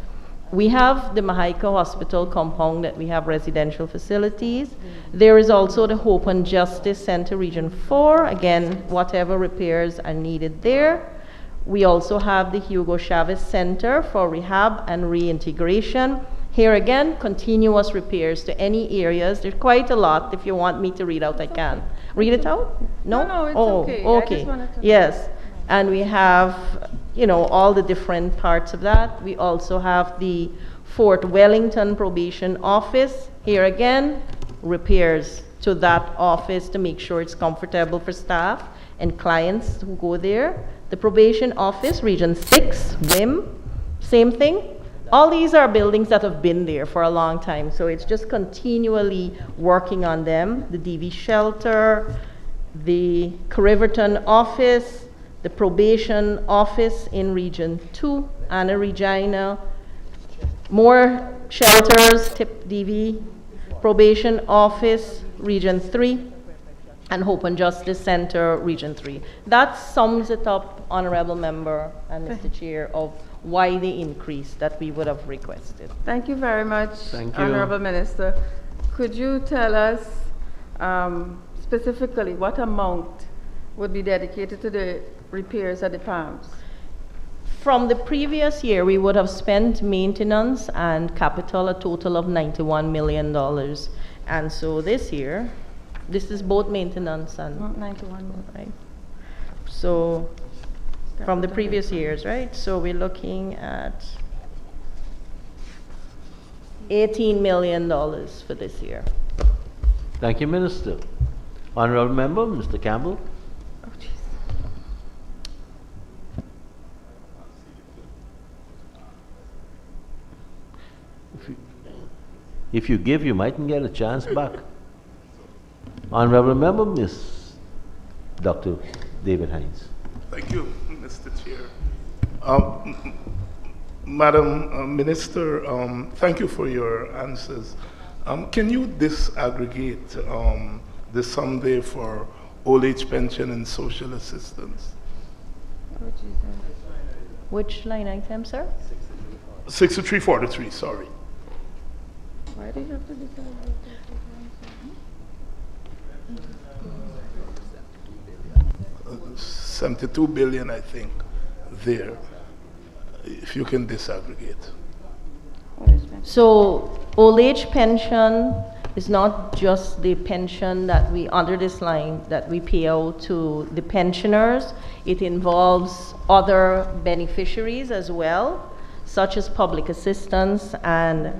We have the Mahika Hospital compound that we have residential facilities. There is also the Hope and Justice Center Region 4. Again, whatever repairs are needed there. We also have the Hugo Chavez Center for rehab and reintegration. Here again, continuous repairs to any areas. There's quite a lot. If you want me to read out, I can. Read it out? No? No, it's oh, okay. Okay. I just wanted to know. Yes. And we have, all the different parts of that. We also have the Fort Wellington Probation Office. Here again, repairs to that office to make sure it's comfortable for staff and clients who go there. The Probation Office, Region 6, WIM, same thing. All these are buildings that have been there for a long time, so it's just continually working on them. The DV Shelter, the Riverton Office, the Probation Office in Region 2, Anna Regina, more shelters, TIP DV, Probation Office, Region 3, and Hope and Justice Center, Region 3. That sums it up, Honorable Member and Mr. Chair, of why the increase that we would have requested. Thank you very much, Thank you. Honorable Minister. Could you tell us specifically what amount would be dedicated to the repairs at the Palms? From the previous year, we would have spent maintenance and capital a total of $91 million. And so this year, this is both maintenance and 91 million. Right? So from the previous years, right? So we're looking at $18 million for this year. Thank you, Minister. Honorable Member, Mr. Campbell. Oh, jeez. If you give, you mightn't get a chance back. Honorable Member, Ms. Dr. David Hines. Thank you, Mr. Chair. Madam Minister, thank you for your answers. Can you disaggregate the sum there for old age pension and social assistance? Oh, Jesus. Which line item, sir? 6343, sorry. Why do you have to decide? 72 billion, I think, there, if you can disaggregate. So old age pension is not just the pension that we, under this line, that we pay out to the pensioners. It involves other beneficiaries as well, such as public assistance and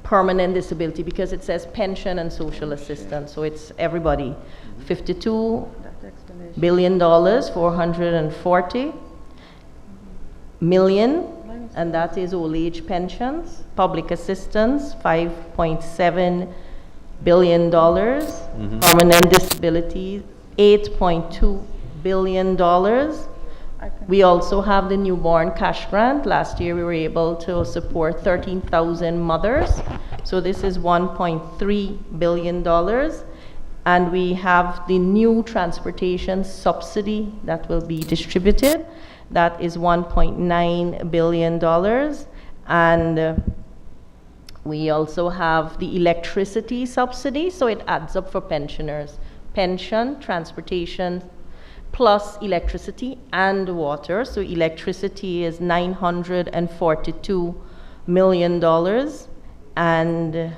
permanent disability, because it says pension and social assistance, so it's everybody. $52 billion, 440 million, and that is old age pensions. Public assistance, $5.7 billion. Permanent disability, $8.2 billion. We also have the newborn cash grant. Last year we were able to support 13,000 mothers. So this is $1.3 billion. And we have the new transportation subsidy that will be distributed. That is $1.9 billion. And we also have the electricity subsidy, so it adds up for pensioners. Pension, transportation, plus electricity and water. So electricity is $942 million and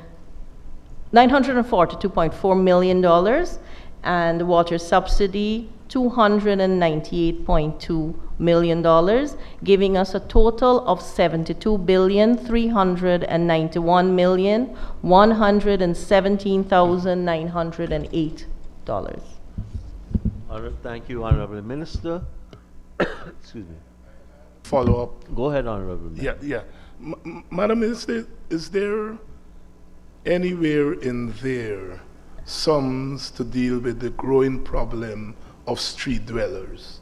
$942.4 million, and water subsidy $298.2 million, giving us a total of $72,391,117,908. Thank you, Honorable Minister. Excuse me. Follow up. Go ahead, Honorable Minister. Yeah. Madam Minister, is there anywhere in there sums to deal with the growing problem of street dwellers?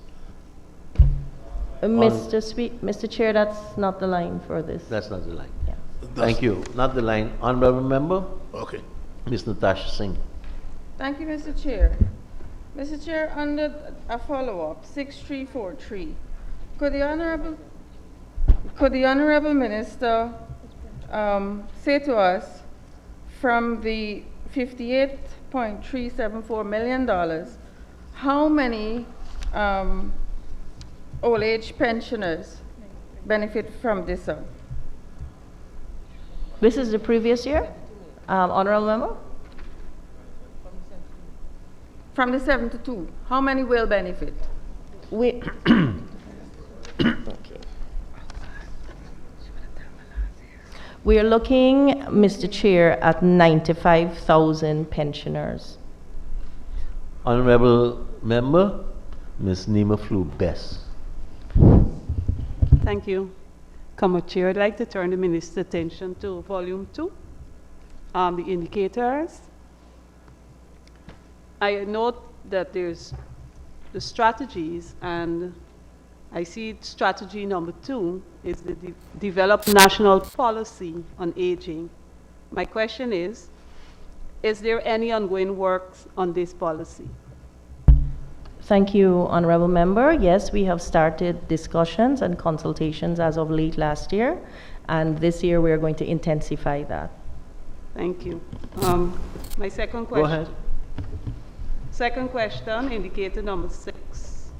Mr. Chair, that's not the line for this. That's not the line. Yeah. Thank you. Not the line. Honorable Member? Okay. Ms. Natasha Singh. Thank you, Mr. Chair. Mr. Chair, under a follow-up, 6343, could the Honorable Minister say to us, from the $58.374 million, how many old age pensioners benefit from this sum? This is the previous year, Honorable Member? From the 72, how many will benefit? Okay. We are looking, Mr. Chair, at 95,000 pensioners. Honorable Member, Ms. Nima Flu Bess. Thank you, Chair. I'd like to turn the Minister's attention to Volume 2, the indicators. I note that there's the strategies, and I see strategy number 2 is the develop national policy on aging. My question is there any ongoing works on this policy? Thank you, Honorable Member. Yes, we have started discussions and consultations as of late last year, and this year we are going to intensify that. Thank you. My second question. Go ahead. Second question, indicator number 6.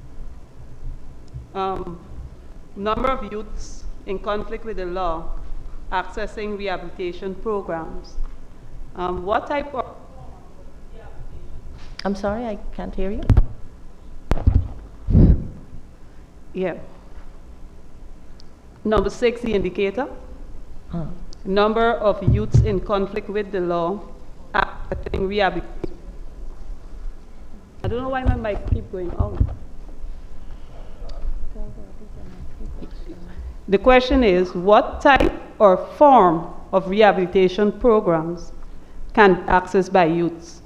Number of youths in conflict with the law accessing rehabilitation programs. What type of... I'm sorry, I can't hear you. Yeah. Number 6, the indicator. Number of youths in conflict with the law accessing rehabilitation. I don't know why my mic keeps going out. The question is, what type or form of rehabilitation programs can be accessed by youths?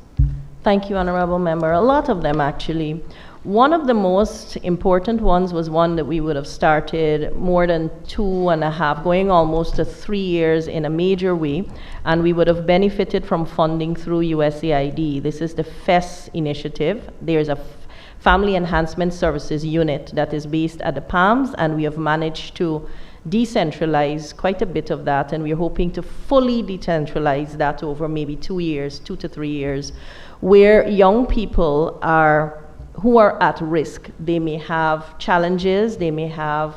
Thank you, Honorable Member. A lot of them, actually. One of the most important ones was one that we would have started more than 2.5, going almost to 3 years in a major way, and we would have benefited from funding through USAID. This is the FES initiative. There's a Family Enhancement Services unit that is based at the Palms, and we have managed to decentralize quite a bit of that, and we're hoping to fully decentralize that over maybe 2 years, 2 to 3 years, where young people who are at risk. They may have challenges, they may have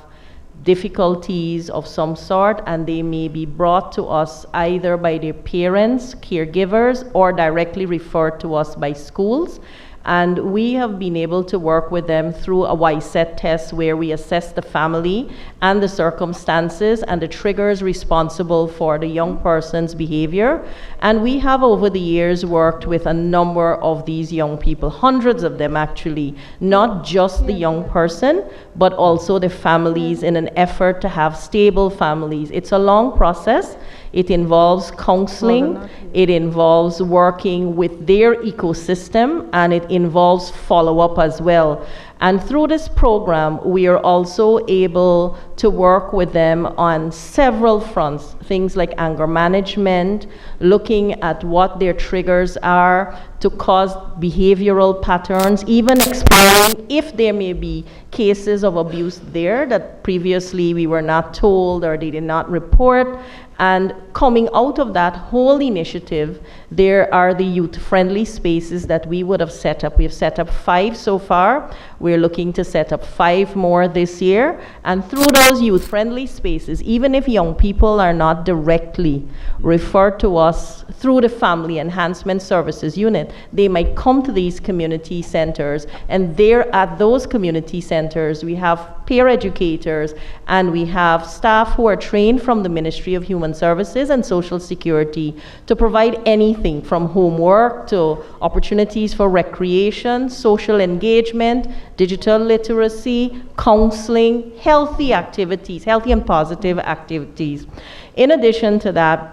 difficulties of some sort, and they may be brought to us either by their parents, caregivers, or directly referred to us by schools. And we have been able to work with them through a YSET test where we assess the family and the circumstances and the triggers responsible for the young person's behavior. And we have over the years worked with a number of these young people, hundreds of them actually, not just the young person, but also the families, in an effort to have stable families. It's a long process. It involves counseling, it involves working with their ecosystem, and it involves follow-up as well. And through this program, we are also able to work with them on several fronts, things like anger management, looking at what their triggers are to cause behavioral patterns, even exploring if there may be cases of abuse there that previously we were not told or they did not report. And coming out of that whole initiative, there are the youth-friendly spaces that we would have set up. We have set up 5 so far. We're looking to set up 5 more this year. And through those youth-friendly spaces, even if young people are not directly referred to us through the Family Enhancement Services unit, they might come to these community centers. And there at those community centers, we have peer educators, and we have staff who are trained from the Ministry of Human Services and Social Security to provide anything from homework to opportunities for recreation, social engagement, digital literacy, counseling, healthy activities, healthy and positive activities. In addition to that,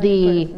the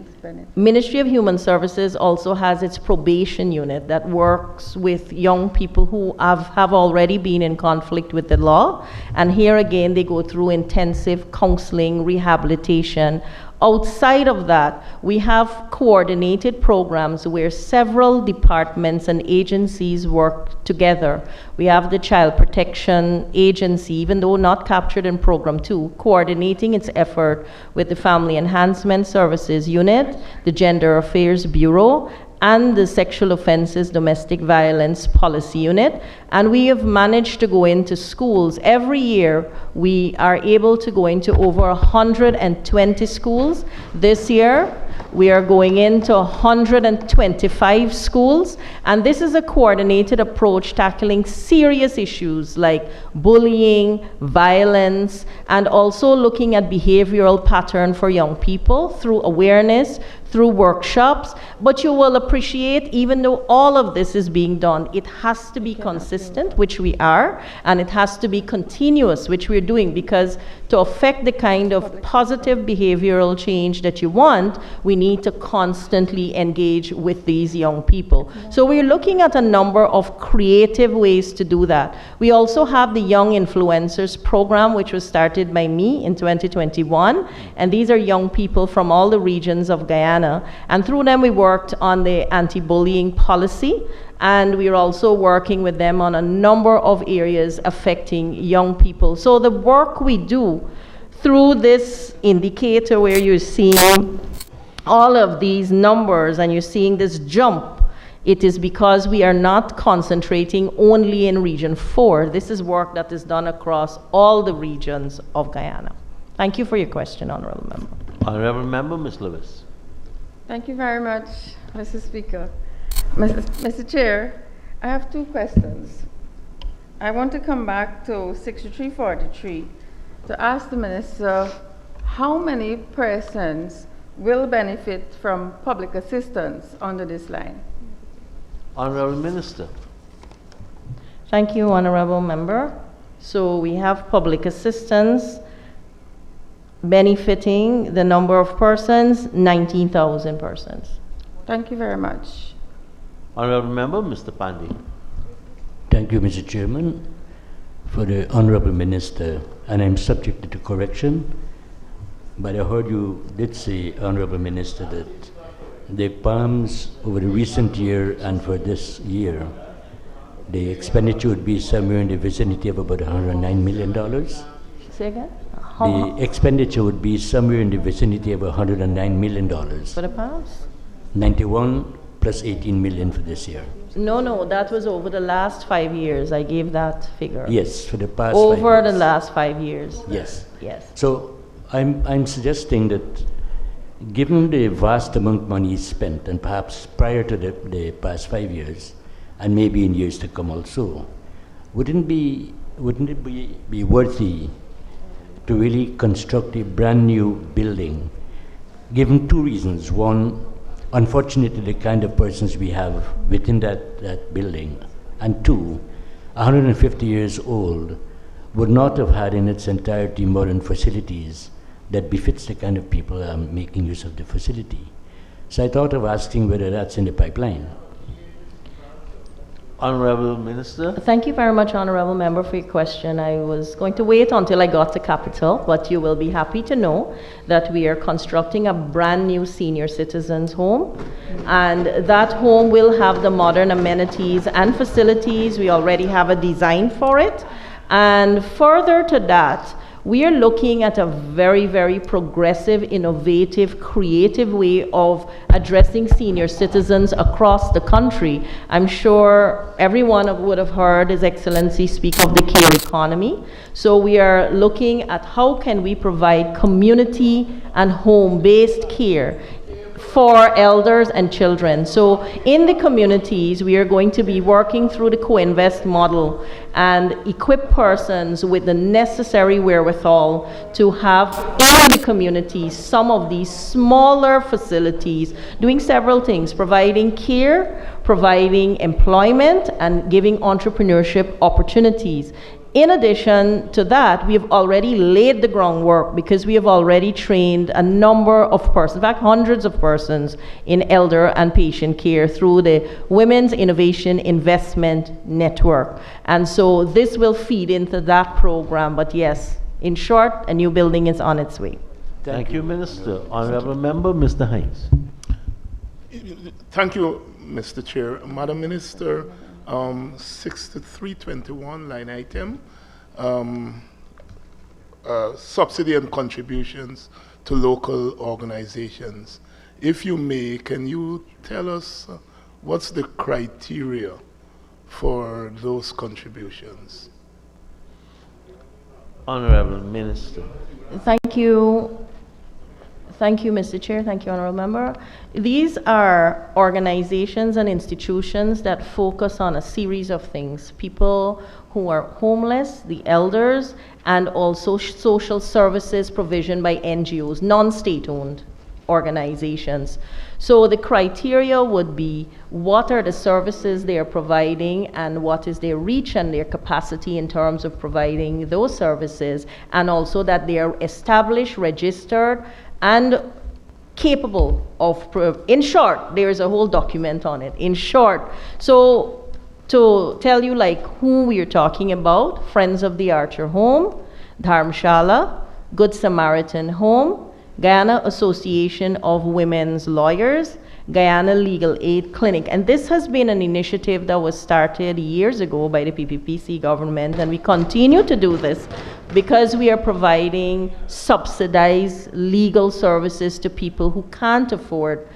Ministry of Human Services also has its probation unit that works with young people who have already been in conflict with the law. And here again, they go through intensive counseling, rehabilitation. Outside of that, we have coordinated programs where several departments and agencies work together. We have the Child Protection Agency, even though not captured in Program 2, coordinating its effort with the Family Enhancement Services Unit, the Gender Affairs Bureau, and the Sexual Offenses Domestic Violence Policy Unit. And we have managed to go into schools. Every year, we are able to go into over 120 schools. This year, we are going into 125 schools, and this is a coordinated approach tackling serious issues like bullying, violence, and also looking at behavioral pattern for young people through awareness, through workshops. But you will appreciate, even though all of this is being done, it has to be consistent, which we are, and it has to be continuous, which we're doing, because to affect the kind of positive behavioral change that you want, we need to constantly engage with these young people. So we're looking at a number of creative ways to do that. We also have the Young Influencers program, which was started by me in 2021, and these are young people from all the regions of Guyana, and through them we worked on the anti-bullying policy, and we are also working with them on a number of areas affecting young people. So the work we do through this indicator where you're seeing all of these numbers and you're seeing this jump, it is because we are not concentrating only in Region 4. This is work that is done across all the regions of Guyana. Thank you for your question, Honorable Member. Honorable Member, Ms. Lewis. Thank you very much, Mr. Speaker. Mr. Chair, I have two questions. I want to come back to 6343 to ask the Minister how many persons will benefit from public assistance under this line. Honorable Minister. Thank you, Honorable Member. So we have public assistance benefiting the number of persons, 19,000 persons. Thank you very much. Honorable Member, Mr. Pandey. Thank you, Mr. Chairman, for the Honorable Minister, and I'm subject to correction, but I heard you did say, Honorable Minister, that the PALMs over the recent year and for this year, the expenditure would be somewhere in the vicinity of about $109 million. Say again? The expenditure would be somewhere in the vicinity of $109 million. For the PALMs? 91 plus 18 million for this year. No, that was over the last 5 years. I gave that figure. Yes, for the past over 5 years. the last 5 years. Yes. Yes. So I'm suggesting that given the vast amount of money spent, and perhaps prior to the past 5 years, and maybe in years to come also, wouldn't it be worthy to really construct a brand new building, given two reasons. One, unfortunately, the kind of persons we have within that building, and two, 150 years old would not have had in its entirety modern facilities that befits the kind of people making use of the facility. So I thought of asking whether that's in the pipeline. Honorable Minister. Thank you very much, Honorable Member, for your question. I was going to wait until I got to Capitol, but you will be happy to know that we are constructing a brand new senior citizens home, and that home will have the modern amenities and facilities. We already have a design for it, and further to that, we are looking at a very, very progressive, innovative, creative way of addressing senior citizens across the country. I'm sure everyone would have heard His Excellency speak of the care economy. So we are looking at how can we provide community and home-based care for elders and children. So in the communities, we are going to be working through the co-invest model and equip persons with the necessary wherewithal to have in the communities some of these smaller facilities doing several things, providing care, providing employment, and giving entrepreneurship opportunities. In addition to that, we have already laid the groundwork because we have already trained a number of persons, in fact, hundreds of persons in elder and patient care through the Women's Innovation Investment Network. And so this will feed into that program. But yes, in short, a new building is on its way. Thank you, Minister. Honorable Member, Mr. Hines. Thank you, Mr. Chair. Madam Minister, 6321 line item, subsidy and contributions to local organizations. If you may, can you tell us what's the criteria for those contributions? Honorable Minister. Thank you. Thank you, Mr. Chair. Thank you, Honorable Member. These are organizations and institutions that focus on a series of things. People who are homeless, the elders, and also social services provision by NGOs, non-state-owned organizations. So the criteria would be what are the services they are providing and what is their reach and their capacity in terms of providing those services, and also that they are established, registered, and capable of, in short, there is a whole document on it, in short. So to tell you like who we are talking about, Friends of the Archer Home, Dharmshala, Good Samaritan Home, Guyana Association of Women's Lawyers, Guyana Legal Aid Clinic. And this has been an initiative that was started years ago by the PPPC government, and we continue to do this because we are providing subsidized legal services to people who can't afford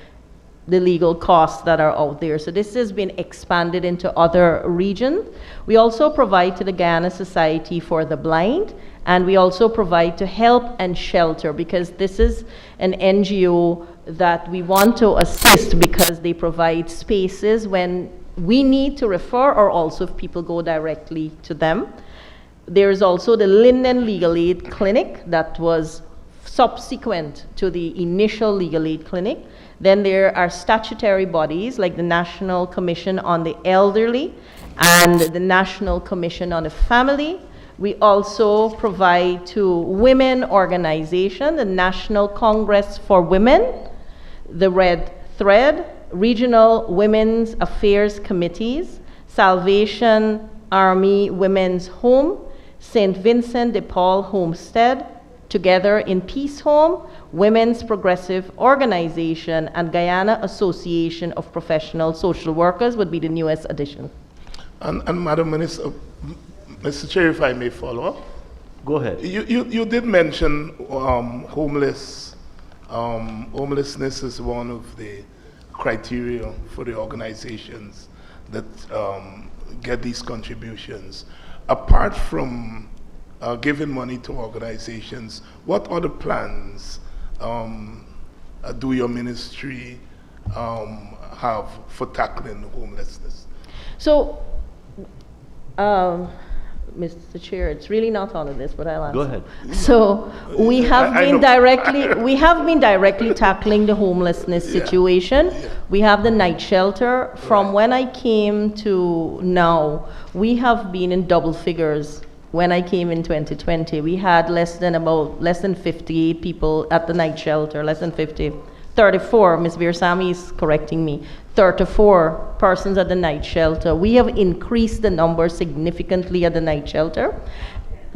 the legal costs that are out there. So this has been expanded into other regions. We also provide to the Guyana Society for the Blind, and we also provide to Help and Shelter, because this is an NGO that we want to assist because they provide spaces when we need to refer, or also if people go directly to them. There is also the Linden Legal Aid Clinic that was subsequent to the initial legal aid clinic. Then there are statutory bodies like the National Commission on the Elderly and the National Commission on the Family. We also provide to women organizations, the National Congress for Women, the Red Thread, Regional Women's Affairs Committees, Salvation Army Women's Home, St. Vincent de Paul Homestead, Together in Peace Home, Women's Progressive Organization, and Guyana Association of Professional Social Workers would be the newest addition. And Madam Minister, Mr. Chair, if I may follow up. Go ahead. You did mention homelessness is one of the criteria for the organizations that get these contributions. Apart from giving money to organizations, what other plans do your ministry have for tackling homelessness? So, Mr. Chair, it's really not all of this, but I'll answer. Go ahead. So we have been directly tackling the homelessness situation. We have the night shelter. From when I came to now, we have been in double figures. When I came in 2020, we had less than 58 people at the night shelter, less than 50. 34, Ms. Veersamy is correcting me, 34 persons at the night shelter. We have increased the number significantly at the night shelter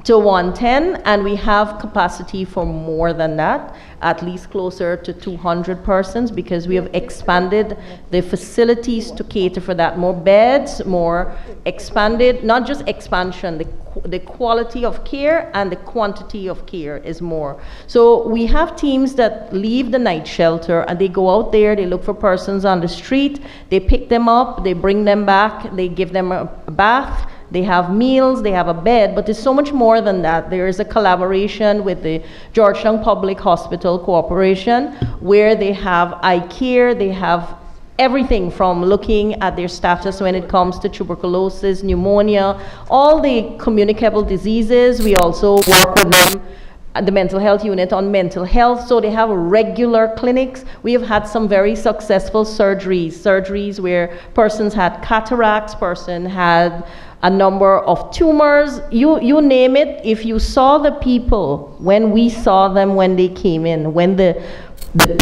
to 110, and we have capacity for more than that, at least closer to 200 persons, because we have expanded the facilities to cater for that. More beds, more expanded, not just expansion, the quality of care and the quantity of care is more. So we have teams that leave the night shelter and they go out there, they look for persons on the street, they pick them up, they bring them back, they give them a bath, they have meals, they have a bed, but it's so much more than that. There is a collaboration with the Georgetown Public Hospital Corporation where they have eye care, they have everything from looking at their status when it comes to tuberculosis, pneumonia, all the communicable diseases. We also work with them at the mental health unit on mental health, so they have regular clinics. We have had some very successful surgeries where persons had cataracts, person had a number of tumors, you name it. If you saw the people, when we saw them when they came in, when the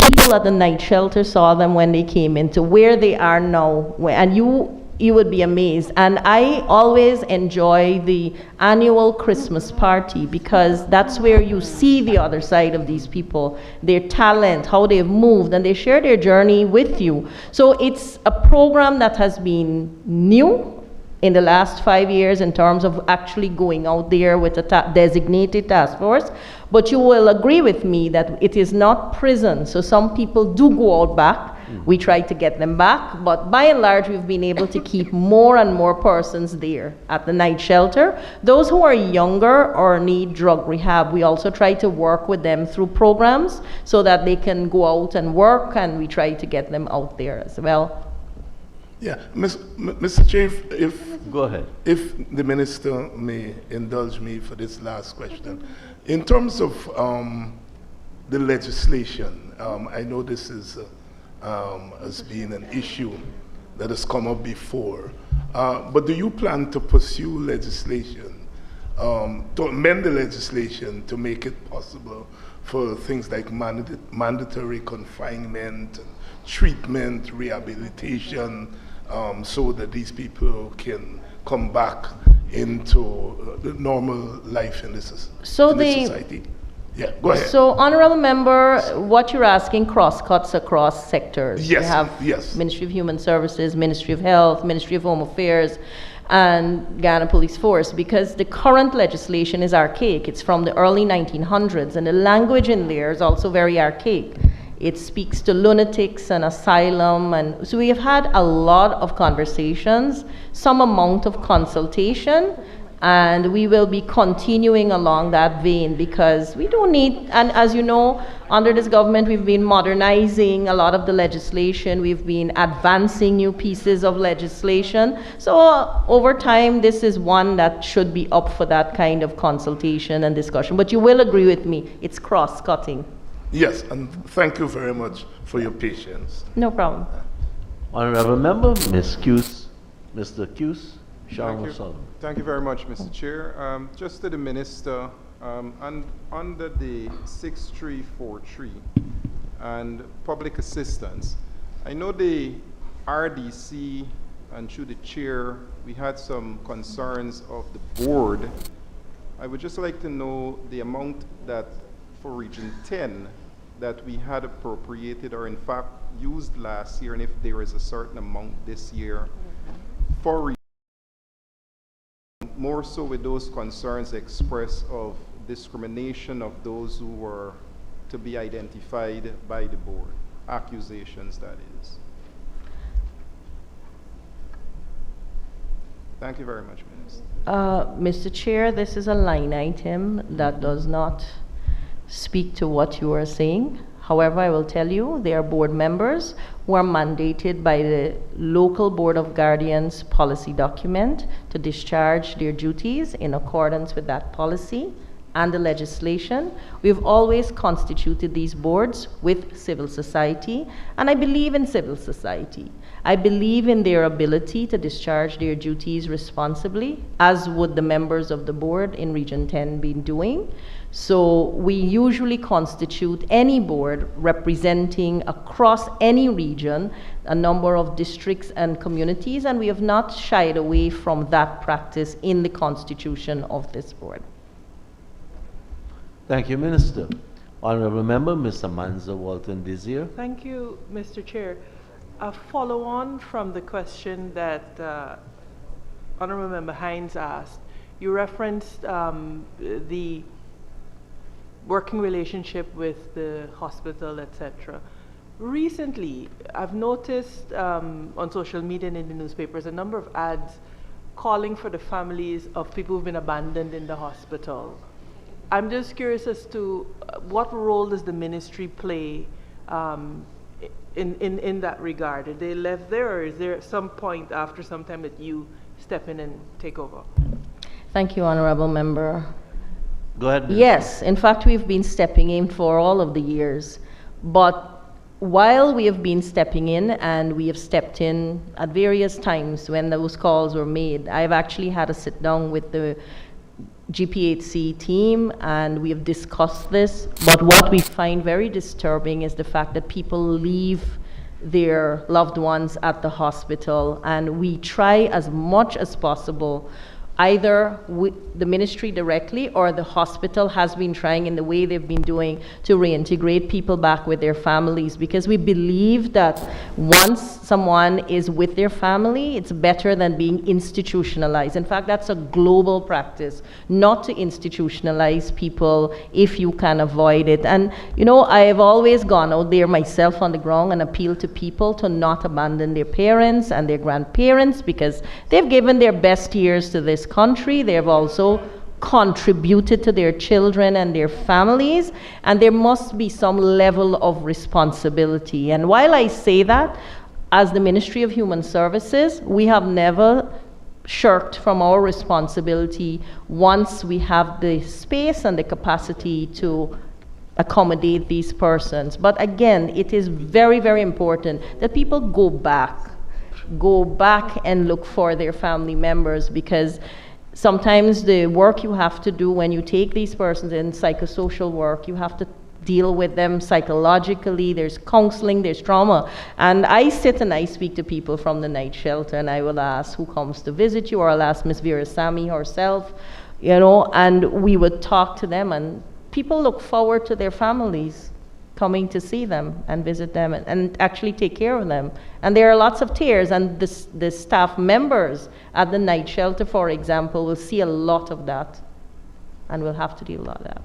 people at the night shelter saw them when they came in, to where they are now, and you would be amazed. And I always enjoy the annual Christmas party because that's where you see the other side of these people, their talent, how they've moved, and they share their journey with you. So it's a program that has been new in the last 5 years in terms of actually going out there with a designated task force. But you will agree with me that it is not prison. So some people do go out back. We try to get them back, but by and large, we've been able to keep more and more persons there at the night shelter. Those who are younger or need drug rehab, we also try to work with them through programs so that they can go out and work, and we try to get them out there as well. Yeah, Mr. Chief, Go ahead. If the minister may indulge me for this last question. In terms of the legislation, I know this is has been an issue that has come up before, but do you plan to pursue legislation, to amend the legislation to make it possible for things like mandatory confinement, treatment, rehabilitation, so that these people can come back into the normal life in this society? Yeah, go ahead. So, Honorable Member, what you're asking cross-cuts across sectors. Yes, you have yes. Ministry of Human Services, Ministry of Health, Ministry of Home Affairs, and Ghana Police Force, because the current legislation is archaic. It's from the early 1900s, and the language in there is also very archaic. It speaks to lunatics and asylum, and so we have had a lot of conversations, some amount of consultation, and we will be continuing along that vein because we don't need, and as you know, under this government we've been modernizing a lot of the legislation, we've been advancing new pieces of legislation, so over time this is one that should be up for that kind of consultation and discussion. But you will agree with me, it's cross-cutting. Yes, and thank you very much for your patience. No problem. Honorable Member, Ms. Cuse, Mr. Cuse, Sharon O'Sullivan. Thank you very much, Mr. Chair. Just to the Minister, under the 6343 and public assistance, I know the RDC, and through the Chair, we had some concerns of the board. I would just like to know the amount that for Region 10 that we had appropriated or in fact used last year, and if there is a certain amount this year for region, more so with those concerns expressed of discrimination of those who were to be identified by the board, accusations that is. Thank you very much, Minister. Mr. Chair, this is a line item that does not speak to what you are saying. However, I will tell you, they are board members who are mandated by the local Board of Guardians policy document to discharge their duties in accordance with that policy and the legislation. We've always constituted these boards with civil society, and I believe in civil society. I believe in their ability to discharge their duties responsibly, as would the members of the board in Region 10 be doing. So we usually constitute any board representing across any region a number of districts and communities, and we have not shied away from that practice in the constitution of this board. Thank you, Minister. Honorable Member, Mr. Manzo Walton Desir. Thank you, Mr. Chair. A follow-on from the question that Honorable Member Hines asked. You referenced the working relationship with the hospital, etc. Recently, I've noticed on social media and in the newspapers a number of ads calling for the families of people who've been abandoned in the hospital. I'm just curious as to what role does the ministry play in that regard? Are they left there, or is there some point after some time that you step in and take over? Thank you, Honorable Member. Go ahead. Yes, in fact, we've been stepping in for all of the years. But while we have been stepping in, and we have stepped in at various times when those calls were made, I've actually had a sit down with the GPHC team, and we have discussed this. But what we find very disturbing is the fact that people leave their loved ones at the hospital, and we try as much as possible, either the ministry directly or the hospital has been trying in the way they've been doing to reintegrate people back with their families, because we believe that once someone is with their family, it's better than being institutionalized. In fact, that's a global practice, not to institutionalize people if you can avoid it. And you know, I've always gone out there myself on the ground and appealed to people to not abandon their parents and their grandparents, because they've given their best years to this country. They have also contributed to their children and their families, and there must be some level of responsibility. And while I say that, as the Ministry of Human Services, we have never shirked from our responsibility once we have the space and the capacity to accommodate these persons. But again, it is very, very important that people go back and look for their family members, because sometimes the work you have to do when you take these persons in psychosocial work, you have to deal with them psychologically, there's counseling, there's trauma. And I sit and I speak to people from the night shelter, and I will ask who comes to visit you, or I'll ask Ms. Virasamy herself, you know, and we would talk to them, and people look forward to their families coming to see them and visit them and actually take care of them. And there are lots of tears, and the staff members at the night shelter, for example, will see a lot of that, and we'll have to deal with that.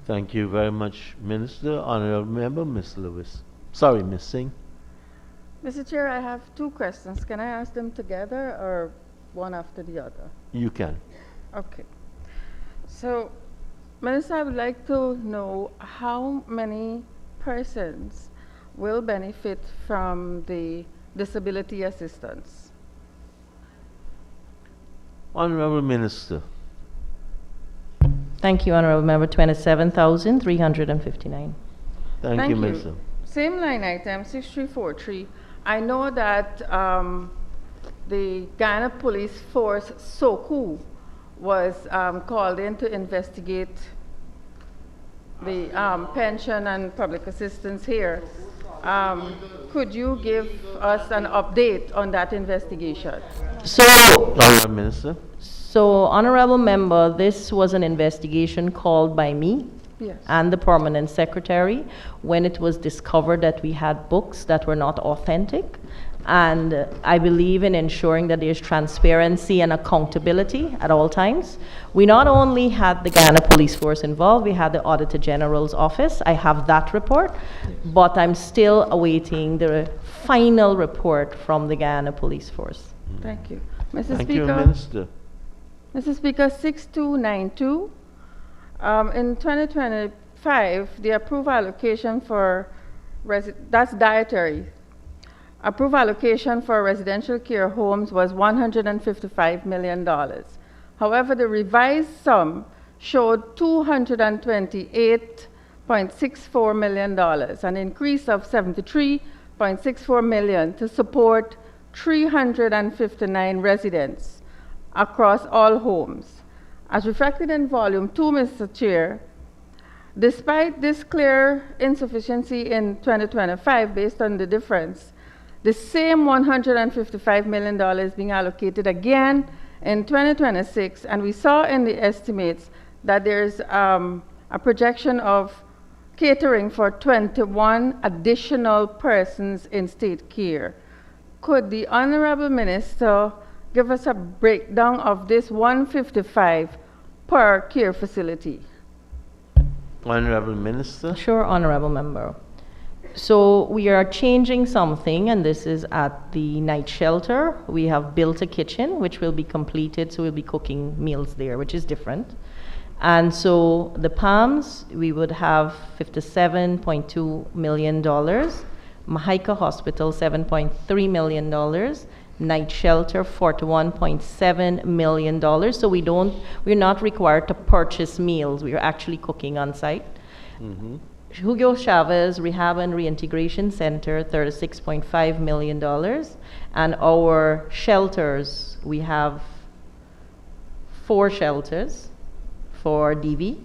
Thank you very much, Minister. Honorable Member, Ms. Lewis. Sorry, Ms. Singh. Mr. Chair, I have two questions. Can I ask them together or one after the other? You can. Okay. So, Minister, I would like to know how many persons will benefit from the disability assistance? Honorable Minister. Thank you, Honorable Member. 27,359. Thank you, Minister. Same line item, 6343. I know that the Guyana Police Force, SOCU, was called in to investigate the pension and public assistance here. Could you give us an update on that investigation? Honorable Minister. So, Honorable Member, this was an investigation called by me and the Permanent Secretary when it was discovered that we had books that were not authentic. And I believe in ensuring that there's transparency and accountability at all times. We not only had the Guyana Police Force involved, we had the Auditor General's Office. I have that report, but I'm still awaiting the final report from the Guyana Police Force. Thank you. Mr. Thank Speaker. you, Minister. Mr. Speaker, 6292. In 2025, the approved allocation for, that's dietary. Approved allocation for residential care homes was $155 million. However, the revised sum showed $228.64 million, an increase of $73.64 million to support 359 residents across all homes. As reflected in Volume 2, Mr. Chair, despite this clear insufficiency in 2025 based on the difference, the same $155 million being allocated again in 2026, and we saw in the estimates that there's a projection of catering for 21 additional persons in state care. Could the Honorable Minister give us a breakdown of this 155 per care facility? Honorable Minister. Sure, Honorable Member. So we are changing something, and this is at the night shelter. We have built a kitchen, which will be completed, so we'll be cooking meals there, which is different. And so the Palms, we would have $57.2 million. Mahika Hospital, $7.3 million. Night shelter, $41.7 million. So we're not required to purchase meals. We are actually cooking on site. Hugo Chavez Rehab and Reintegration Center, $36.5 million. And our shelters, we have 4 shelters for DV.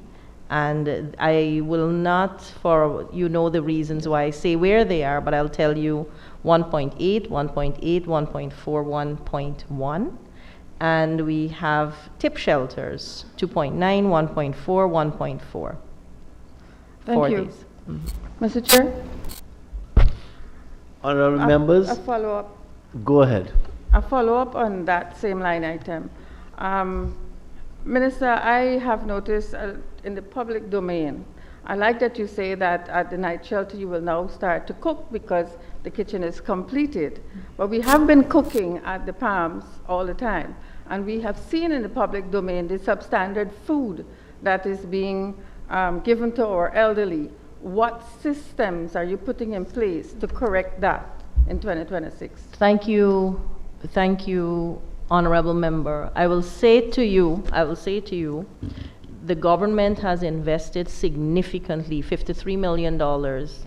And I will not, for you know the reasons why I say where they are, but I'll tell you 1.8, 1.8, 1.4, 1.1. And we have tip shelters, 2.9, 1.4, 1.4. Thank you. Mr. Chair? Honorable members, A follow-up. go ahead. A follow-up on that same line item. Minister, I have noticed in the public domain, I like that you say that at the night shelter you will now start to cook because the kitchen is completed. But we have been cooking at the Palms all the time, and we have seen in the public domain the substandard food that is being given to our elderly. What systems are you putting in place to correct that in 2026? Thank you, honorable member. I will say to you, the government has invested significantly, $53 million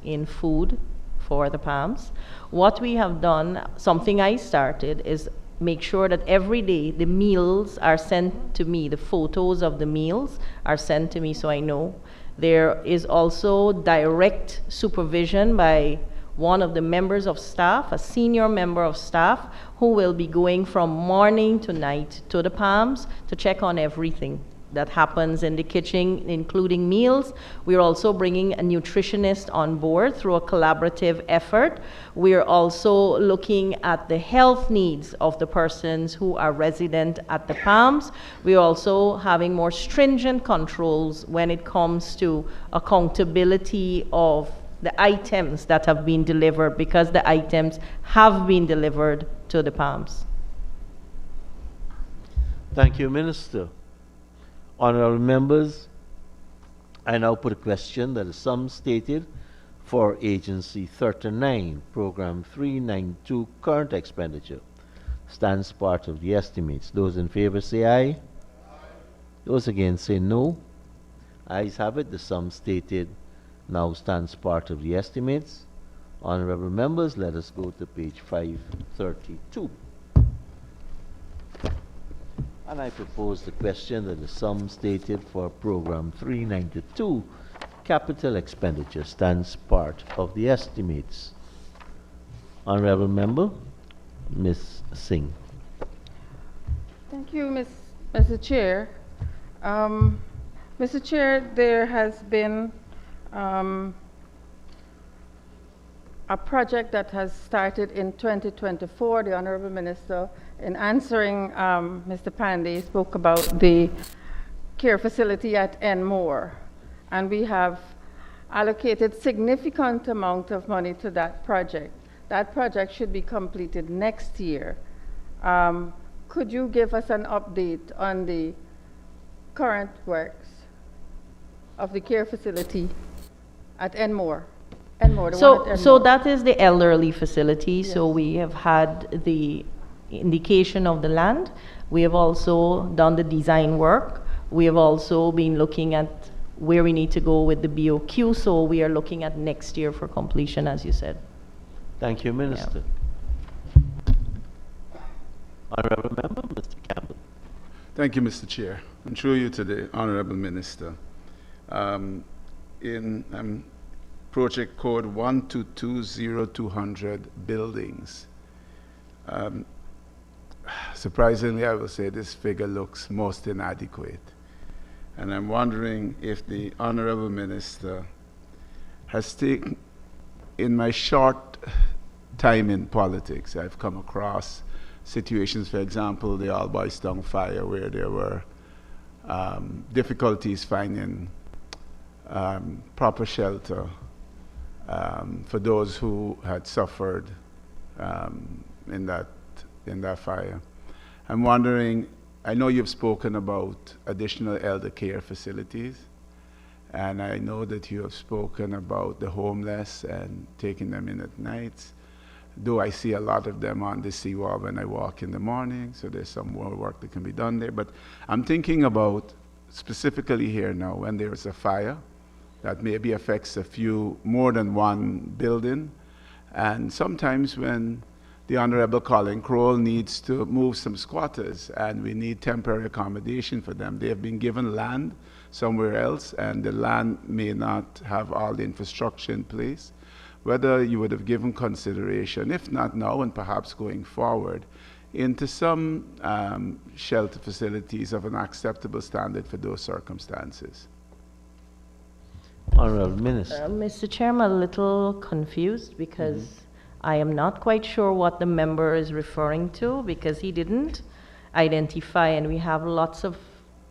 in food for the Palms. What we have done, something I started, is make sure that every day the meals are sent to me, the photos of the meals are sent to me so I know. There is also direct supervision by one of the members of staff, a senior member of staff, who will be going from morning to night to the Palms to check on everything that happens in the kitchen, including meals. We're also bringing a nutritionist on board through a collaborative effort. We're also looking at the health needs of the persons who are resident at the Palms. We're also having more stringent controls when it comes to accountability of the items that have been delivered, because the items have been delivered to the Palms. Thank you, Minister. Honorable members, I now put a question that the sum stated for Agency 39, Program 392, current expenditure, stands part of the estimates. Those in favor say aye. Those against say no. Ayes have it. The sum stated now stands part of the estimates. Honorable members, let us go to page 532. And I propose the question that the sum stated for Program 392, capital expenditure, stands part of the estimates. Honorable Member, Ms. Singh. Thank you, Mr. Chair. Mr. Chair, there has been a project that has started in 2024. The Honorable Minister, in answering Mr. Pandey, spoke about the care facility at Enmore. And we have allocated significant amount of money to that project. That project should be completed next year. Could you give us an update on the current works of the care facility at Enmore? So that is the elderly facility. Yes. So we have had the indication of the land. We have also done the design work. We have also been looking at where we need to go with the BOQ. So we are looking at next year for completion, as you said. Thank you, Minister. Yeah. Honorable Member, Mr. Campbell. Thank you, Mr. Chair. And through you to the Honorable Minister. In project code 1220200 buildings. Surprisingly, I will say this figure looks most inadequate. And I'm wondering if the Honorable Minister has taken, in my short time in politics, I've come across situations, for example, the Alboystown fire, where there were difficulties finding proper shelter for those who had suffered in that fire. I'm wondering, I know you've spoken about additional elder care facilities, and I know that you have spoken about the homeless and taking them in at nights. Though I see a lot of them on the seawall when I walk in the morning, so there's some more work that can be done there. But I'm thinking about specifically here now, when there's a fire that maybe affects more than one building, and sometimes when the Honorable Colin Crowell needs to move some squatters and we need temporary accommodation for them. They have been given land somewhere else and the land may not have all the infrastructure in place. Whether you would have given consideration, if not now and perhaps going forward, into some shelter facilities of an acceptable standard for those circumstances. Honorable Minister. Mr. Chair, I'm a little confused because I am not quite sure what the member is referring to because he didn't identify, and we have lots of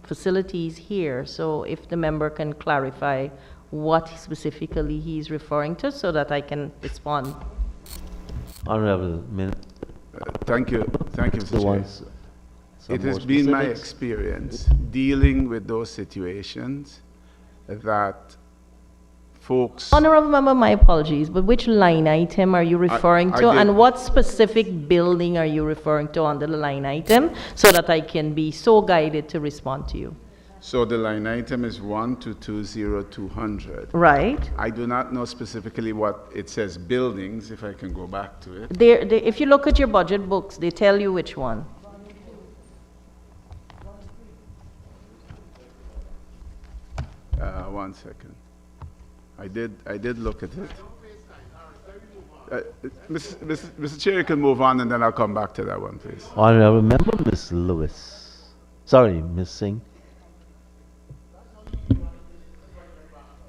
facilities here. So if the member can clarify what specifically he's referring to so that I can respond. Honorable Minister. Thank you, Mr. Chair. It has been my experience dealing with those situations that folks... Honorable Member, my apologies, but which line item are you referring to, and what specific building are you referring to under the line item so that I can be so guided to respond to you? So the line item is 1220200. Right. I do not know specifically what it says buildings, if I can go back to it. If you look at your budget books, they tell you which one. One second. I did look at it. Mr. Chair, you can move on and then I'll come back to that one, please. Honorable Member, Ms. Lewis. Sorry, Ms. Singh.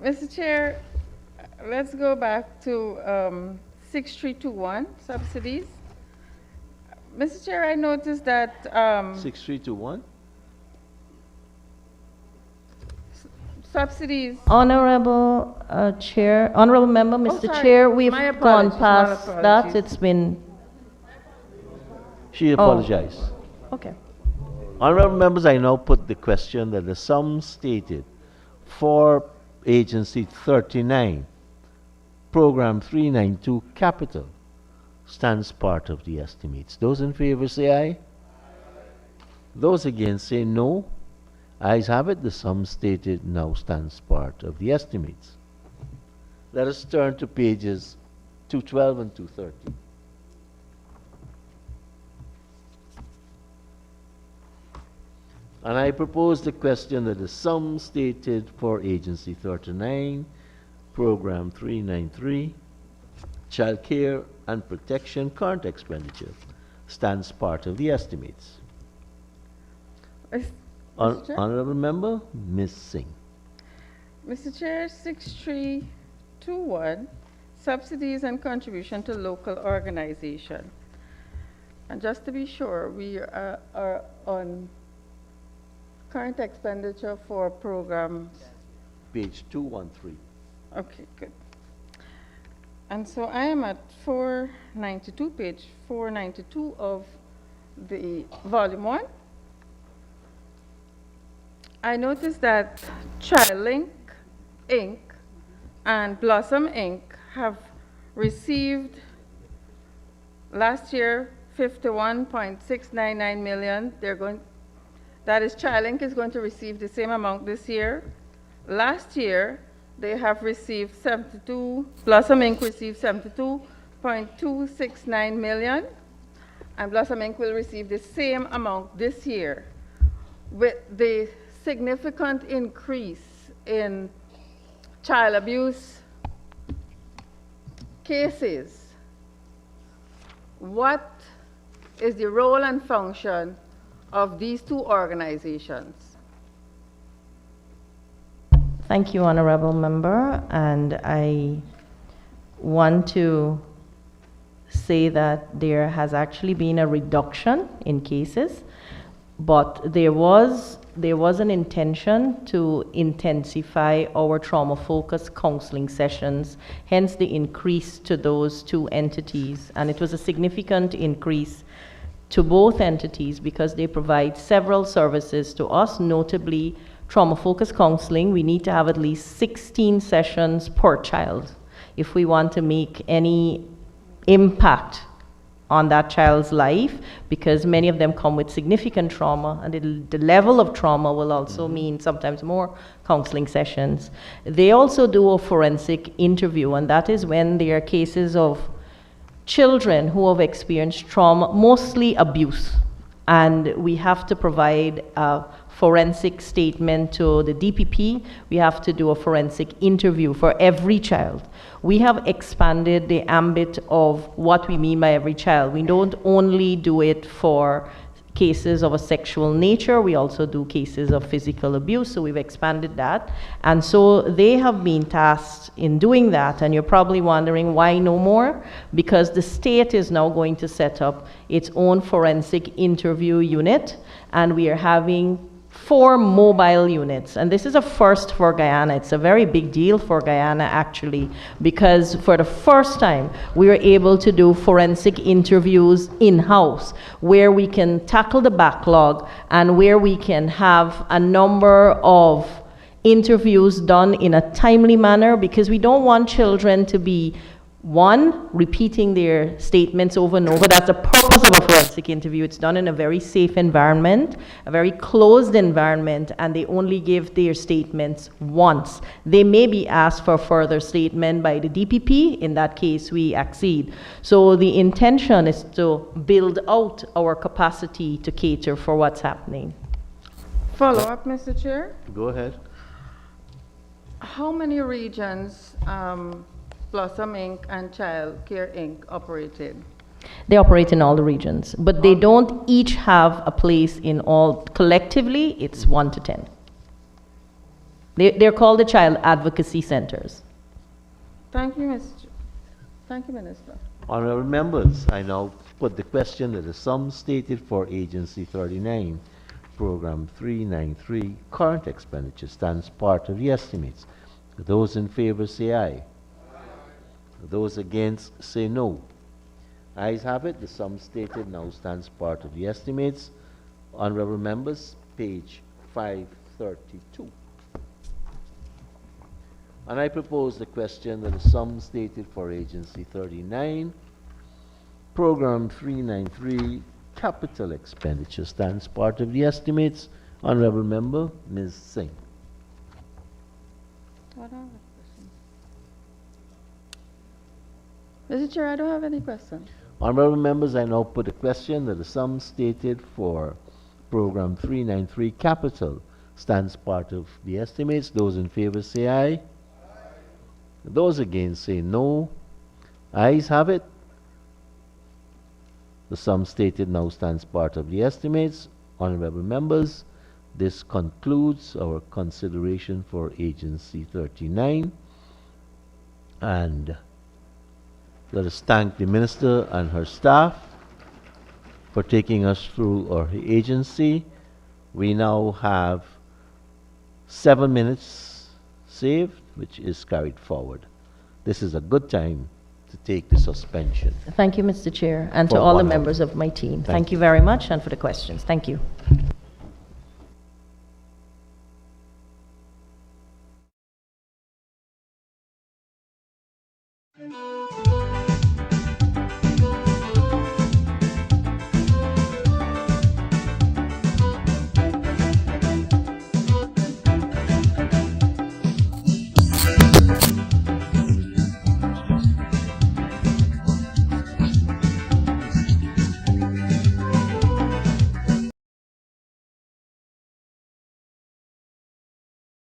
Mr. Chair, let's go back to 6321, subsidies. Mr. Chair, I noticed that... 6321? Subsidies. Honorable Chair, Honorable Member, Mr. Chair, we've gone past that. It's been... She apologized. Okay. Honorable members, I now put the question that the sum stated for Agency 39, Program 392 Capital, stands part of the estimates. Those in favor say aye. Those against say no. Ayes have it. The sum stated now stands part of the estimates. Let us turn to pages 212 and 213. And I propose the question that the sum stated for Agency 39, Program 393, Child Care and Protection current expenditure stands part of the estimates. Honorable Member, Ms. Singh. Mr. Chair, 6321, subsidies and contribution to local organization. And just to be sure, we are on current expenditure for programs. Page 213. Okay, good. And so I am at 492, page 492 of the volume 1. I noticed that ChildLink Inc. and Blossom Inc. have received last year 51.699 million. That is, ChildLink is going to receive the same amount this year. Last year, they have received Blossom Inc. received 72.269 million, and Blossom Inc. will receive the same amount this year. With the significant increase in child abuse cases, what is the role and function of these two organizations? Thank you, Honorable Member. And I want to say that there has actually been a reduction in cases, but there was there was an intention to intensify our trauma-focused counseling sessions, hence the increase to those two entities. And it was a significant increase to both entities because they provide several services to us, notably trauma-focused counseling. We need to have at least 16 sessions per child if we want to make any impact on that child's life, because many of them come with significant trauma, and the level of trauma will also mean sometimes more counseling sessions. They also do a forensic interview, and that is when there are cases of children who have experienced trauma, mostly abuse, and we have to provide a forensic statement to the DPP. We have to do a forensic interview for every child. We have expanded the ambit of what we mean by every child. We don't only do it for cases of a sexual nature, we also do cases of physical abuse, so we've expanded that. And so they have been tasked in doing that, and you're probably wondering why no more? Because the state is now going to set up its own forensic interview unit, and we are having 4 mobile units, and this is a first for Guyana. It's a very big deal for Guyana, actually, because for the first time we are able to do forensic interviews in-house, where we can tackle the backlog and where we can have a number of interviews done in a timely manner, because we don't want children to be repeating their statements over and over. That's the purpose of a forensic interview. It's done in a very safe environment, a very closed environment, and they only give their statements once. They may be asked for further statement by the DPP. In that case, we accede. So the intention is to build out our capacity to cater for what's happening. Follow-up, Mr. Chair. Go ahead. How many regions Blossom Inc. and Child Care Inc. operated? They operate in all the regions, but they don't each have a place in all. Collectively, it's 1 to 10. They're called the Child Advocacy Centers. Thank you, Minister. Honorable members, I now put the question that the sum stated for Agency 39, Program 393, current expenditure stands part of the estimates. Those in favor say aye. Those against say no. Ayes have it. The sum stated now stands part of the estimates. Honorable members, page 532. And I propose the question that the sum stated for Agency 39, Program 393, capital expenditure stands part of the estimates. Honorable member, Ms. Singh. Mr. Chair, I don't have any questions. Honorable members, I now put a question that the sum stated for Program 393 capital stands part of the estimates. Those in favor say aye. Those against say no. Ayes have it. The sum stated now stands part of the estimates. Honorable members, this concludes our consideration for Agency 39. And let us thank the Minister and her staff for taking us through our agency. We now have 7 minutes saved, which is carried forward. This is a good time to take the suspension. Thank you, Mr. Chair, and to all the members of my team. Thank you very much, and for the questions. Thank you. Thank you.